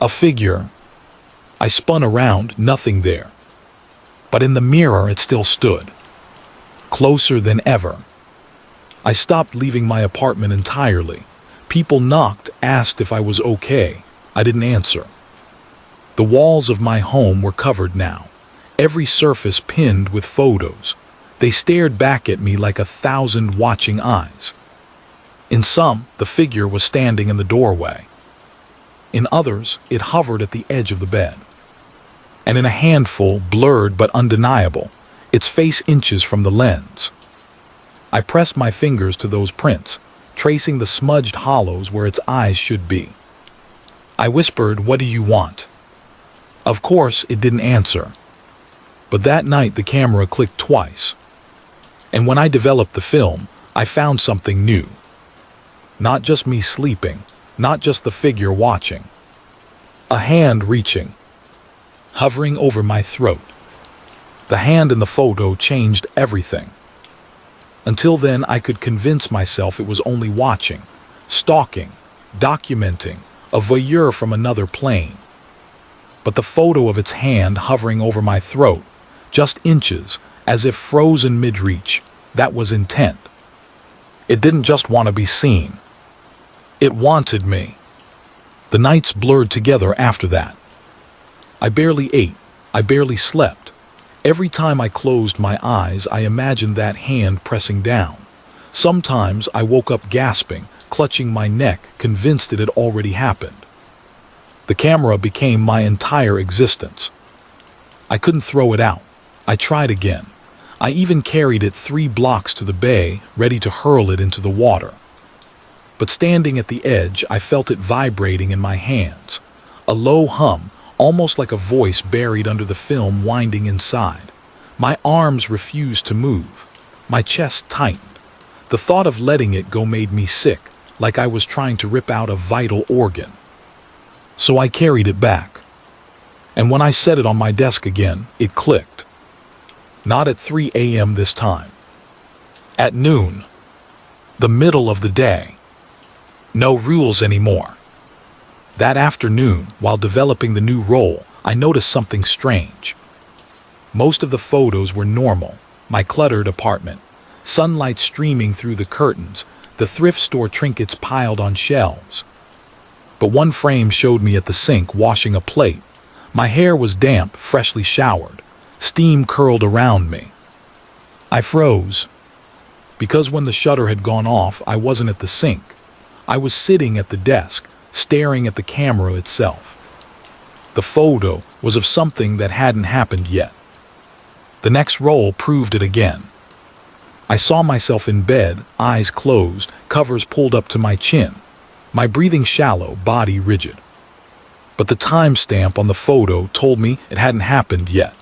A figure. I spun around, nothing there. But in the mirror it still stood. Closer than ever. I stopped leaving my apartment entirely. People knocked, asked if I was okay. I didn't answer. The walls of my home were covered now, every surface pinned with photos. They stared back at me like 1,000 watching eyes. In some, the figure was standing in the doorway. In others, it hovered at the edge of the bed. And in a handful, blurred but undeniable, its face inches from the lens. I pressed my fingers to those prints, tracing the smudged hollows where its eyes should be. I whispered, "What do you want?" Of course, it didn't answer. But that night the camera clicked twice. And when I developed the film, I found something new. Not just me sleeping, not just the figure watching. A hand reaching, hovering over my throat. The hand in the photo changed everything. Until then, I could convince myself it was only watching, stalking, documenting, a voyeur from another plane. But the photo of its hand hovering over my throat, just inches, as if frozen mid-reach, that was intent. It didn't just want to be seen. It wanted me. The nights blurred together after that. I barely ate. I barely slept. Every time I closed my eyes, I imagined that hand pressing down. Sometimes I woke up gasping, clutching my neck, convinced it had already happened. The camera became my entire existence. I couldn't throw it out. I tried again. I even carried it 3 blocks to the bay, ready to hurl it into the water. But standing at the edge, I felt it vibrating in my hands. A low hum, almost like a voice buried under the film winding inside. My arms refused to move. My chest tightened. The thought of letting it go made me sick, like I was trying to rip out a vital organ. So I carried it back. And when I set it on my desk again, it clicked. Not at 3 a.m. this time. At noon. The middle of the day. No rules anymore. That afternoon, while developing the new role, I noticed something strange. Most of the photos were normal. My cluttered apartment, sunlight streaming through the curtains, the thrift store trinkets piled on shelves. But one frame showed me at the sink washing a plate. My hair was damp, freshly showered. Steam curled around me. I froze. Because when the shutter had gone off, I wasn't at the sink. I was sitting at the desk, staring at the camera itself. The photo was of something that hadn't happened yet. The next roll proved it again. I saw myself in bed, eyes closed, covers pulled up to my chin, my breathing shallow, body rigid. But the timestamp on the photo told me it hadn't happened yet.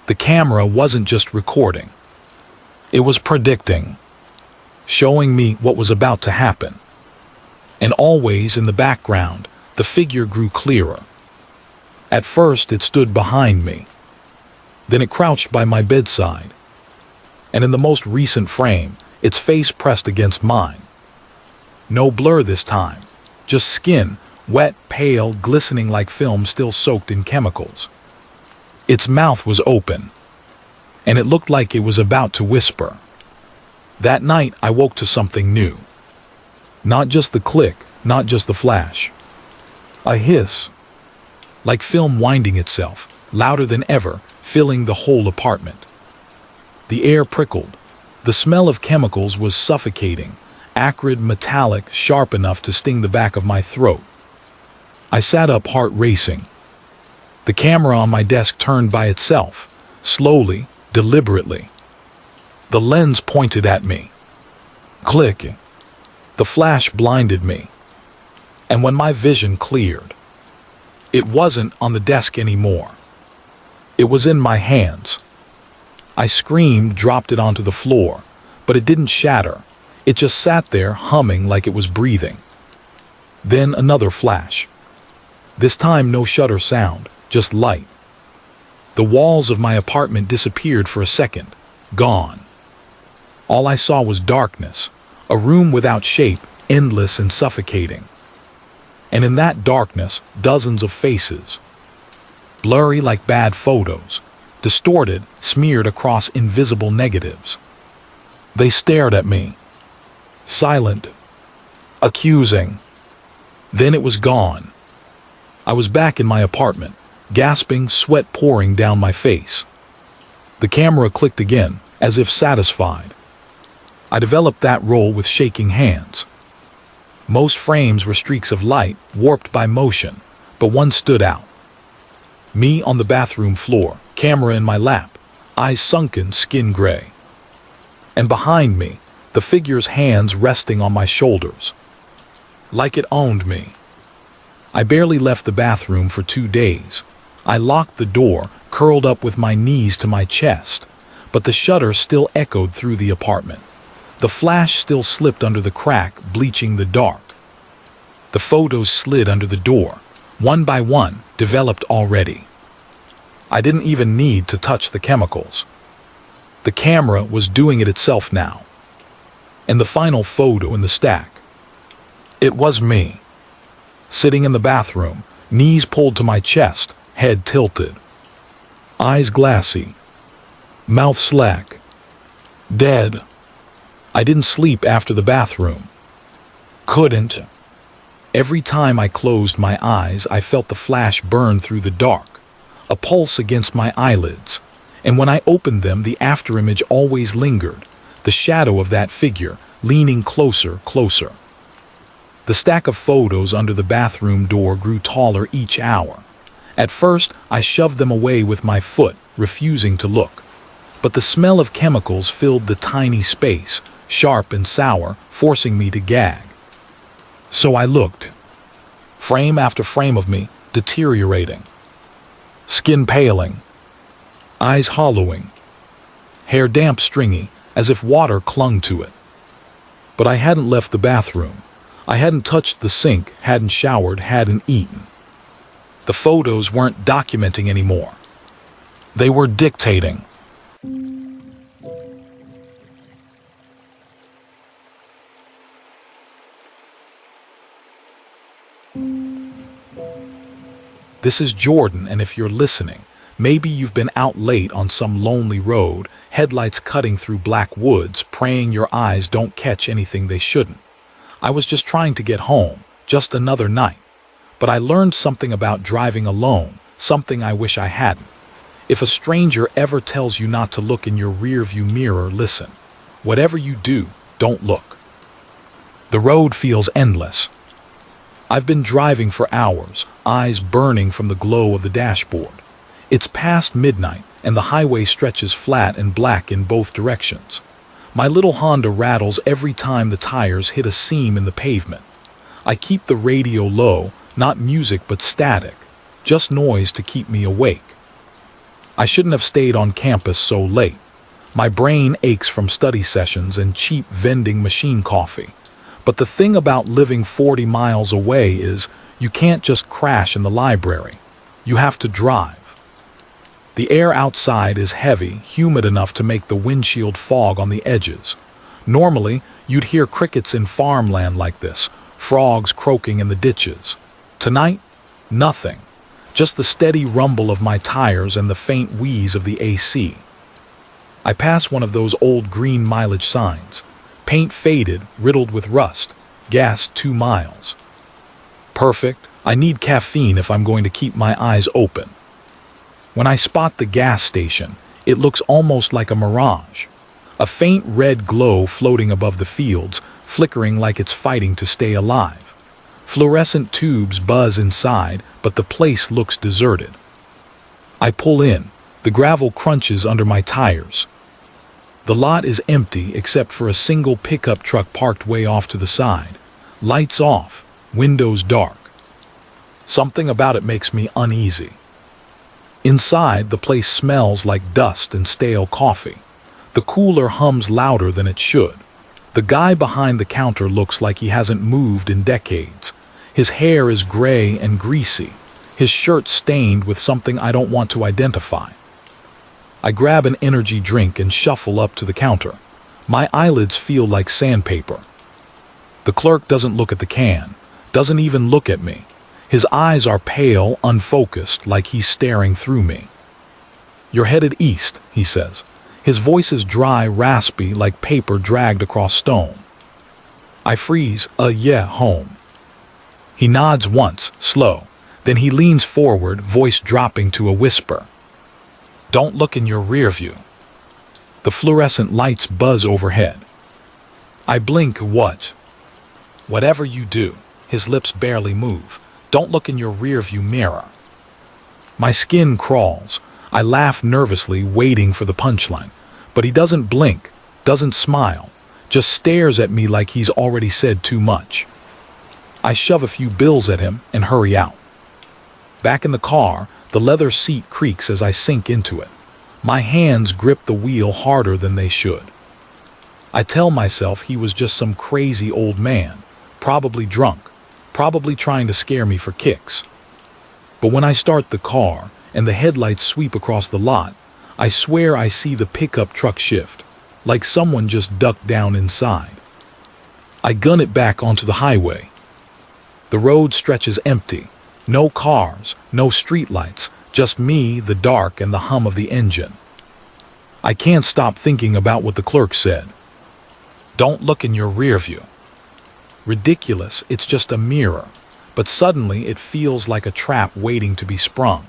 The camera wasn't just recording. It was predicting, showing me what was about to happen. And always in the background, the figure grew clearer. At first, it stood behind me. Then it crouched by my bedside. And in the most recent frame, its face pressed against mine. No blur this time, just skin, wet, pale, glistening like film still soaked in chemicals. Its mouth was open, and it looked like it was about to whisper. That night, I woke to something new. Not just the click, not just the flash. A hiss, like film winding itself, louder than ever, filling the whole apartment. The air prickled. The smell of chemicals was suffocating, acrid, metallic, sharp enough to sting the back of my throat. I sat up, heart racing. The camera on my desk turned by itself, slowly, deliberately. The lens pointed at me. Click. The flash blinded me. And when my vision cleared, it wasn't on the desk anymore. It was in my hands. I screamed, dropped it onto the floor, but it didn't shatter. It just sat there, humming like it was breathing. Then another flash. This time no shutter sound, just light. The walls of my apartment disappeared for a second, gone. All I saw was darkness, a room without shape, endless and suffocating. And in that darkness, dozens of faces. Blurry like bad photos, distorted, smeared across invisible negatives. They stared at me, silent, accusing. Then it was gone. I was back in my apartment, gasping, sweat pouring down my face. The camera clicked again, as if satisfied. I developed that role with shaking hands. Most frames were streaks of light, warped by motion, but one stood out. Me on the bathroom floor, camera in my lap, eyes sunken, skin gray. And behind me, the figure's hands resting on my shoulders. Like it owned me. I barely left the bathroom for 2 days. I locked the door, curled up with my knees to my chest, but the shutter still echoed through the apartment. The flash still slipped under the crack, bleaching the dark. The photos slid under the door, one by one, developed already. I didn't even need to touch the chemicals. The camera was doing it itself now. And the final photo in the stack. It was me, sitting in the bathroom, knees pulled to my chest, head tilted. Eyes glassy, mouth slack, dead. I didn't sleep after the bathroom. Couldn't. Every time I closed my eyes, I felt the flash burn through the dark, a pulse against my eyelids, and when I opened them, the afterimage always lingered, the shadow of that figure, leaning closer, closer. The stack of photos under the bathroom door grew taller each hour. At first, I shoved them away with my foot, refusing to look. But the smell of chemicals filled the tiny space, sharp and sour, forcing me to gag. So I looked. Frame after frame of me, deteriorating. Skin paling. Eyes hollowing. Hair damp, stringy, as if water clung to it. But I hadn't left the bathroom. I hadn't touched the sink, hadn't showered, hadn't eaten. The photos weren't documenting anymore. They were dictating. This is Jordan, and if you're listening, maybe you've been out late on some lonely road, headlights cutting through black woods, praying your eyes don't catch anything they shouldn't. I was just trying to get home, just another night. But I learned something about driving alone, something I wish I hadn't. If a stranger ever tells you not to look in your rearview mirror, listen. Whatever you do, don't look. The road feels endless. I've been driving for hours, eyes burning from the glow of the dashboard. It's past midnight, and the highway stretches flat and black in both directions. My little Honda rattles every time the tires hit a seam in the pavement. I keep the radio low, not music but static, just noise to keep me awake. I shouldn't have stayed on campus so late. My brain aches from study sessions and cheap vending machine coffee. But the thing about living 40 miles away is you can't just crash in the library. You have to drive. The air outside is heavy, humid enough to make the windshield fog on the edges. Normally, you'd hear crickets in farmland like this, frogs croaking in the ditches. Tonight, nothing. Just the steady rumble of my tires and the faint wheeze of the AC. I pass one of those old green mileage signs. Paint faded, riddled with rust. Gas 2 miles. Perfect. I need caffeine if I'm going to keep my eyes open. When I spot the gas station, it looks almost like a mirage. A faint red glow floating above the fields, flickering like it's fighting to stay alive. Fluorescent tubes buzz inside, but the place looks deserted. I pull in. The gravel crunches under my tires. The lot is empty except for a single pickup truck parked way off to the side. Lights off, windows dark. Something about it makes me uneasy. Inside, the place smells like dust and stale coffee. The cooler hums louder than it should. The guy behind the counter looks like he hasn't moved in decades. His hair is gray and greasy, his shirt stained with something I don't want to identify. I grab an energy drink and shuffle up to the counter. My eyelids feel like sandpaper. The clerk doesn't look at the can, doesn't even look at me. His eyes are pale, unfocused, like he's staring through me. "You're headed east," he says. His voice is dry, raspy, like paper dragged across stone. I freeze. Yeah, home." He nods once, slow. Then he leans forward, voice dropping to a whisper. "Don't look in your rear view." The fluorescent lights buzz overhead. I blink. "What?" "Whatever you do." His lips barely move. "Don't look in your rear view mirror." My skin crawls. I laugh nervously, waiting for the punchline. But he doesn't blink, doesn't smile, just stares at me like he's already said too much. I shove a few bills at him and hurry out. Back in the car, the leather seat creaks as I sink into it. My hands grip the wheel harder than they should. I tell myself he was just some crazy old man, probably drunk, probably trying to scare me for kicks. But when I start the car and the headlights sweep across the lot, I swear I see the pickup truck shift, like someone just ducked down inside. I gun it back onto the highway. The road stretches empty. No cars, no streetlights, just me, the dark, and the hum of the engine. I can't stop thinking about what the clerk said. "Don't look in your rear view." Ridiculous, it's just a mirror. But suddenly it feels like a trap waiting to be sprung.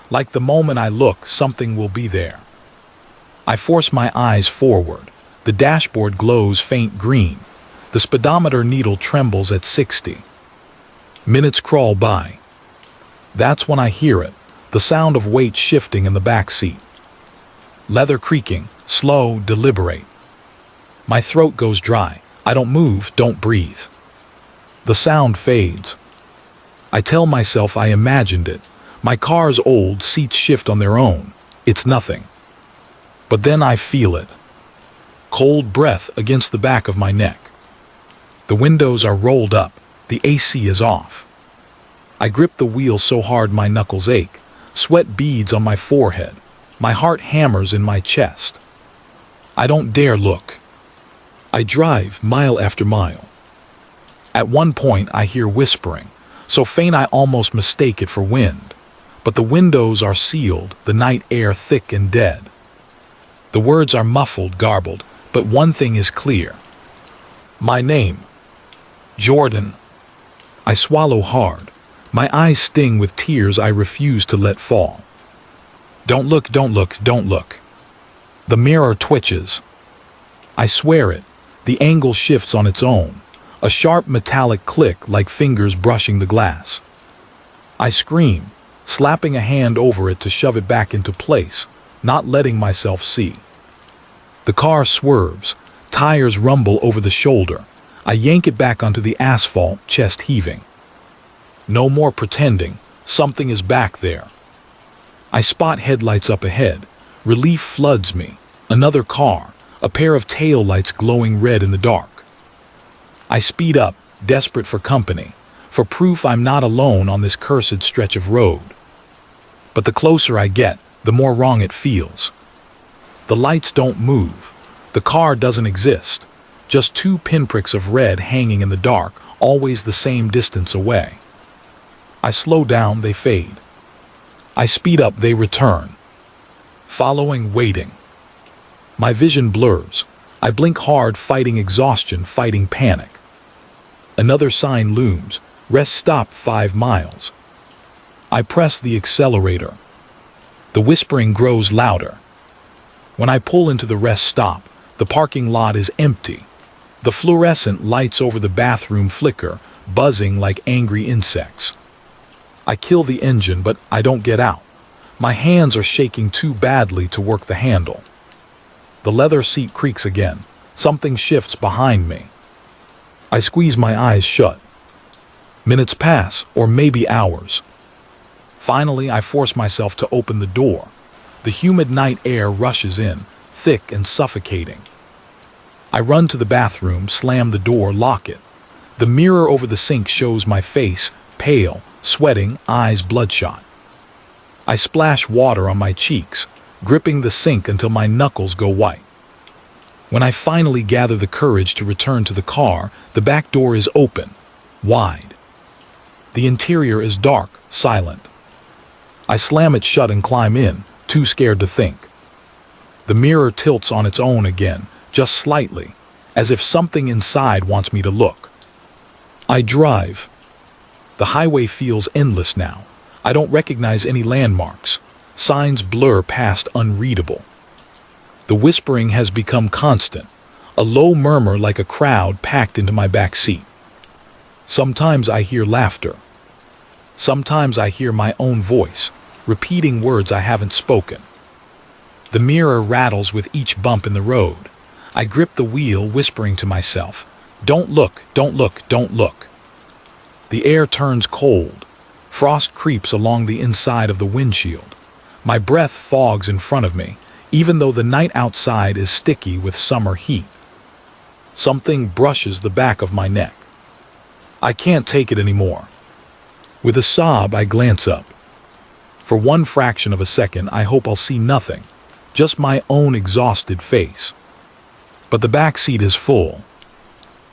Like the moment I look, something will be there. I force my eyes forward. The dashboard glows faint green. The speedometer needle trembles at 60. Minutes crawl by. That's when I hear it, the sound of weight shifting in the back seat. Leather creaking, slow, deliberate. My throat goes dry. I don't move, don't breathe. The sound fades. I tell myself I imagined it. My car's old, seats shift on their own. It's nothing. But then I feel it. Cold breath against the back of my neck. The windows are rolled up. The AC is off. I grip the wheel so hard my knuckles ache. Sweat beads on my forehead. My heart hammers in my chest. I don't dare look. I drive mile after mile. At one point I hear whispering, so faint I almost mistake it for wind. But the windows are sealed, the night air thick and dead. The words are muffled, garbled, but one thing is clear. My name. Jordan. I swallow hard. My eyes sting with tears I refuse to let fall. Don't look, don't look, don't look. The mirror twitches. I swear it. The angle shifts on its own. A sharp metallic click like fingers brushing the glass. I scream, slapping a hand over it to shove it back into place, not letting myself see. The car swerves, tires rumble over the shoulder. I yank it back onto the asphalt, chest heaving. No more pretending, something is back there. I spot headlights up ahead. Relief floods me. Another car, a pair of taillights glowing red in the dark. I speed up, desperate for company, for proof I'm not alone on this cursed stretch of road. But the closer I get, the more wrong it feels. The lights don't move. The car doesn't exist. Just two pinpricks of red hanging in the dark, always the same distance away. I slow down, they fade. I speed up, they return. Following, waiting. My vision blurs. I blink hard, fighting exhaustion, fighting panic. Another sign looms. Rest stop 5 miles. I press the accelerator. The whispering grows louder. When I pull into the rest stop, the parking lot is empty. The fluorescent lights over the bathroom flicker, buzzing like angry insects. I kill the engine, but I don't get out. My hands are shaking too badly to work the handle. The leather seat creaks again. Something shifts behind me. I squeeze my eyes shut. Minutes pass, or maybe hours. Finally, I force myself to open the door. The humid night air rushes in, thick and suffocating. I run to the bathroom, slam the door, lock it. The mirror over the sink shows my face, pale, sweating, eyes bloodshot. I splash water on my cheeks, gripping the sink until my knuckles go white. When I finally gather the courage to return to the car, the back door is open, wide. The interior is dark, silent. I slam it shut and climb in, too scared to think. The mirror tilts on its own again, just slightly, as if something inside wants me to look. I drive. The highway feels endless now. I don't recognize any landmarks. Signs blur past unreadable. The whispering has become constant, a low murmur like a crowd packed into my back seat. Sometimes I hear laughter. Sometimes I hear my own voice, repeating words I haven't spoken. The mirror rattles with each bump in the road. I grip the wheel, whispering to myself, "Don't look, don't look, don't look." The air turns cold. Frost creeps along the inside of the windshield. My breath fogs in front of me, even though the night outside is sticky with summer heat. Something brushes the back of my neck. I can't take it anymore. With a sob, I glance up. For one fraction of a second, I hope I'll see nothing, just my own exhausted face. But the back seat is full.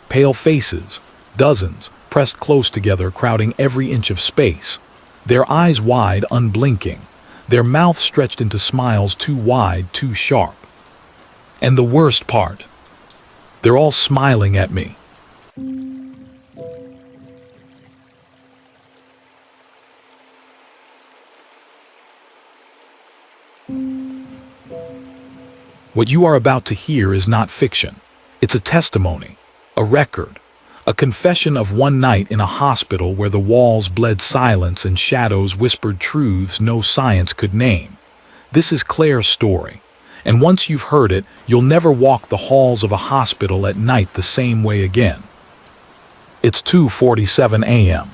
Pale faces, dozens, pressed close together, crowding every inch of space. Their eyes wide, unblinking. Their mouths stretched into smiles too wide, too sharp. And the worst part, they're all smiling at me. What you are about to hear is not fiction. It's a testimony, a record, a confession of one night in a hospital where the walls bled silence and shadows whispered truths no science could name. This is Claire's story, and once you've heard it, you'll never walk the halls of a hospital at night the same way again. It's 2:47 a.m.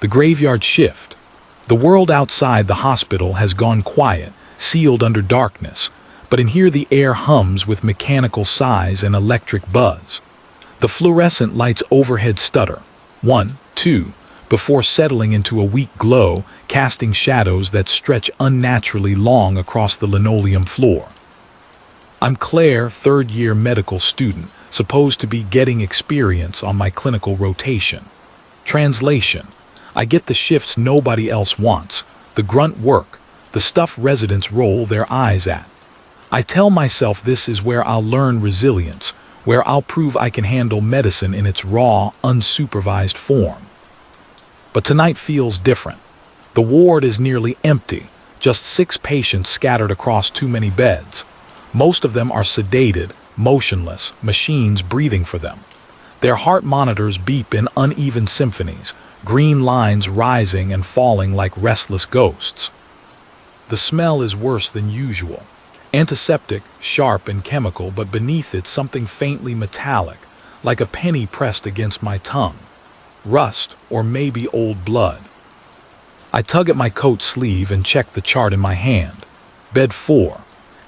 The graveyard shift. The world outside the hospital has gone quiet, sealed under darkness, but in here the air hums with mechanical sighs and electric buzz. The fluorescent lights overhead stutter, 1, 2, before settling into a weak glow, casting shadows that stretch unnaturally long across the linoleum floor. I'm Claire, third-year medical student, supposed to be getting experience on my clinical rotation. Translation: I get the shifts nobody else wants, the grunt work, the stuff residents roll their eyes at. I tell myself this is where I'll learn resilience, where I'll prove I can handle medicine in its raw, unsupervised form. But tonight feels different. The ward is nearly empty, just 6 patients scattered across too many beds. Most of them are sedated, motionless, machines breathing for them. Their heart monitors beep in uneven symphonies, green lines rising and falling like restless ghosts. The smell is worse than usual. Antiseptic, sharp and chemical, but beneath it something faintly metallic, like a penny pressed against my tongue. Rust, or maybe old blood. I tug at my coat sleeve and check the chart in my hand. Bed 4.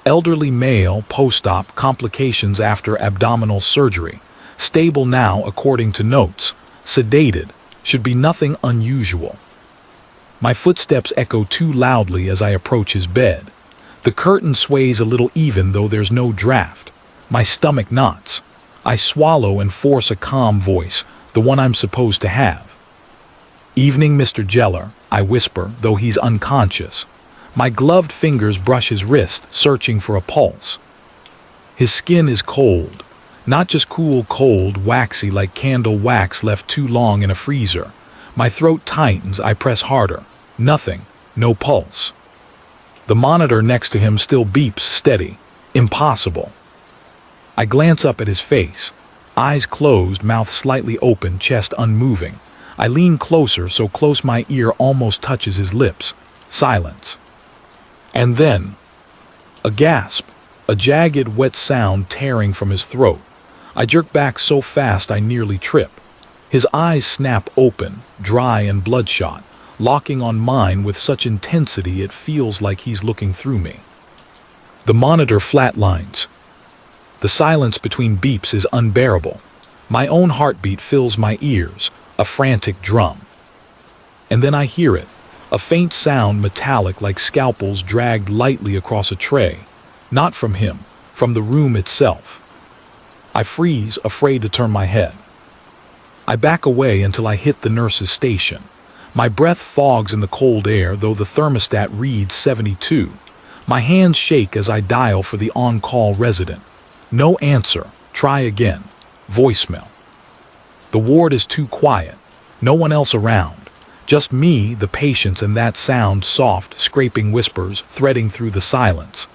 Elderly male, post-op, complications after abdominal surgery. Stable now according to notes. Sedated. Should be nothing unusual. My footsteps echo too loudly as I approach his bed. The curtain sways a little even though there's no draft. My stomach knots. I swallow and force a calm voice, the one I'm supposed to have. "Evening, Mr. Geller," I whisper, though he's unconscious. My gloved fingers brush his wrist, searching for a pulse. His skin is cold. Not just cool cold, waxy like candle wax left too long in a freezer. My throat tightens, I press harder. Nothing. No pulse. The monitor next to him still beeps steady. Impossible. I glance up at his face. Eyes closed, mouth slightly open, chest unmoving. I lean closer, so close my ear almost touches his lips. Silence. And then, a gasp, a jagged, wet sound tearing from his throat. I jerk back so fast I nearly trip. His eyes snap open, dry and bloodshot, locking on mine with such intensity it feels like he's looking through me. The monitor flatlines. The silence between beeps is unbearable. My own heartbeat fills my ears, a frantic drum. And then I hear it, a faint sound, metallic like scalpels dragged lightly across a tray. Not from him, from the room itself. I freeze, afraid to turn my head. I back away until I hit the nurse's station. My breath fogs in the cold air, though the thermostat reads 72. My hands shake as I dial for the on-call resident. No answer. Try again. Voicemail. The ward is too quiet. No one else around. Just me, the patients, and that sound, soft, scraping whispers threading through the silence.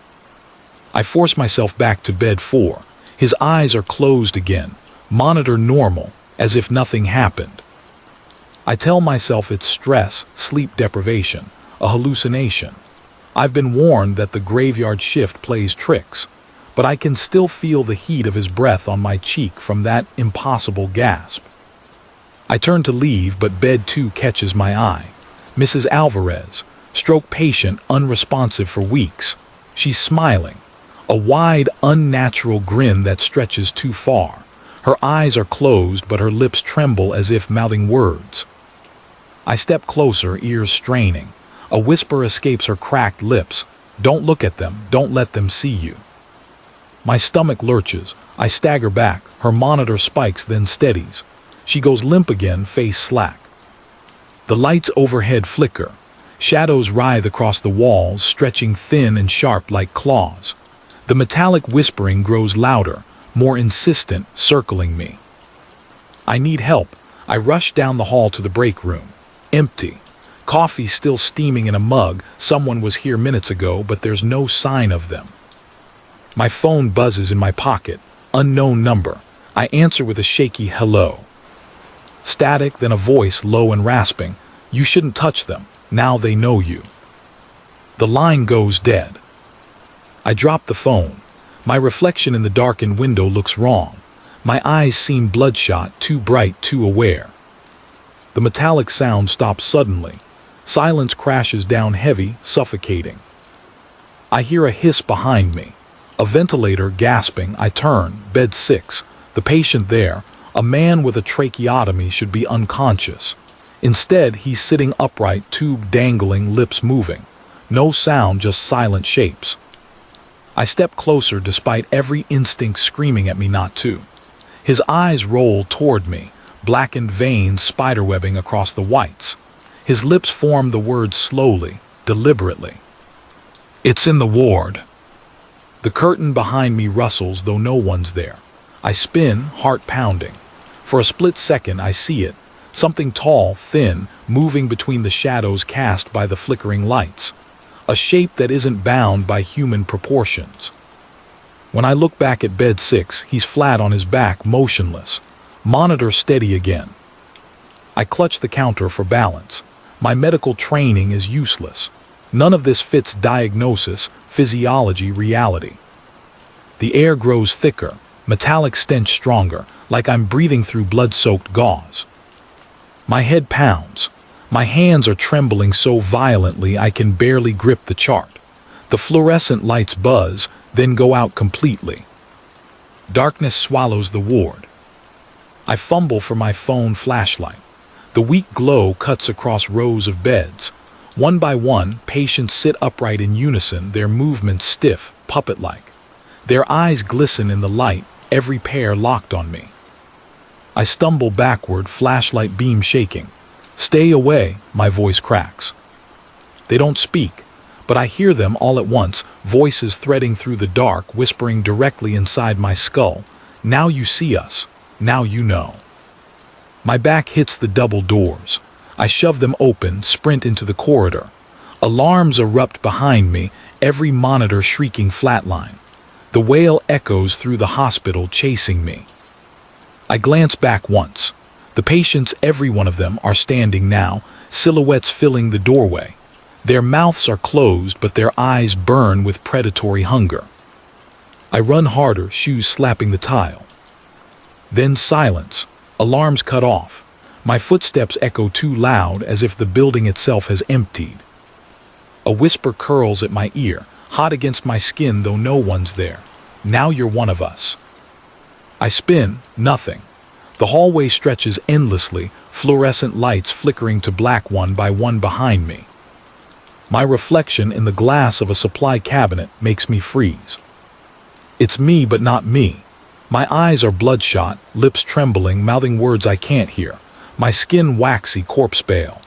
I force myself back to bed 4. His eyes are closed again. Monitor normal, as if nothing happened. I tell myself it's stress, sleep deprivation, a hallucination. I've been warned that the graveyard shift plays tricks, but I can still feel the heat of his breath on my cheek from that impossible gasp. I turn to leave, but bed 2 catches my eye. Mrs. Alvarez, stroke patient, unresponsive for weeks. She's smiling, a wide, unnatural grin that stretches too far. Her eyes are closed, but her lips tremble as if mouthing words. I step closer, ears straining. A whisper escapes her cracked lips. Don't look at them, don't let them see you. My stomach lurches. I stagger back. Her monitor spikes, then steadies. She goes limp again, face slack. The lights overhead flicker. Shadows writhe across the walls, stretching thin and sharp like claws. The metallic whispering grows louder, more insistent, circling me. I need help. I rush down the hall to the break room. Empty. Coffee still steaming in a mug. Someone was here minutes ago, but there's no sign of them. My phone buzzes in my pocket. Unknown number. I answer with a shaky hello. Static, then a voice, low and rasping. You shouldn't touch them. Now they know you. The line goes dead. I drop the phone. My reflection in the darkened window looks wrong. My eyes seem bloodshot, too bright, too aware. The metallic sound stops suddenly. Silence crashes down heavy, suffocating. I hear a hiss behind me. A ventilator gasping. I turn. Bed 6. The patient there, a man with a tracheotomy, should be unconscious. Instead, he's sitting upright, tube dangling, lips moving. No sound, just silent shapes. I step closer despite every instinct screaming at me not to. His eyes roll toward me, blackened veins spiderwebbing across the whites. His lips form the words slowly, deliberately. It's in the ward. The curtain behind me rustles, though no one's there. I spin, heart pounding. For a split second I see it, something tall, thin, moving between the shadows cast by the flickering lights. A shape that isn't bound by human proportions. When I look back at bed 6, he's flat on his back, motionless. Monitor steady again. I clutch the counter for balance. My medical training is useless. None of this fits diagnosis, physiology, reality. The air grows thicker, metallic stench stronger, like I'm breathing through blood-soaked gauze. My head pounds. My hands are trembling so violently I can barely grip the chart. The fluorescent lights buzz, then go out completely. Darkness swallows the ward. I fumble for my phone flashlight. The weak glow cuts across rows of beds. One by one, patients sit upright in unison, their movements stiff, puppet-like. Their eyes glisten in the light, every pair locked on me. I stumble backward, flashlight beam shaking. Stay away, my voice cracks. They don't speak, but I hear them all at once, voices threading through the dark, whispering directly inside my skull. Now you see us. Now you know. My back hits the double doors. I shove them open, sprint into the corridor. Alarms erupt behind me, every monitor shrieking flatline. The wail echoes through the hospital, chasing me. I glance back once. The patients, every one of them, are standing now, silhouettes filling the doorway. Their mouths are closed, but their eyes burn with predatory hunger. I run harder, shoes slapping the tile. Then silence. Alarms cut off. My footsteps echo too loud, as if the building itself has emptied. A whisper curls at my ear, hot against my skin though no one's there. Now you're one of us. I spin, nothing. The hallway stretches endlessly, fluorescent lights flickering to black one by one behind me. My reflection in the glass of a supply cabinet makes me freeze. It's me, but not me. My eyes are bloodshot, lips trembling, mouthing words I can't hear. My skin waxy, corpse pale.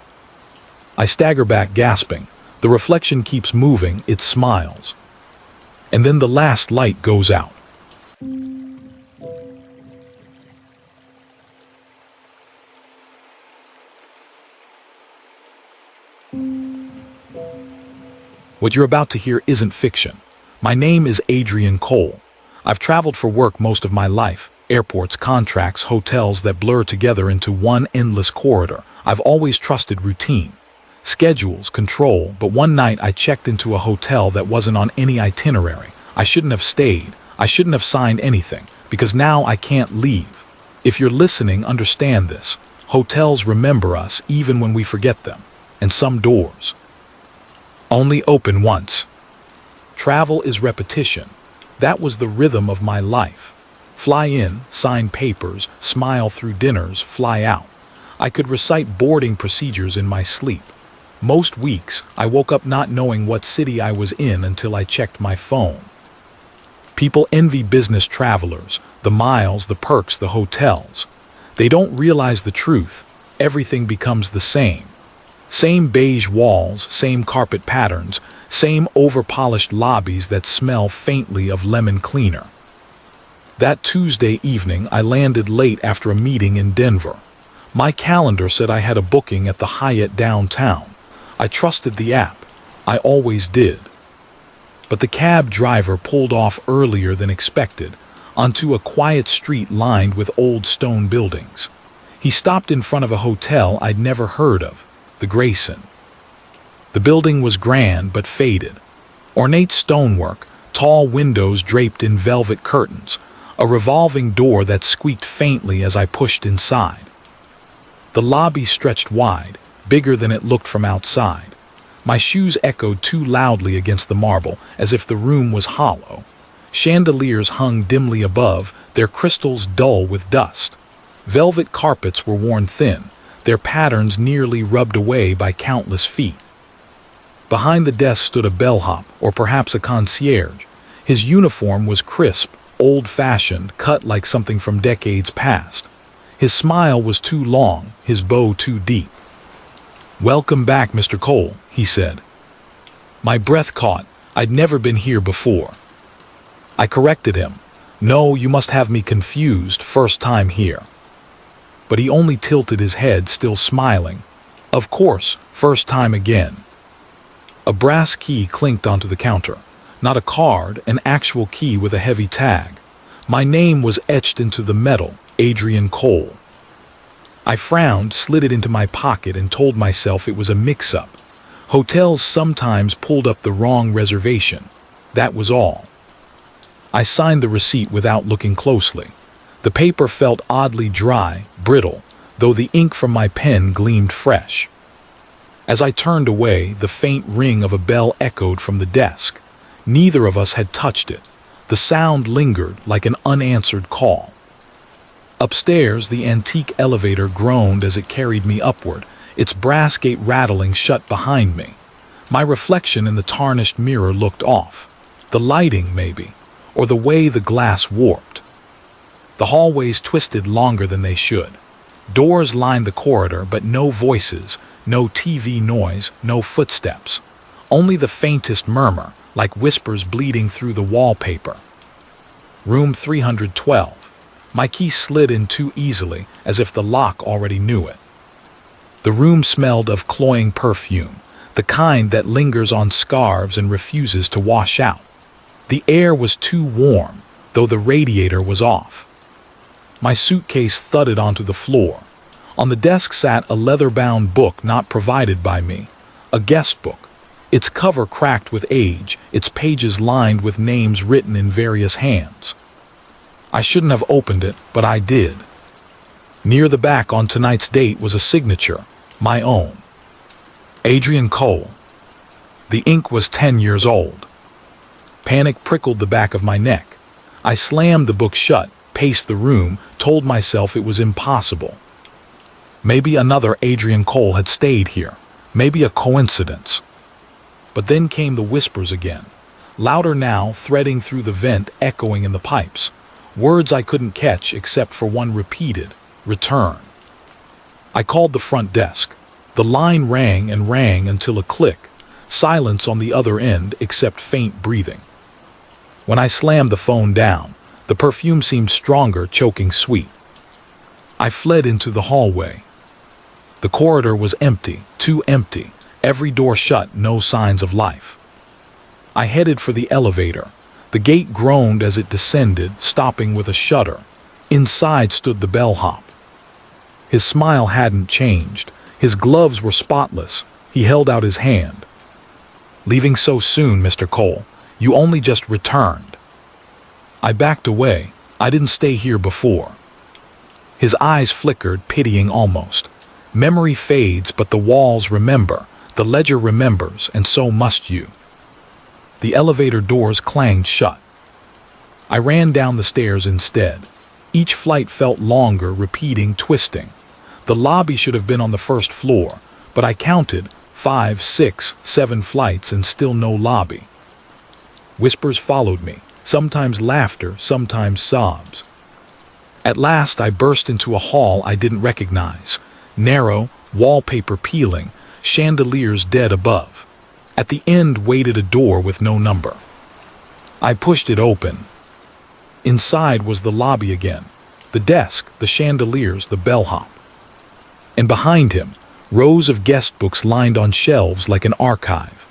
I stagger back, gasping. The reflection keeps moving, it smiles. And then the last light goes out. What you're about to hear isn't fiction. My name is Adrian Cole. I've traveled for work most of my life. Airports, contracts, hotels that blur together into one endless corridor. I've always trusted routine. Schedules, control, but one night I checked into a hotel that wasn't on any itinerary. I shouldn't have stayed. I shouldn't have signed anything, because now I can't leave. If you're listening, understand this. Hotels remember us even when we forget them. And some doors only open once. Travel is repetition. That was the rhythm of my life. Fly in, sign papers, smile through dinners, fly out. I could recite boarding procedures in my sleep. Most weeks, I woke up not knowing what city I was in until I checked my phone. People envy business travelers, the miles, the perks, the hotels. They don't realize the truth. Everything becomes the same. Same beige walls, same carpet patterns, same over-polished lobbies that smell faintly of lemon cleaner. That Tuesday evening, I landed late after a meeting in Denver. My calendar said I had a booking at the Hyatt downtown. I trusted the app. I always did. But the cab driver pulled off earlier than expected, onto a quiet street lined with old stone buildings. He stopped in front of a hotel I'd never heard of, the Grayson. The building was grand but faded. Ornate stonework, tall windows draped in velvet curtains, a revolving door that squeaked faintly as I pushed inside. The lobby stretched wide, bigger than it looked from outside. My shoes echoed too loudly against the marble, as if the room was hollow. Chandeliers hung dimly above, their crystals dull with dust. Velvet carpets were worn thin, their patterns nearly rubbed away by countless feet. Behind the desk stood a bellhop, or perhaps a concierge. His uniform was crisp, old-fashioned, cut like something from decades past. His smile was too long, his bow too deep. "Welcome back, Mr. Cole," he said. My breath caught. I'd never been here before. I corrected him. "No, you must have me confused, first time here." But he only tilted his head, still smiling. "Of course, first time again." A brass key clinked onto the counter. Not a card, an actual key with a heavy tag. My name was etched into the metal, Adrian Cole. I frowned, slid it into my pocket, and told myself it was a mix-up. Hotels sometimes pulled up the wrong reservation. That was all. I signed the receipt without looking closely. The paper felt oddly dry, brittle, though the ink from my pen gleamed fresh. As I turned away, the faint ring of a bell echoed from the desk. Neither of us had touched it. The sound lingered like an unanswered call. Upstairs, the antique elevator groaned as it carried me upward, its brass gate rattling shut behind me. My reflection in the tarnished mirror looked off. The lighting, maybe, or the way the glass warped. The hallways twisted longer than they should. Doors lined the corridor, but no voices, no TV noise, no footsteps. Only the faintest murmur, like whispers bleeding through the wallpaper. Room 312. My key slid in too easily, as if the lock already knew it. The room smelled of cloying perfume, the kind that lingers on scarves and refuses to wash out. The air was too warm, though the radiator was off. My suitcase thudded onto the floor. On the desk sat a leather-bound book not provided by me, a guest book, its cover cracked with age, its pages lined with names written in various hands. I shouldn't have opened it, but I did. Near the back on tonight's date was a signature, my own. Adrian Cole. The ink was 10 years old. Panic prickled the back of my neck. I slammed the book shut, paced the room, told myself it was impossible. Maybe another Adrian Cole had stayed here. Maybe a coincidence. But then came the whispers again. Louder now, threading through the vent, echoing in the pipes. Words I couldn't catch except for one repeated, return. I called the front desk. The line rang and rang until a click. Silence on the other end except faint breathing. When I slammed the phone down, the perfume seemed stronger, choking sweet. I fled into the hallway. The corridor was empty, too empty, every door shut, no signs of life. I headed for the elevator. The gate groaned as it descended, stopping with a shudder. Inside stood the bellhop. His smile hadn't changed. His gloves were spotless. He held out his hand. "Leaving so soon, Mr. Cole. You only just returned." I backed away. I didn't stay here before. His eyes flickered, pitying almost. Memory fades, but the walls remember. The ledger remembers, and so must you. The elevator doors clanged shut. I ran down the stairs instead. Each flight felt longer, repeating, twisting. The lobby should have been on the first floor, but I counted 5, 6, 7 flights and still no lobby. Whispers followed me, sometimes laughter, sometimes sobs. At last I burst into a hall I didn't recognize. Narrow, wallpaper peeling, chandeliers dead above. At the end waited a door with no number. I pushed it open. Inside was the lobby again. The desk, the chandeliers, the bellhop. And behind him, rows of guest books lined on shelves like an archive.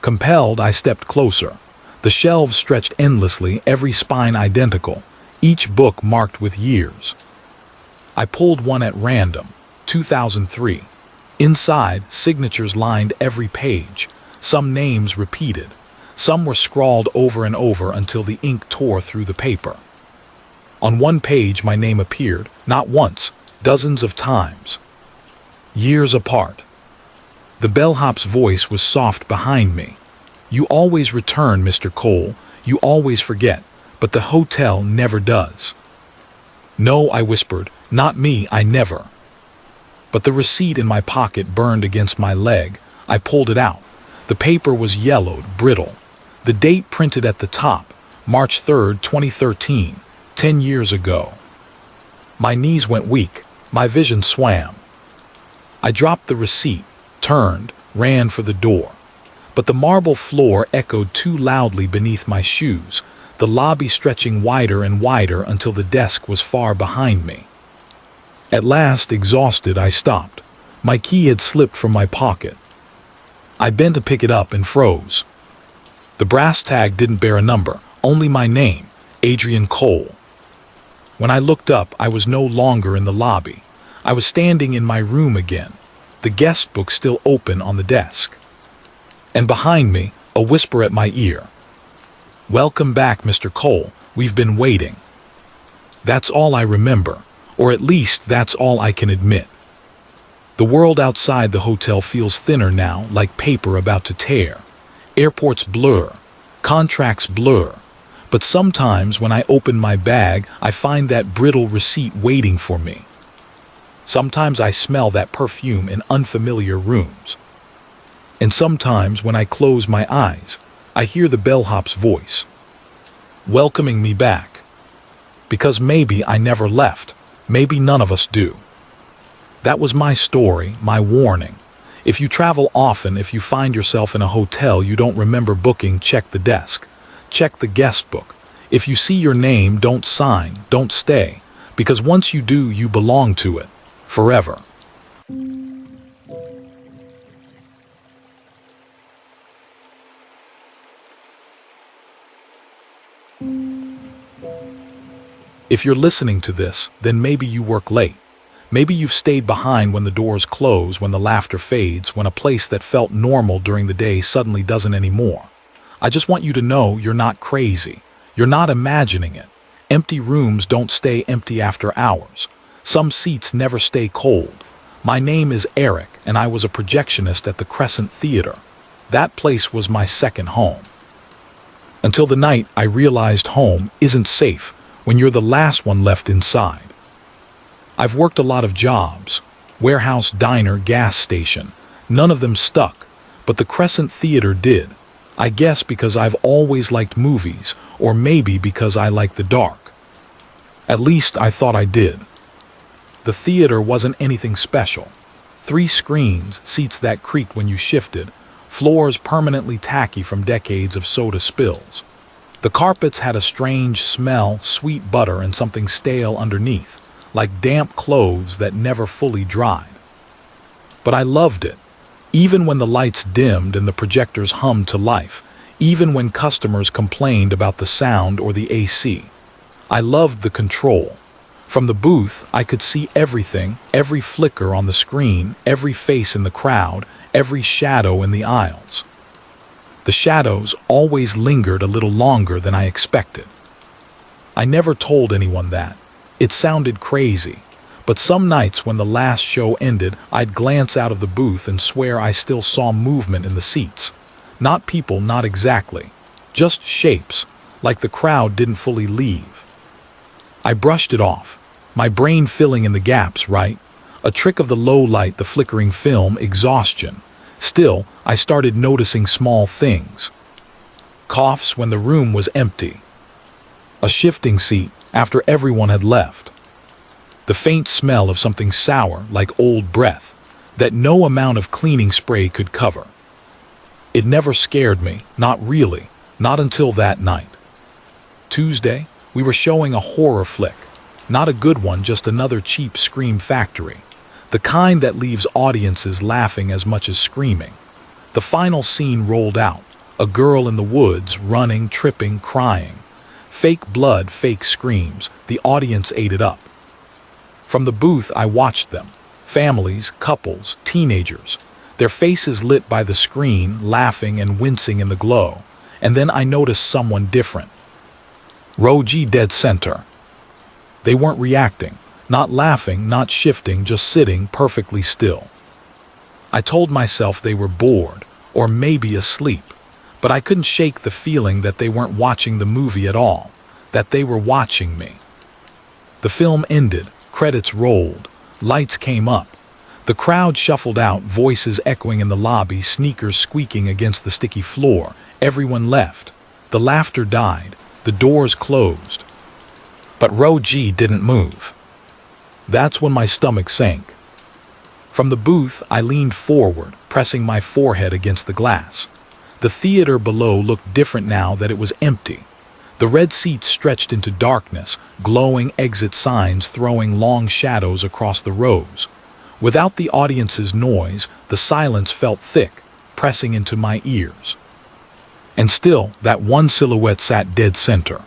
Compelled, I stepped closer. The shelves stretched endlessly, every spine identical, each book marked with years. I pulled one at random, 2003. Inside, signatures lined every page, some names repeated. Some were scrawled over and over until the ink tore through the paper. On one page my name appeared, not once, dozens of times. Years apart. The bellhop's voice was soft behind me. "You always return, Mr. Cole. You always forget, but the hotel never does." "No," I whispered, "not me, I never." But the receipt in my pocket burned against my leg. I pulled it out. The paper was yellowed, brittle. The date printed at the top, March 3rd, 2013, 10 years ago. My knees went weak. My vision swam. I dropped the receipt, turned, ran for the door. But the marble floor echoed too loudly beneath my shoes, the lobby stretching wider and wider until the desk was far behind me. At last, exhausted, I stopped. My key had slipped from my pocket. I bent to pick it up and froze. The brass tag didn't bear a number, only my name, Adrian Cole. When I looked up, I was no longer in the lobby. I was standing in my room again, the guest book still open on the desk. And behind me, a whisper at my ear. "Welcome back, Mr. Cole. We've been waiting." That's all I remember, or at least that's all I can admit. The world outside the hotel feels thinner now, like paper about to tear. Airports blur, contracts blur. But sometimes when I open my bag, I find that brittle receipt waiting for me. Sometimes I smell that perfume in unfamiliar rooms. And sometimes when I close my eyes, I hear the bellhop's voice, welcoming me back. Because maybe I never left. Maybe none of us do. That was my story, my warning. If you travel often, if you find yourself in a hotel you don't remember booking, check the desk. Check the guest book. If you see your name, don't sign, don't stay. Because once you do, you belong to it. Forever. If you're listening to this, then maybe you work late. Maybe you've stayed behind when the doors close, when the laughter fades, when a place that felt normal during the day suddenly doesn't anymore. I just want you to know you're not crazy. You're not imagining it. Empty rooms don't stay empty after hours. Some seats never stay cold. My name is Eric, and I was a projectionist at the Crescent Theater. That place was my second home. Until the night I realized home isn't safe when you're the last one left inside. I've worked a lot of jobs: warehouse, diner, gas station. None of them stuck, but the Crescent Theater did. I guess because I've always liked movies, or maybe because I like the dark. At least I thought I did. The theater wasn't anything special. 3 screens, seats that creaked when you shifted, floors permanently tacky from decades of soda spills. The carpets had a strange smell, sweet butter and something stale underneath, like damp clothes that never fully dried. But I loved it. Even when the lights dimmed and the projectors hummed to life, even when customers complained about the sound or the AC. I loved the control. From the booth, I could see everything, every flicker on the screen, every face in the crowd, every shadow in the aisles. The shadows always lingered a little longer than I expected. I never told anyone that. It sounded crazy. But some nights when the last show ended, I'd glance out of the booth and swear I still saw movement in the seats. Not people, not exactly. Just shapes, like the crowd didn't fully leave. I brushed it off, my brain filling in the gaps, right? A trick of the low light, the flickering film, exhaustion. Still, I started noticing small things. Coughs when the room was empty. A shifting seat after everyone had left. The faint smell of something sour, like old breath, that no amount of cleaning spray could cover. It never scared me, not really, not until that night. Tuesday, we were showing a horror flick. Not a good one, just another cheap scream factory. The kind that leaves audiences laughing as much as screaming. The final scene rolled out. A girl in the woods, running, tripping, crying. Fake blood, fake screams. The audience ate it up. From the booth, I watched them. Families, couples, teenagers. Their faces lit by the screen, laughing and wincing in the glow. And then I noticed someone different. Row G, dead center. They weren't reacting, not laughing, not shifting, just sitting perfectly still. I told myself they were bored, or maybe asleep, but I couldn't shake the feeling that they weren't watching the movie at all, that they were watching me. The film ended, credits rolled, lights came up. The crowd shuffled out, voices echoing in the lobby, sneakers squeaking against the sticky floor. Everyone left. The laughter died. The doors closed. But Row G didn't move. That's when my stomach sank. From the booth, I leaned forward, pressing my forehead against the glass. The theater below looked different now that it was empty. The red seats stretched into darkness, glowing exit signs throwing long shadows across the rows. Without the audience's noise, the silence felt thick, pressing into my ears. And still, that one silhouette sat dead center.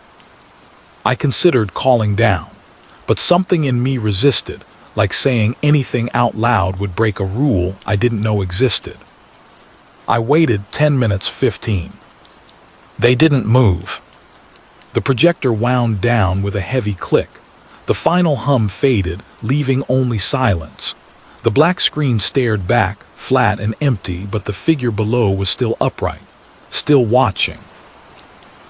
I considered calling down, but something in me resisted, like saying anything out loud would break a rule I didn't know existed. I waited 10 minutes, 15. They didn't move. The projector wound down with a heavy click. The final hum faded, leaving only silence. The black screen stared back, flat and empty, but the figure below was still upright, still watching.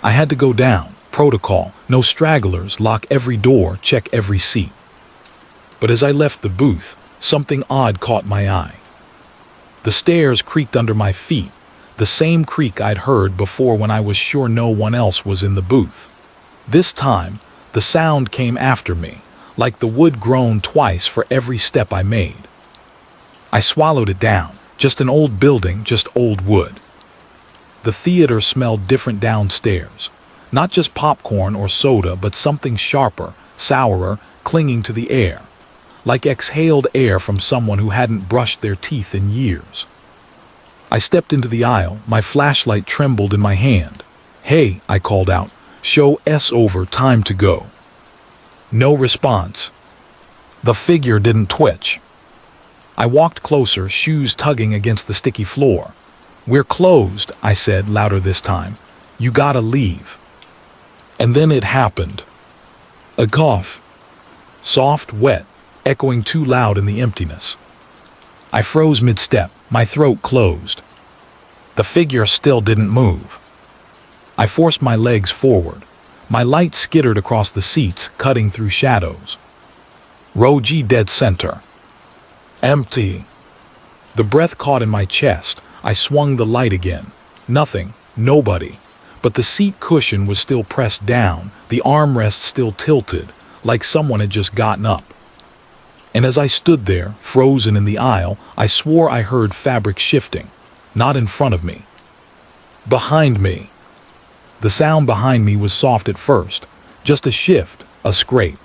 I had to go down. Protocol, no stragglers, lock every door, check every seat. But as I left the booth, something odd caught my eye. The stairs creaked under my feet, the same creak I'd heard before when I was sure no one else was in the booth. This time, the sound came after me, like the wood groaned twice for every step I made. I swallowed it down. Just an old building, just old wood. The theater smelled different downstairs. Not just popcorn or soda, but something sharper, sourer, clinging to the air. Like exhaled air from someone who hadn't brushed their teeth in years. I stepped into the aisle, my flashlight trembled in my hand. "Hey," I called out, "show S over, time to go." No response. The figure didn't twitch. I walked closer, shoes tugging against the sticky floor. "We're closed," I said, louder this time. "You gotta leave." And then it happened. A cough. Soft, wet, echoing too loud in the emptiness. I froze mid-step, my throat closed. The figure still didn't move. I forced my legs forward. My light skittered across the seats, cutting through shadows. Row G dead center. Empty. The breath caught in my chest. I swung the light again. Nothing. Nobody. But the seat cushion was still pressed down, the armrest still tilted, like someone had just gotten up. And as I stood there, frozen in the aisle, I swore I heard fabric shifting. Not in front of me. Behind me. The sound behind me was soft at first, just a shift, a scrape.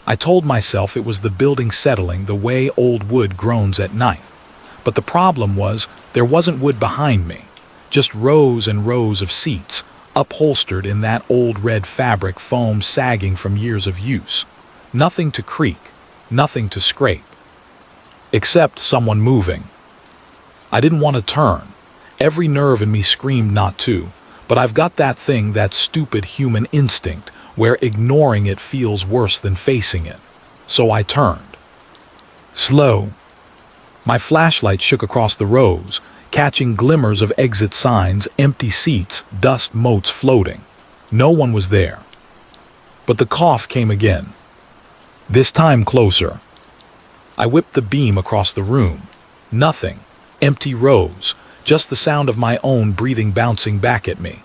I told myself it was the building settling the way old wood groans at night. But the problem was, there wasn't wood behind me, just rows and rows of seats, upholstered in that old red fabric foam sagging from years of use. Nothing to creak, nothing to scrape. Except someone moving. I didn't want to turn. Every nerve in me screamed not to. But I've got that thing, that stupid human instinct, where ignoring it feels worse than facing it. So I turned. Slow. My flashlight shook across the rows, catching glimmers of exit signs, empty seats, dust motes floating. No one was there. But the cough came again. This time closer. I whipped the beam across the room. Nothing. Empty rows. Just the sound of my own breathing bouncing back at me.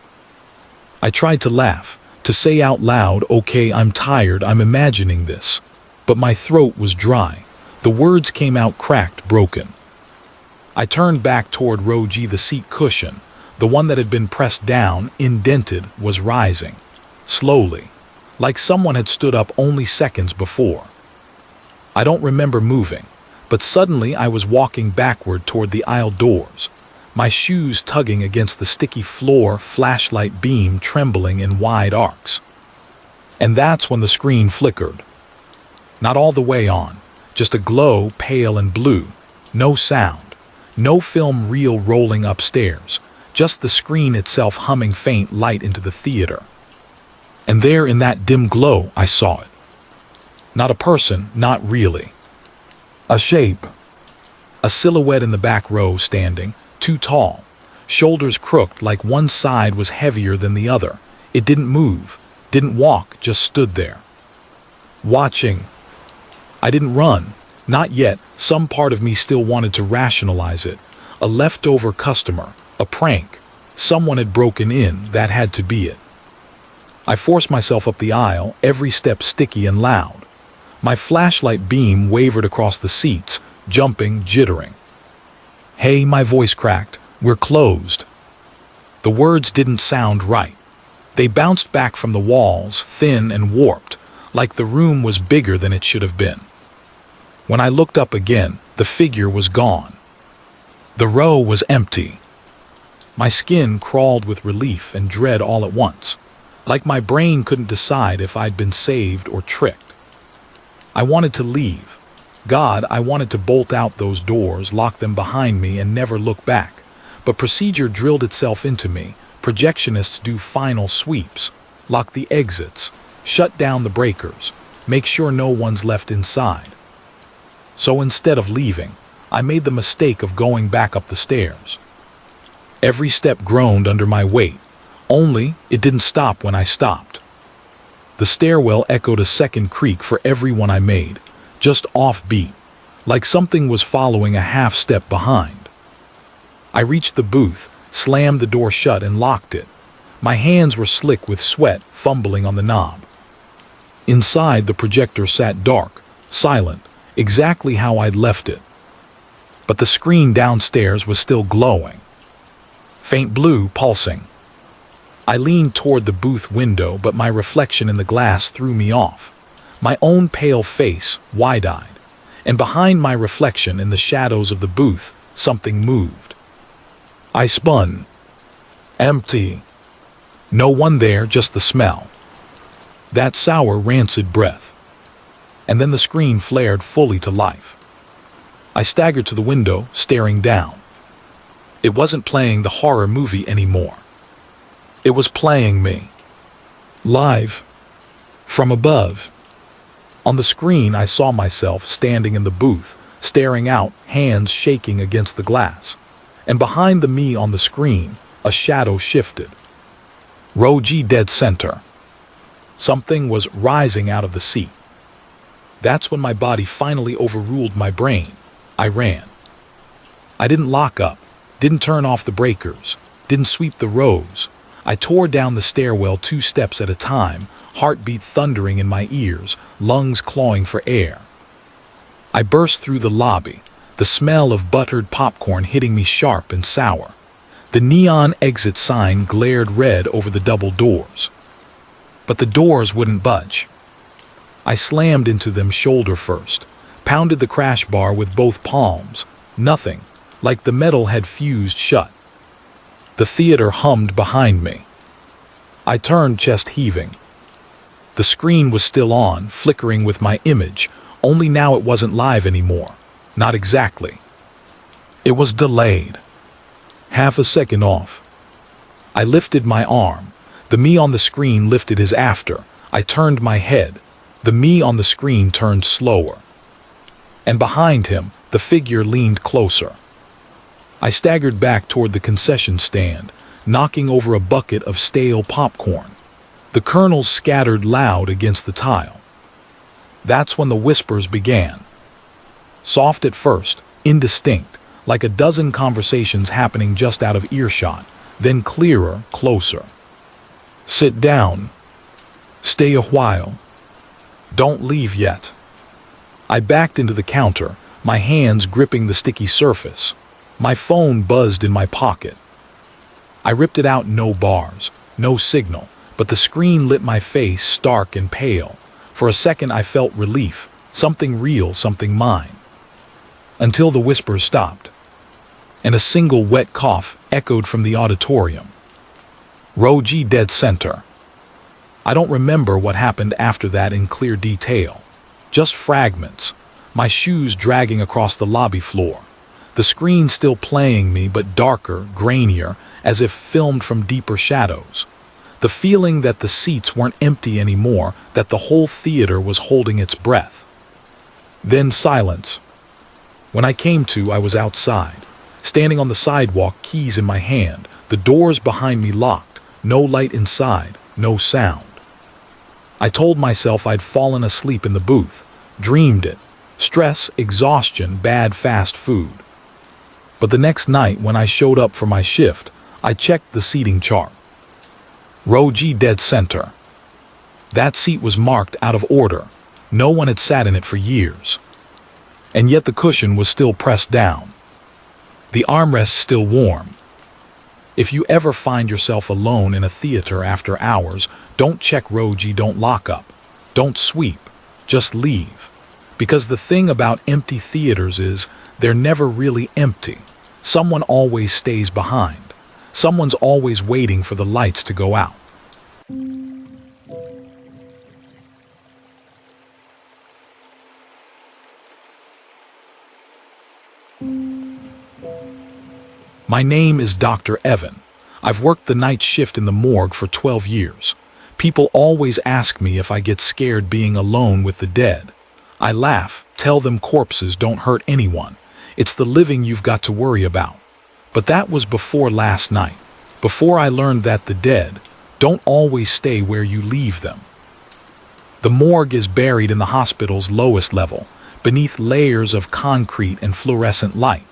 I tried to laugh, to say out loud, "Okay, I'm tired, I'm imagining this." But my throat was dry. The words came out cracked, broken. I turned back toward row G. The seat cushion, the one that had been pressed down, indented, was rising. Slowly. Like someone had stood up only seconds before. I don't remember moving, but suddenly I was walking backward toward the aisle doors. My shoes tugging against the sticky floor, flashlight beam trembling in wide arcs. And that's when the screen flickered. Not all the way on, just a glow, pale and blue. No sound. No film reel rolling upstairs. Just the screen itself humming faint light into the theater. And there in that dim glow, I saw it. Not a person, not really. A shape. A silhouette in the back row standing. Too tall, shoulders crooked like one side was heavier than the other. It didn't move, didn't walk, just stood there. Watching. I didn't run, not yet. Some part of me still wanted to rationalize it. A leftover customer, a prank. Someone had broken in, that had to be it. I forced myself up the aisle, every step sticky and loud. My flashlight beam wavered across the seats, jumping, jittering. "Hey," my voice cracked, "we're closed." The words didn't sound right. They bounced back from the walls, thin and warped, like the room was bigger than it should have been. When I looked up again, the figure was gone. The row was empty. My skin crawled with relief and dread all at once, like my brain couldn't decide if I'd been saved or tricked. I wanted to leave. God, I wanted to bolt out those doors, lock them behind me, and never look back. But procedure drilled itself into me. Projectionists do final sweeps, lock the exits, shut down the breakers, make sure no one's left inside. So instead of leaving, I made the mistake of going back up the stairs. Every step groaned under my weight, only it didn't stop when I stopped. The stairwell echoed a second creak for every one I made. Just offbeat, like something was following a half step behind. I reached the booth, slammed the door shut and locked it. My hands were slick with sweat, fumbling on the knob. Inside, the projector sat dark, silent, exactly how I'd left it. But the screen downstairs was still glowing. Faint blue, pulsing. I leaned toward the booth window, but my reflection in the glass threw me off. My own pale face, wide-eyed, and behind my reflection in the shadows of the booth, something moved. I spun. Empty. No one there, just the smell. That sour, rancid breath. And then the screen flared fully to life. I staggered to the window, staring down. It wasn't playing the horror movie anymore. It was playing me. Live. From above. On the screen, I saw myself standing in the booth, staring out, hands shaking against the glass. And behind the me on the screen, a shadow shifted. Row G dead center. Something was rising out of the seat. That's when my body finally overruled my brain. I ran. I didn't lock up, didn't turn off the breakers, didn't sweep the rows. I tore down the stairwell 2 steps at a time, heartbeat thundering in my ears, lungs clawing for air. I burst through the lobby, the smell of buttered popcorn hitting me sharp and sour. The neon exit sign glared red over the double doors. But the doors wouldn't budge. I slammed into them shoulder first, pounded the crash bar with both palms. Nothing, like the metal had fused shut. The theater hummed behind me. I turned, chest heaving. The screen was still on, flickering with my image, only now it wasn't live anymore. Not exactly. It was delayed. Half a second off. I lifted my arm. The me on the screen lifted his after. I turned my head. The me on the screen turned slower. And behind him, the figure leaned closer. I staggered back toward the concession stand, knocking over a bucket of stale popcorn. The kernels scattered loud against the tile. That's when the whispers began. Soft at first, indistinct, like a dozen conversations happening just out of earshot, then clearer, closer. Sit down. Stay a while. Don't leave yet. I backed into the counter, my hands gripping the sticky surface. My phone buzzed in my pocket. I ripped it out, no bars, no signal, but the screen lit my face stark and pale. For a second I felt relief, something real, something mine. Until the whispers stopped, and a single wet cough echoed from the auditorium. Row G dead center. I don't remember what happened after that in clear detail. Just fragments, my shoes dragging across the lobby floor. The screen still playing me, but darker, grainier, as if filmed from deeper shadows. The feeling that the seats weren't empty anymore, that the whole theater was holding its breath. Then silence. When I came to, I was outside, standing on the sidewalk, keys in my hand, the doors behind me locked, no light inside, no sound. I told myself I'd fallen asleep in the booth, dreamed it. Stress, exhaustion, bad fast food. But the next night, when I showed up for my shift, I checked the seating chart. Row G dead center. That seat was marked out of order. No one had sat in it for years. And yet the cushion was still pressed down. The armrest still warm. If you ever find yourself alone in a theater after hours, don't check Row G, don't lock up, don't sweep, just leave. Because the thing about empty theaters is, they're never really empty. Someone always stays behind. Someone's always waiting for the lights to go out. My name is Dr. Evan. I've worked the night shift in the morgue for 12 years. People always ask me if I get scared being alone with the dead. I laugh, tell them corpses don't hurt anyone. It's the living you've got to worry about. But that was before last night, before I learned that the dead don't always stay where you leave them. The morgue is buried in the hospital's lowest level, beneath layers of concrete and fluorescent light.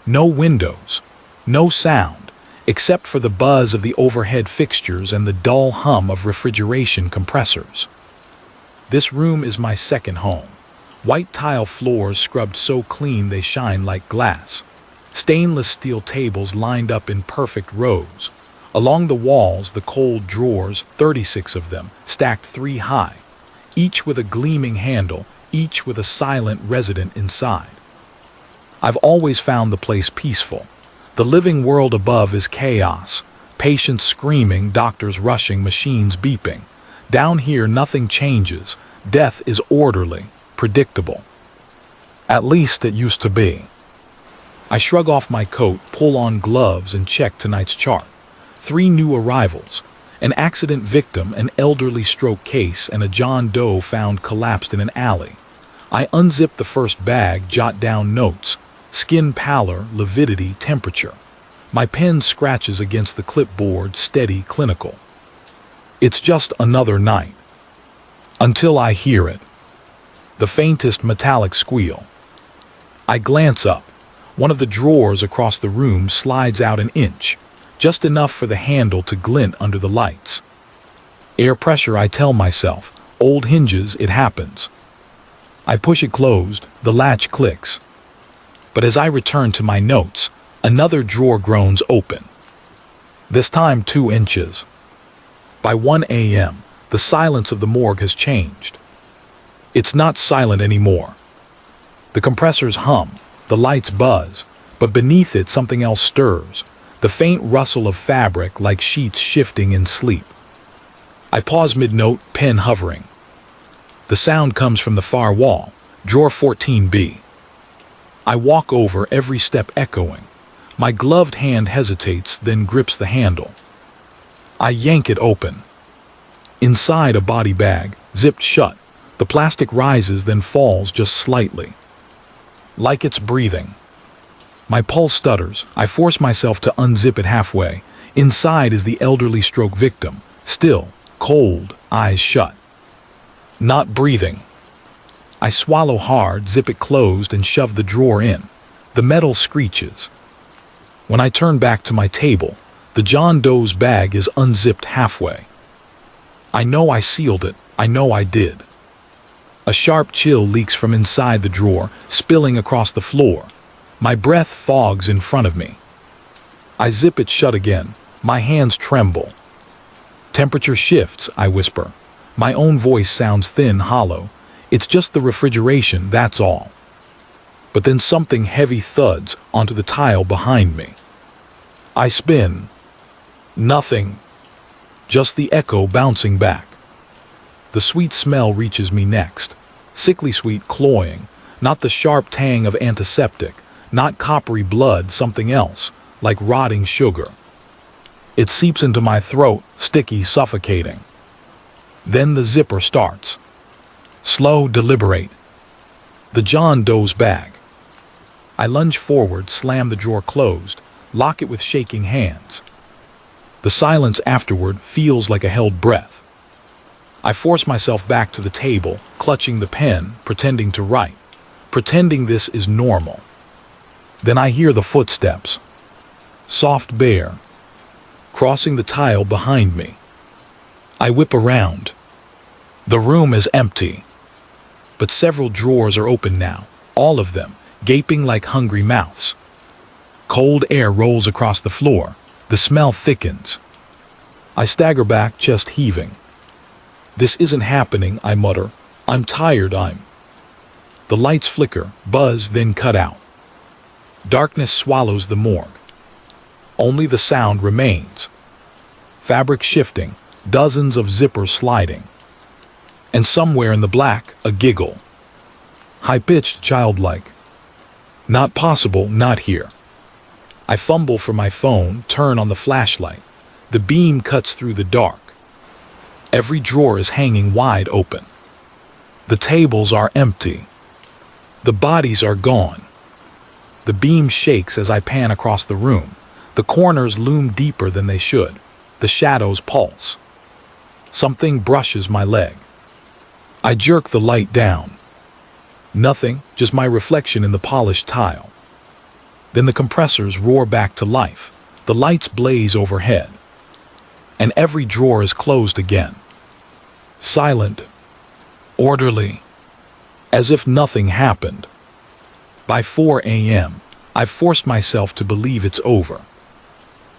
No windows, no sound, except for the buzz of the overhead fixtures and the dull hum of refrigeration compressors. This room is my second home. White tile floors scrubbed so clean they shine like glass. Stainless steel tables lined up in perfect rows. Along the walls, the cold drawers, 36 of them, stacked 3 high, each with a gleaming handle, each with a silent resident inside. I've always found the place peaceful. The living world above is chaos. Patients screaming, doctors rushing, machines beeping. Down here, nothing changes. Death is orderly, predictable. At least it used to be. I shrug off my coat, pull on gloves, and check tonight's chart. 3 new arrivals. An accident victim, an elderly stroke case, and a John Doe found collapsed in an alley. I unzip the first bag, jot down notes. Skin pallor, lividity, temperature. My pen scratches against the clipboard, steady, clinical. It's just another night. Until I hear it. The faintest metallic squeal. I glance up. One of the drawers across the room slides out an inch, just enough for the handle to glint under the lights. Air pressure, I tell myself. Old hinges, it happens. I push it closed, the latch clicks. But as I return to my notes, another drawer groans open. This time 2 inches. By 1 a.m., the silence of the morgue has changed. It's not silent anymore. The compressors hum, the lights buzz, but beneath it something else stirs, the faint rustle of fabric like sheets shifting in sleep. I pause mid-note, pen hovering. The sound comes from the far wall, drawer 14B. I walk over, every step echoing. My gloved hand hesitates, then grips the handle. I yank it open. Inside, a body bag, zipped shut. The plastic rises, then falls just slightly. Like it's breathing. My pulse stutters. I force myself to unzip it halfway. Inside is the elderly stroke victim, still, cold, eyes shut. Not breathing. I swallow hard, zip it closed, and shove the drawer in. The metal screeches. When I turn back to my table, the John Doe's bag is unzipped halfway. I know I sealed it. I know I did. A sharp chill leaks from inside the drawer, spilling across the floor. My breath fogs in front of me. I zip it shut again. My hands tremble. Temperature shifts, I whisper. My own voice sounds thin, hollow. It's just the refrigeration, that's all. But then something heavy thuds onto the tile behind me. I spin. Nothing. Just the echo bouncing back. The sweet smell reaches me next. Sickly sweet, cloying. Not the sharp tang of antiseptic. Not coppery blood, something else, like rotting sugar. It seeps into my throat, sticky, suffocating. Then the zipper starts. Slow, deliberate. The John Doe's bag. I lunge forward, slam the drawer closed, lock it with shaking hands. The silence afterward feels like a held breath. I force myself back to the table, clutching the pen, pretending to write, pretending this is normal. Then I hear the footsteps. Soft, bare, crossing the tile behind me. I whip around. The room is empty. But several drawers are open now, all of them, gaping like hungry mouths. Cold air rolls across the floor. The smell thickens. I stagger back, chest heaving. This isn't happening, I mutter. I'm tired, The lights flicker, buzz, then cut out. Darkness swallows the morgue. Only the sound remains. Fabric shifting, dozens of zippers sliding. And somewhere in the black, a giggle. High-pitched, childlike. Not possible, not here. I fumble for my phone, turn on the flashlight. The beam cuts through the dark. Every drawer is hanging wide open. The tables are empty. The bodies are gone. The beam shakes as I pan across the room. The corners loom deeper than they should. The shadows pulse. Something brushes my leg. I jerk the light down. Nothing, just my reflection in the polished tile. Then the compressors roar back to life. The lights blaze overhead. And every drawer is closed again. Silent. Orderly. As if nothing happened. By 4 a.m., I've forced myself to believe it's over.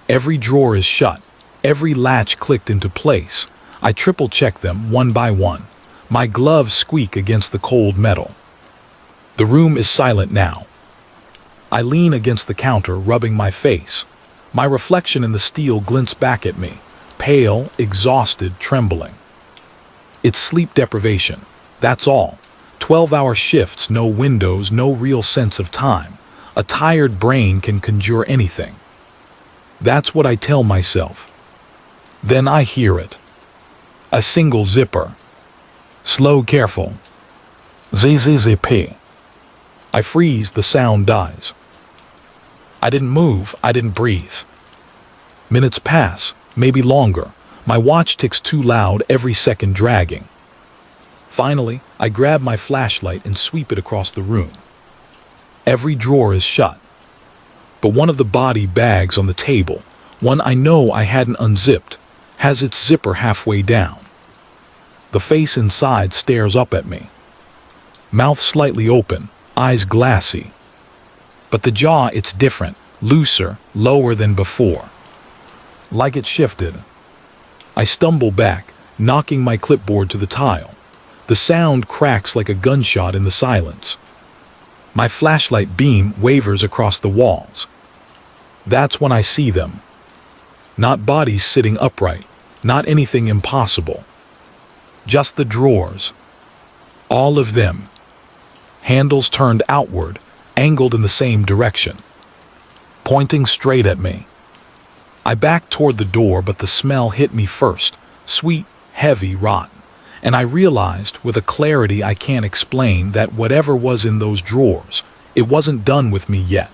Every drawer is shut. Every latch clicked into place. I triple-check them one by one. My gloves squeak against the cold metal. The room is silent now. I lean against the counter, rubbing my face. My reflection in the steel glints back at me, pale, exhausted, trembling. It's sleep deprivation. That's all. 12-hour shifts, no windows, no real sense of time. A tired brain can conjure anything. That's what I tell myself. Then I hear it. A single zipper. Slow, careful. ZZZP. I freeze, the sound dies. I didn't move, I didn't breathe. Minutes pass, maybe longer. My watch ticks too loud, every second dragging. Finally, I grab my flashlight and sweep it across the room. Every drawer is shut. But one of the body bags on the table, one I know I hadn't unzipped, has its zipper halfway down. The face inside stares up at me. Mouth slightly open, eyes glassy. But the jaw, it's different, looser, lower than before. Like it shifted. I stumble back, knocking my clipboard to the tile. The sound cracks like a gunshot in the silence. My flashlight beam wavers across the walls. That's when I see them. Not bodies sitting upright, not anything impossible. Just the drawers. All of them. Handles turned outward, angled in the same direction. Pointing straight at me. I backed toward the door, but the smell hit me first. Sweet, heavy, rotten. And I realized, with a clarity I can't explain, that whatever was in those drawers, it wasn't done with me yet.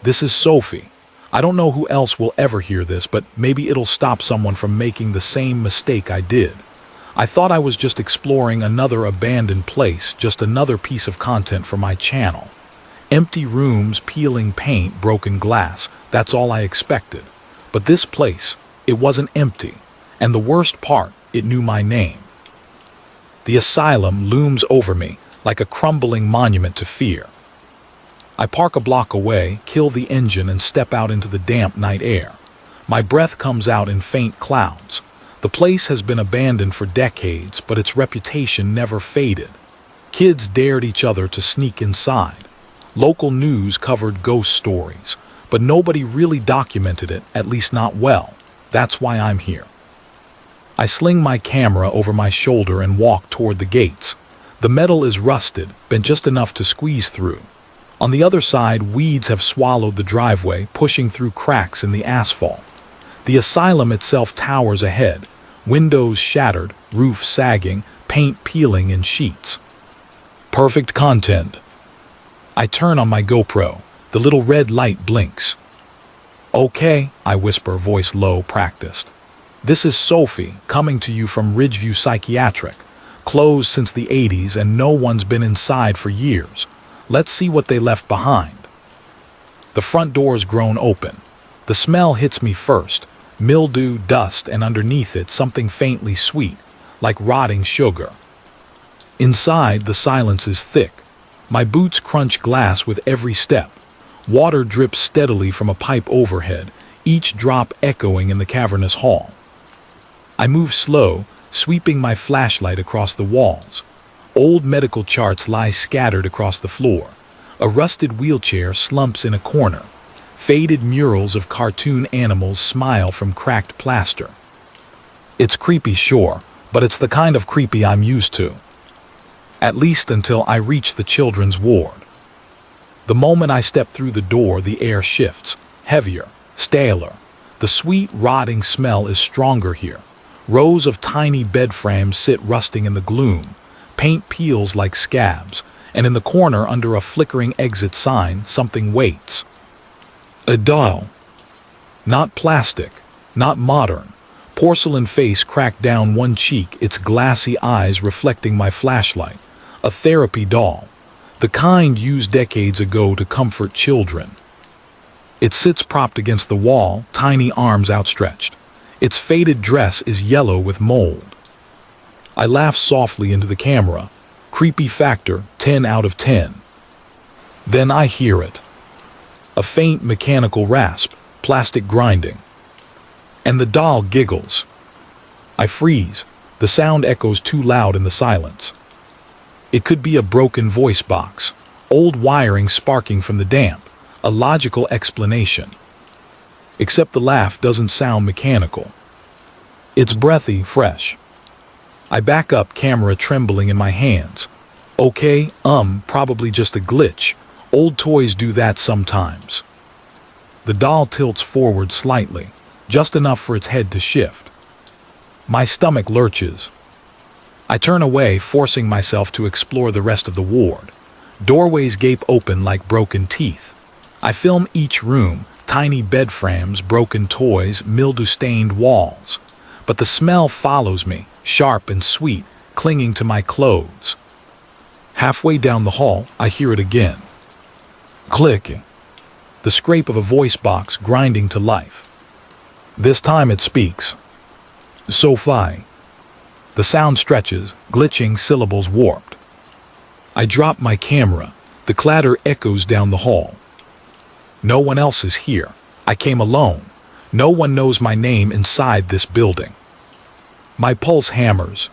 This is Sophie. I don't know who else will ever hear this, but maybe it'll stop someone from making the same mistake I did. I thought I was just exploring another abandoned place, just another piece of content for my channel. Empty rooms, peeling paint, broken glass, that's all I expected. But this place, it wasn't empty. And the worst part, it knew my name. The asylum looms over me, like a crumbling monument to fear. I park a block away, kill the engine, and step out into the damp night air. My breath comes out in faint clouds. The place has been abandoned for decades, but its reputation never faded. Kids dared each other to sneak inside. Local news covered ghost stories, but nobody really documented it, at least not well. That's why I'm here. I sling my camera over my shoulder and walk toward the gates. The metal is rusted, been just enough to squeeze through. On the other side, weeds have swallowed the driveway, pushing through cracks in the asphalt. The asylum itself towers ahead, windows shattered, roof sagging, paint peeling in sheets. Perfect content. I turn on my GoPro. The little red light blinks. Okay, I whisper, voice low, practiced. This is Sophie, coming to you from Ridgeview Psychiatric. Closed since the 80s and no one's been inside for years. Let's see what they left behind. The front door's grown open. The smell hits me first. Mildew, dust, and underneath it something faintly sweet, like rotting sugar. Inside, the silence is thick. My boots crunch glass with every step. Water drips steadily from a pipe overhead, each drop echoing in the cavernous hall. I move slow, sweeping my flashlight across the walls. Old medical charts lie scattered across the floor. A rusted wheelchair slumps in a corner. Faded murals of cartoon animals smile from cracked plaster. It's creepy, sure, but it's the kind of creepy I'm used to. At least until I reach the children's ward. The moment I step through the door, the air shifts, heavier, staler. The sweet, rotting smell is stronger here. Rows of tiny bed frames sit rusting in the gloom. Paint peels like scabs, and in the corner under a flickering exit sign, something waits. A doll. Not plastic, not modern. Porcelain face cracked down one cheek, its glassy eyes reflecting my flashlight. A therapy doll. The kind used decades ago to comfort children. It sits propped against the wall, tiny arms outstretched. Its faded dress is yellow with mold. I laugh softly into the camera. Creepy factor, 10 out of 10. Then I hear it. A faint mechanical rasp, plastic grinding. And the doll giggles. I freeze. The sound echoes too loud in the silence. It could be a broken voice box. Old wiring sparking from the damp, a logical explanation. Except the laugh doesn't sound mechanical. It's breathy, fresh. I back up, camera trembling in my hands. Okay, probably just a glitch. Old toys do that sometimes. The doll tilts forward slightly, just enough for its head to shift. My stomach lurches. I turn away, forcing myself to explore the rest of the ward. Doorways gape open like broken teeth. I film each room, tiny bed frames, broken toys, mildew-stained walls. But the smell follows me, sharp and sweet, clinging to my clothes. Halfway down the hall, I hear it again. Clicking. The scrape of a voice box grinding to life. This time it speaks. Sophie. The sound stretches, glitching, syllables warped. I drop my camera. The clatter echoes down the hall. No one else is here. I came alone. No one knows my name inside this building. My pulse hammers.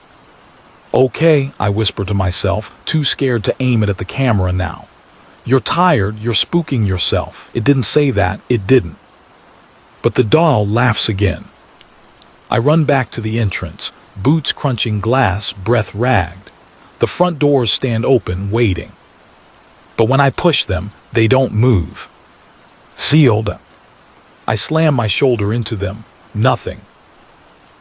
Okay, I whisper to myself, too scared to aim it at the camera now. You're tired, you're spooking yourself. It didn't say that, it didn't. But the doll laughs again. I run back to the entrance, boots crunching glass, breath ragged. The front doors stand open, waiting. But when I push them, they don't move. Sealed. I slam my shoulder into them. Nothing.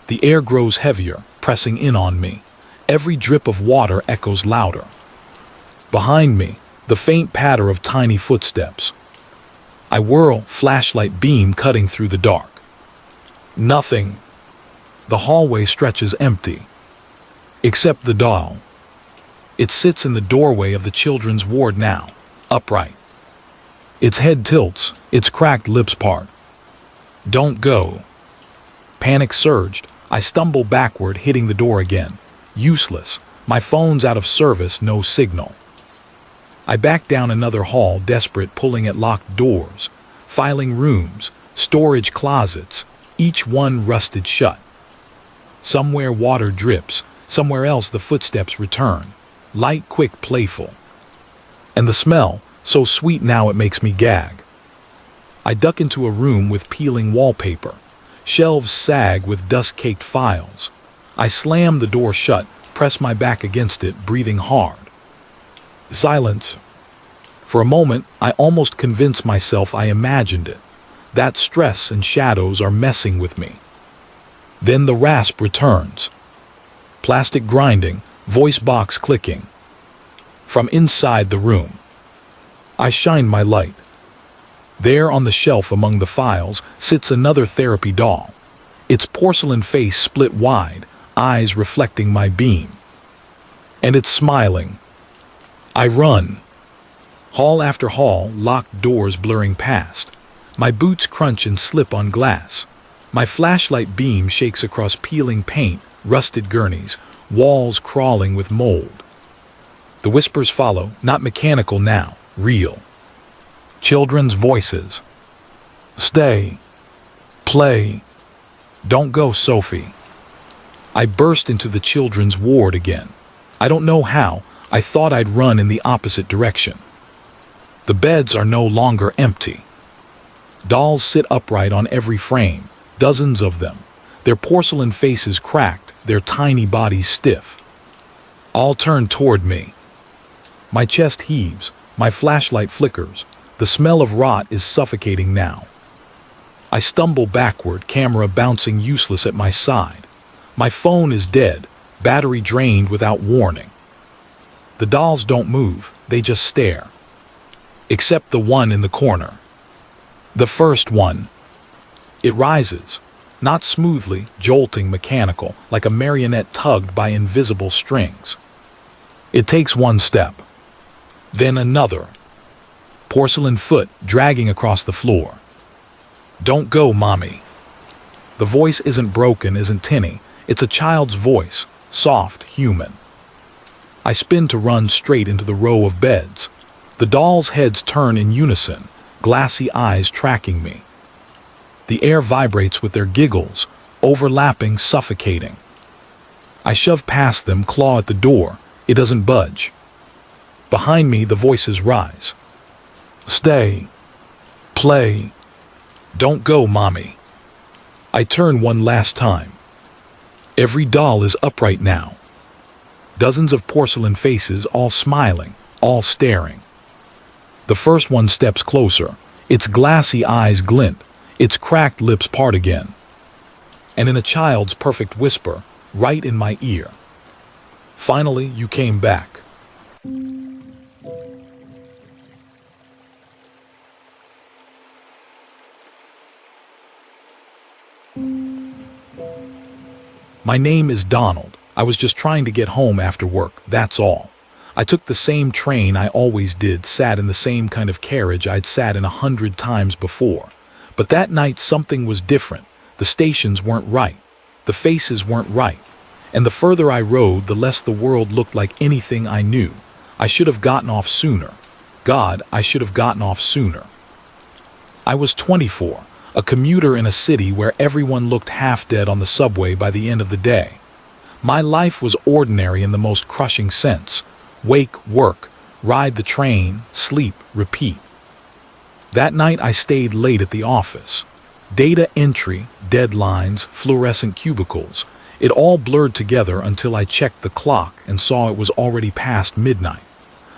The air grows heavier, pressing in on me. Every drip of water echoes louder. Behind me, the faint patter of tiny footsteps. I whirl, flashlight beam cutting through the dark. Nothing. The hallway stretches empty. Except the doll. It sits in the doorway of the children's ward now, upright. Its head tilts, its cracked lips part. Don't go. Panic surged. I stumble backward, hitting the door again. Useless. My phone's out of service, no signal. I back down another hall, desperate, pulling at locked doors, filing rooms, storage closets, each one rusted shut. Somewhere water drips, somewhere else the footsteps return, light, quick, playful. And the smell, so sweet now it makes me gag. I duck into a room with peeling wallpaper. Shelves sag with dust-caked files. I slam the door shut, press my back against it, breathing hard. Silence. For a moment, I almost convince myself I imagined it. That stress and shadows are messing with me. Then the rasp returns. Plastic grinding, voice box clicking. From inside the room. I shine my light. There on the shelf among the files sits another therapy doll. Its porcelain face split wide, eyes reflecting my beam. And it's smiling. I run. Hall after hall, locked doors blurring past. My boots crunch and slip on glass. My flashlight beam shakes across peeling paint, rusted gurneys, walls crawling with mold. The whispers follow, not mechanical now, real. Children's voices. Stay. Play. Don't go, Sophie. I burst into the children's ward again. I don't know how. I thought I'd run in the opposite direction. The beds are no longer empty. Dolls sit upright on every frame, dozens of them, their porcelain faces cracked, their tiny bodies stiff. All turn toward me. My chest heaves, my flashlight flickers. The smell of rot is suffocating now. I stumble backward, camera bouncing useless at my side. My phone is dead, battery drained without warning. The dolls don't move, they just stare. Except the one in the corner. The first one. It rises, not smoothly, jolting, mechanical, like a marionette tugged by invisible strings. It takes one step, then another. Porcelain foot dragging across the floor. Don't go, Mommy. The voice isn't broken, isn't tinny. It's a child's voice, soft, human. I spin to run straight into the row of beds. The dolls' heads turn in unison, glassy eyes tracking me. The air vibrates with their giggles, overlapping, suffocating. I shove past them, claw at the door. It doesn't budge. Behind me, the voices rise. Stay. Play. Don't go, Mommy. I turn one last time. Every doll is upright now. Dozens of porcelain faces, all smiling, all staring. The first one steps closer. Its glassy eyes glint, its cracked lips part again. And in a child's perfect whisper, right in my ear, "Finally, you came back." My name is Donald. I was just trying to get home after work, that's all. I took the same train I always did, sat in the same kind of carriage I'd sat in 100 times before. But that night something was different. The stations weren't right. The faces weren't right. And the further I rode, the less the world looked like anything I knew. I should have gotten off sooner. God, I should have gotten off sooner. I was 24, a commuter in a city where everyone looked half dead on the subway by the end of the day. My life was ordinary in the most crushing sense. Wake, work, ride the train, sleep, repeat. That night I stayed late at the office. Data entry, deadlines, fluorescent cubicles. It all blurred together until I checked the clock and saw it was already past midnight.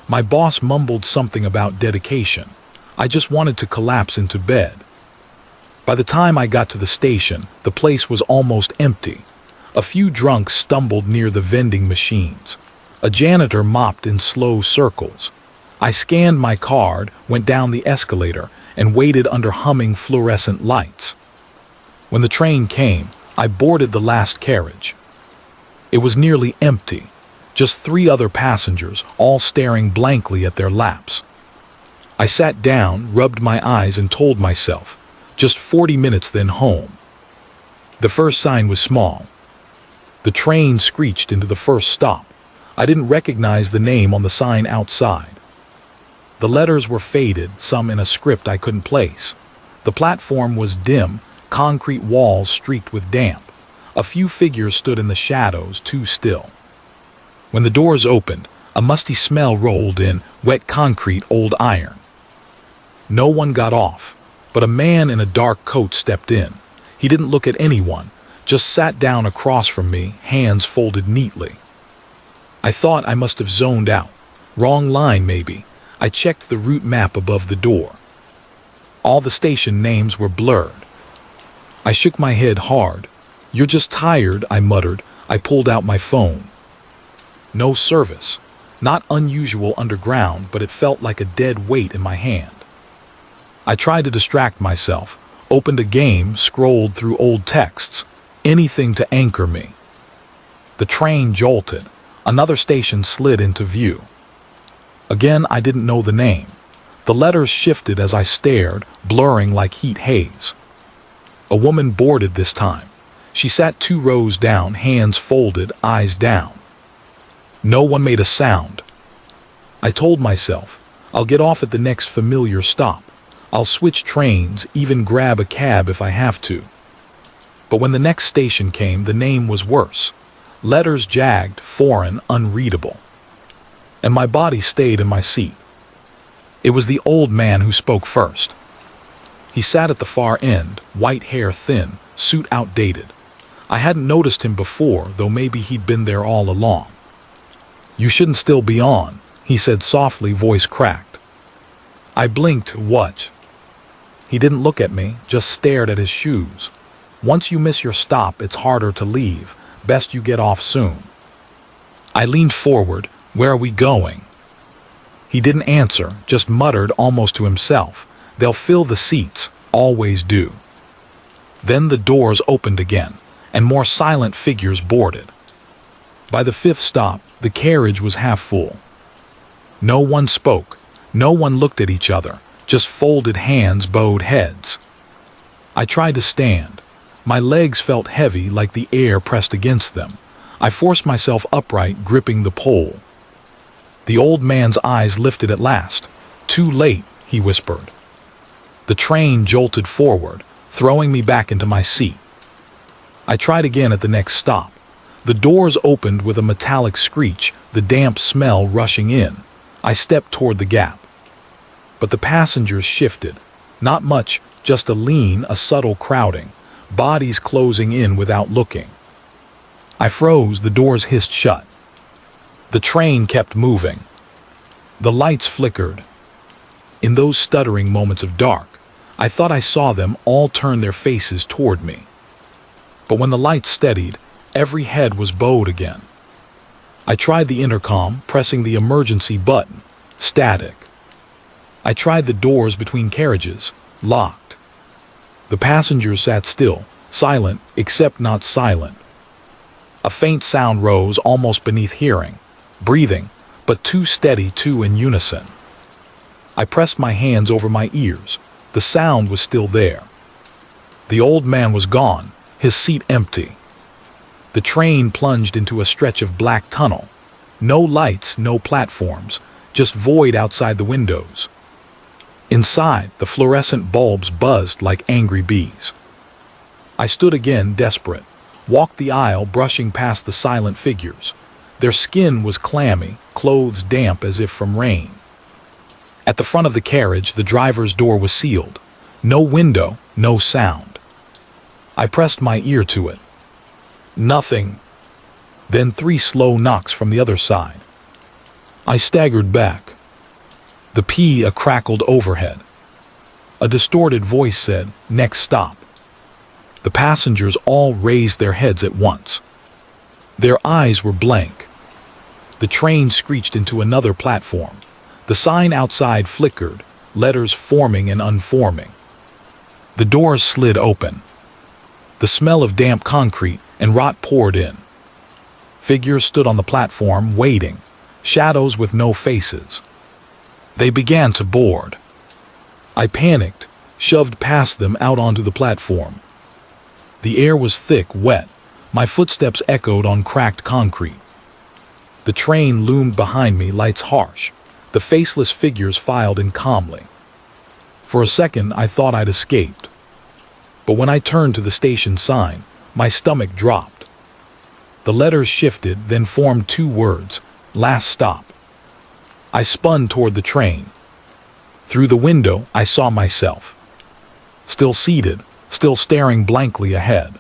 My boss mumbled something about dedication. I just wanted to collapse into bed. By the time I got to the station, the place was almost empty. A few drunks stumbled near the vending machines. A janitor mopped in slow circles. I scanned my card, went down the escalator, and waited under humming fluorescent lights. When the train came, I boarded the last carriage. It was nearly empty, just 3 other passengers, all staring blankly at their laps. I sat down, rubbed my eyes, and told myself, just 40 minutes then home. The first sign was small. The train screeched into the first stop. I didn't recognize the name on the sign outside. The letters were faded, some in a script I couldn't place. The platform was dim, concrete walls streaked with damp. A few figures stood in the shadows, too still. When the doors opened, a musty smell rolled in, wet concrete, old iron. No one got off, but a man in a dark coat stepped in. He didn't look at anyone, just sat down across from me, hands folded neatly. I thought I must have zoned out. Wrong line, maybe. I checked the route map above the door. All the station names were blurred. I shook my head hard. "You're just tired," I muttered. I pulled out my phone. No service. Not unusual underground, but it felt like a dead weight in my hand. I tried to distract myself, opened a game, scrolled through old texts. Anything to anchor me. The train jolted. Another station slid into view. Again, I didn't know the name. The letters shifted as I stared, blurring like heat haze. A woman boarded this time. She sat 2 rows down, hands folded, eyes down. No one made a sound. I told myself, I'll get off at the next familiar stop. I'll switch trains, even grab a cab if I have to. But when the next station came, the name was worse. Letters jagged, foreign, unreadable. And my body stayed in my seat. It was the old man who spoke first. He sat at the far end, white hair thin, suit outdated. I hadn't noticed him before, though maybe he'd been there all along. "You shouldn't still be on," he said softly, voice cracked. I blinked. What? He didn't look at me, just stared at his shoes. Once you miss your stop, it's harder to leave. Best you get off soon. I leaned forward. "Where are we going?" He didn't answer, just muttered almost to himself. "They'll fill the seats, always do." Then the doors opened again, and more silent figures boarded. By the 5th stop, the carriage was half full. No one spoke. No one looked at each other, just folded hands, bowed heads. I tried to stand. My legs felt heavy, like the air pressed against them. I forced myself upright, gripping the pole. The old man's eyes lifted at last. "Too late," he whispered. The train jolted forward, throwing me back into my seat. I tried again at the next stop. The doors opened with a metallic screech, the damp smell rushing in. I stepped toward the gap. But the passengers shifted. Not much, just a subtle crowding, bodies closing in without looking. I froze, the doors hissed shut. The train kept moving. The lights flickered. In those stuttering moments of dark, I thought I saw them all turn their faces toward me. But when the lights steadied, every head was bowed again. I tried the intercom, pressing the emergency button. Static. I tried the doors between carriages. Locked. The passengers sat still, silent, except not silent. A faint sound rose almost beneath hearing. Breathing, but too steady, too in unison. I pressed my hands over my ears. The sound was still there. The old man was gone, his seat empty. The train plunged into a stretch of black tunnel. No lights, no platforms, just void outside the windows. Inside, the fluorescent bulbs buzzed like angry bees. I stood again, desperate, walked the aisle, brushing past the silent figures. Their skin was clammy, clothes damp as if from rain. At the front of the carriage, the driver's door was sealed. No window, no sound. I pressed my ear to it. Nothing. Then 3 slow knocks from the other side. I staggered back. The pea crackled overhead. A distorted voice said, "Next stop." The passengers all raised their heads at once. Their eyes were blank. The train screeched into another platform. The sign outside flickered, letters forming and unforming. The doors slid open. The smell of damp concrete and rot poured in. Figures stood on the platform, waiting, shadows with no faces. They began to board. I panicked, shoved past them out onto the platform. The air was thick, wet. My footsteps echoed on cracked concrete. The train loomed behind me, lights harsh. The faceless figures filed in calmly. For a second, I thought I'd escaped. But when I turned to the station sign, my stomach dropped. The letters shifted, then formed 2 words, "Last stop." I spun toward the train. Through the window, I saw myself. Still seated, still staring blankly ahead.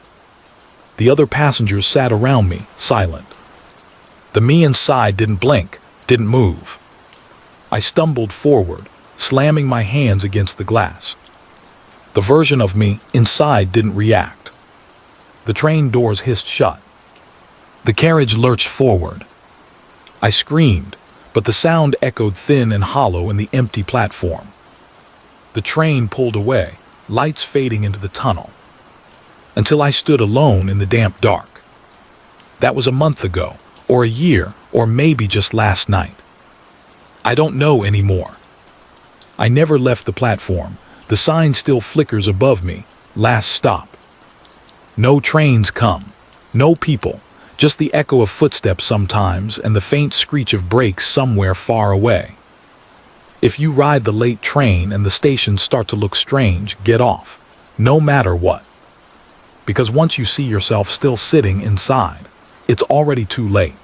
The other passengers sat around me, silent. The me inside didn't blink, didn't move. I stumbled forward, slamming my hands against the glass. The version of me inside didn't react. The train doors hissed shut. The carriage lurched forward. I screamed, but the sound echoed thin and hollow in the empty platform. The train pulled away, lights fading into the tunnel, until I stood alone in the damp dark. That was a month ago, or a year, or maybe just last night. I don't know anymore. I never left the platform. The sign still flickers above me. Last stop. No trains come. No people. Just the echo of footsteps sometimes and the faint screech of brakes somewhere far away. If you ride the late train and the stations start to look strange, get off. No matter what. Because once you see yourself still sitting inside, it's already too late.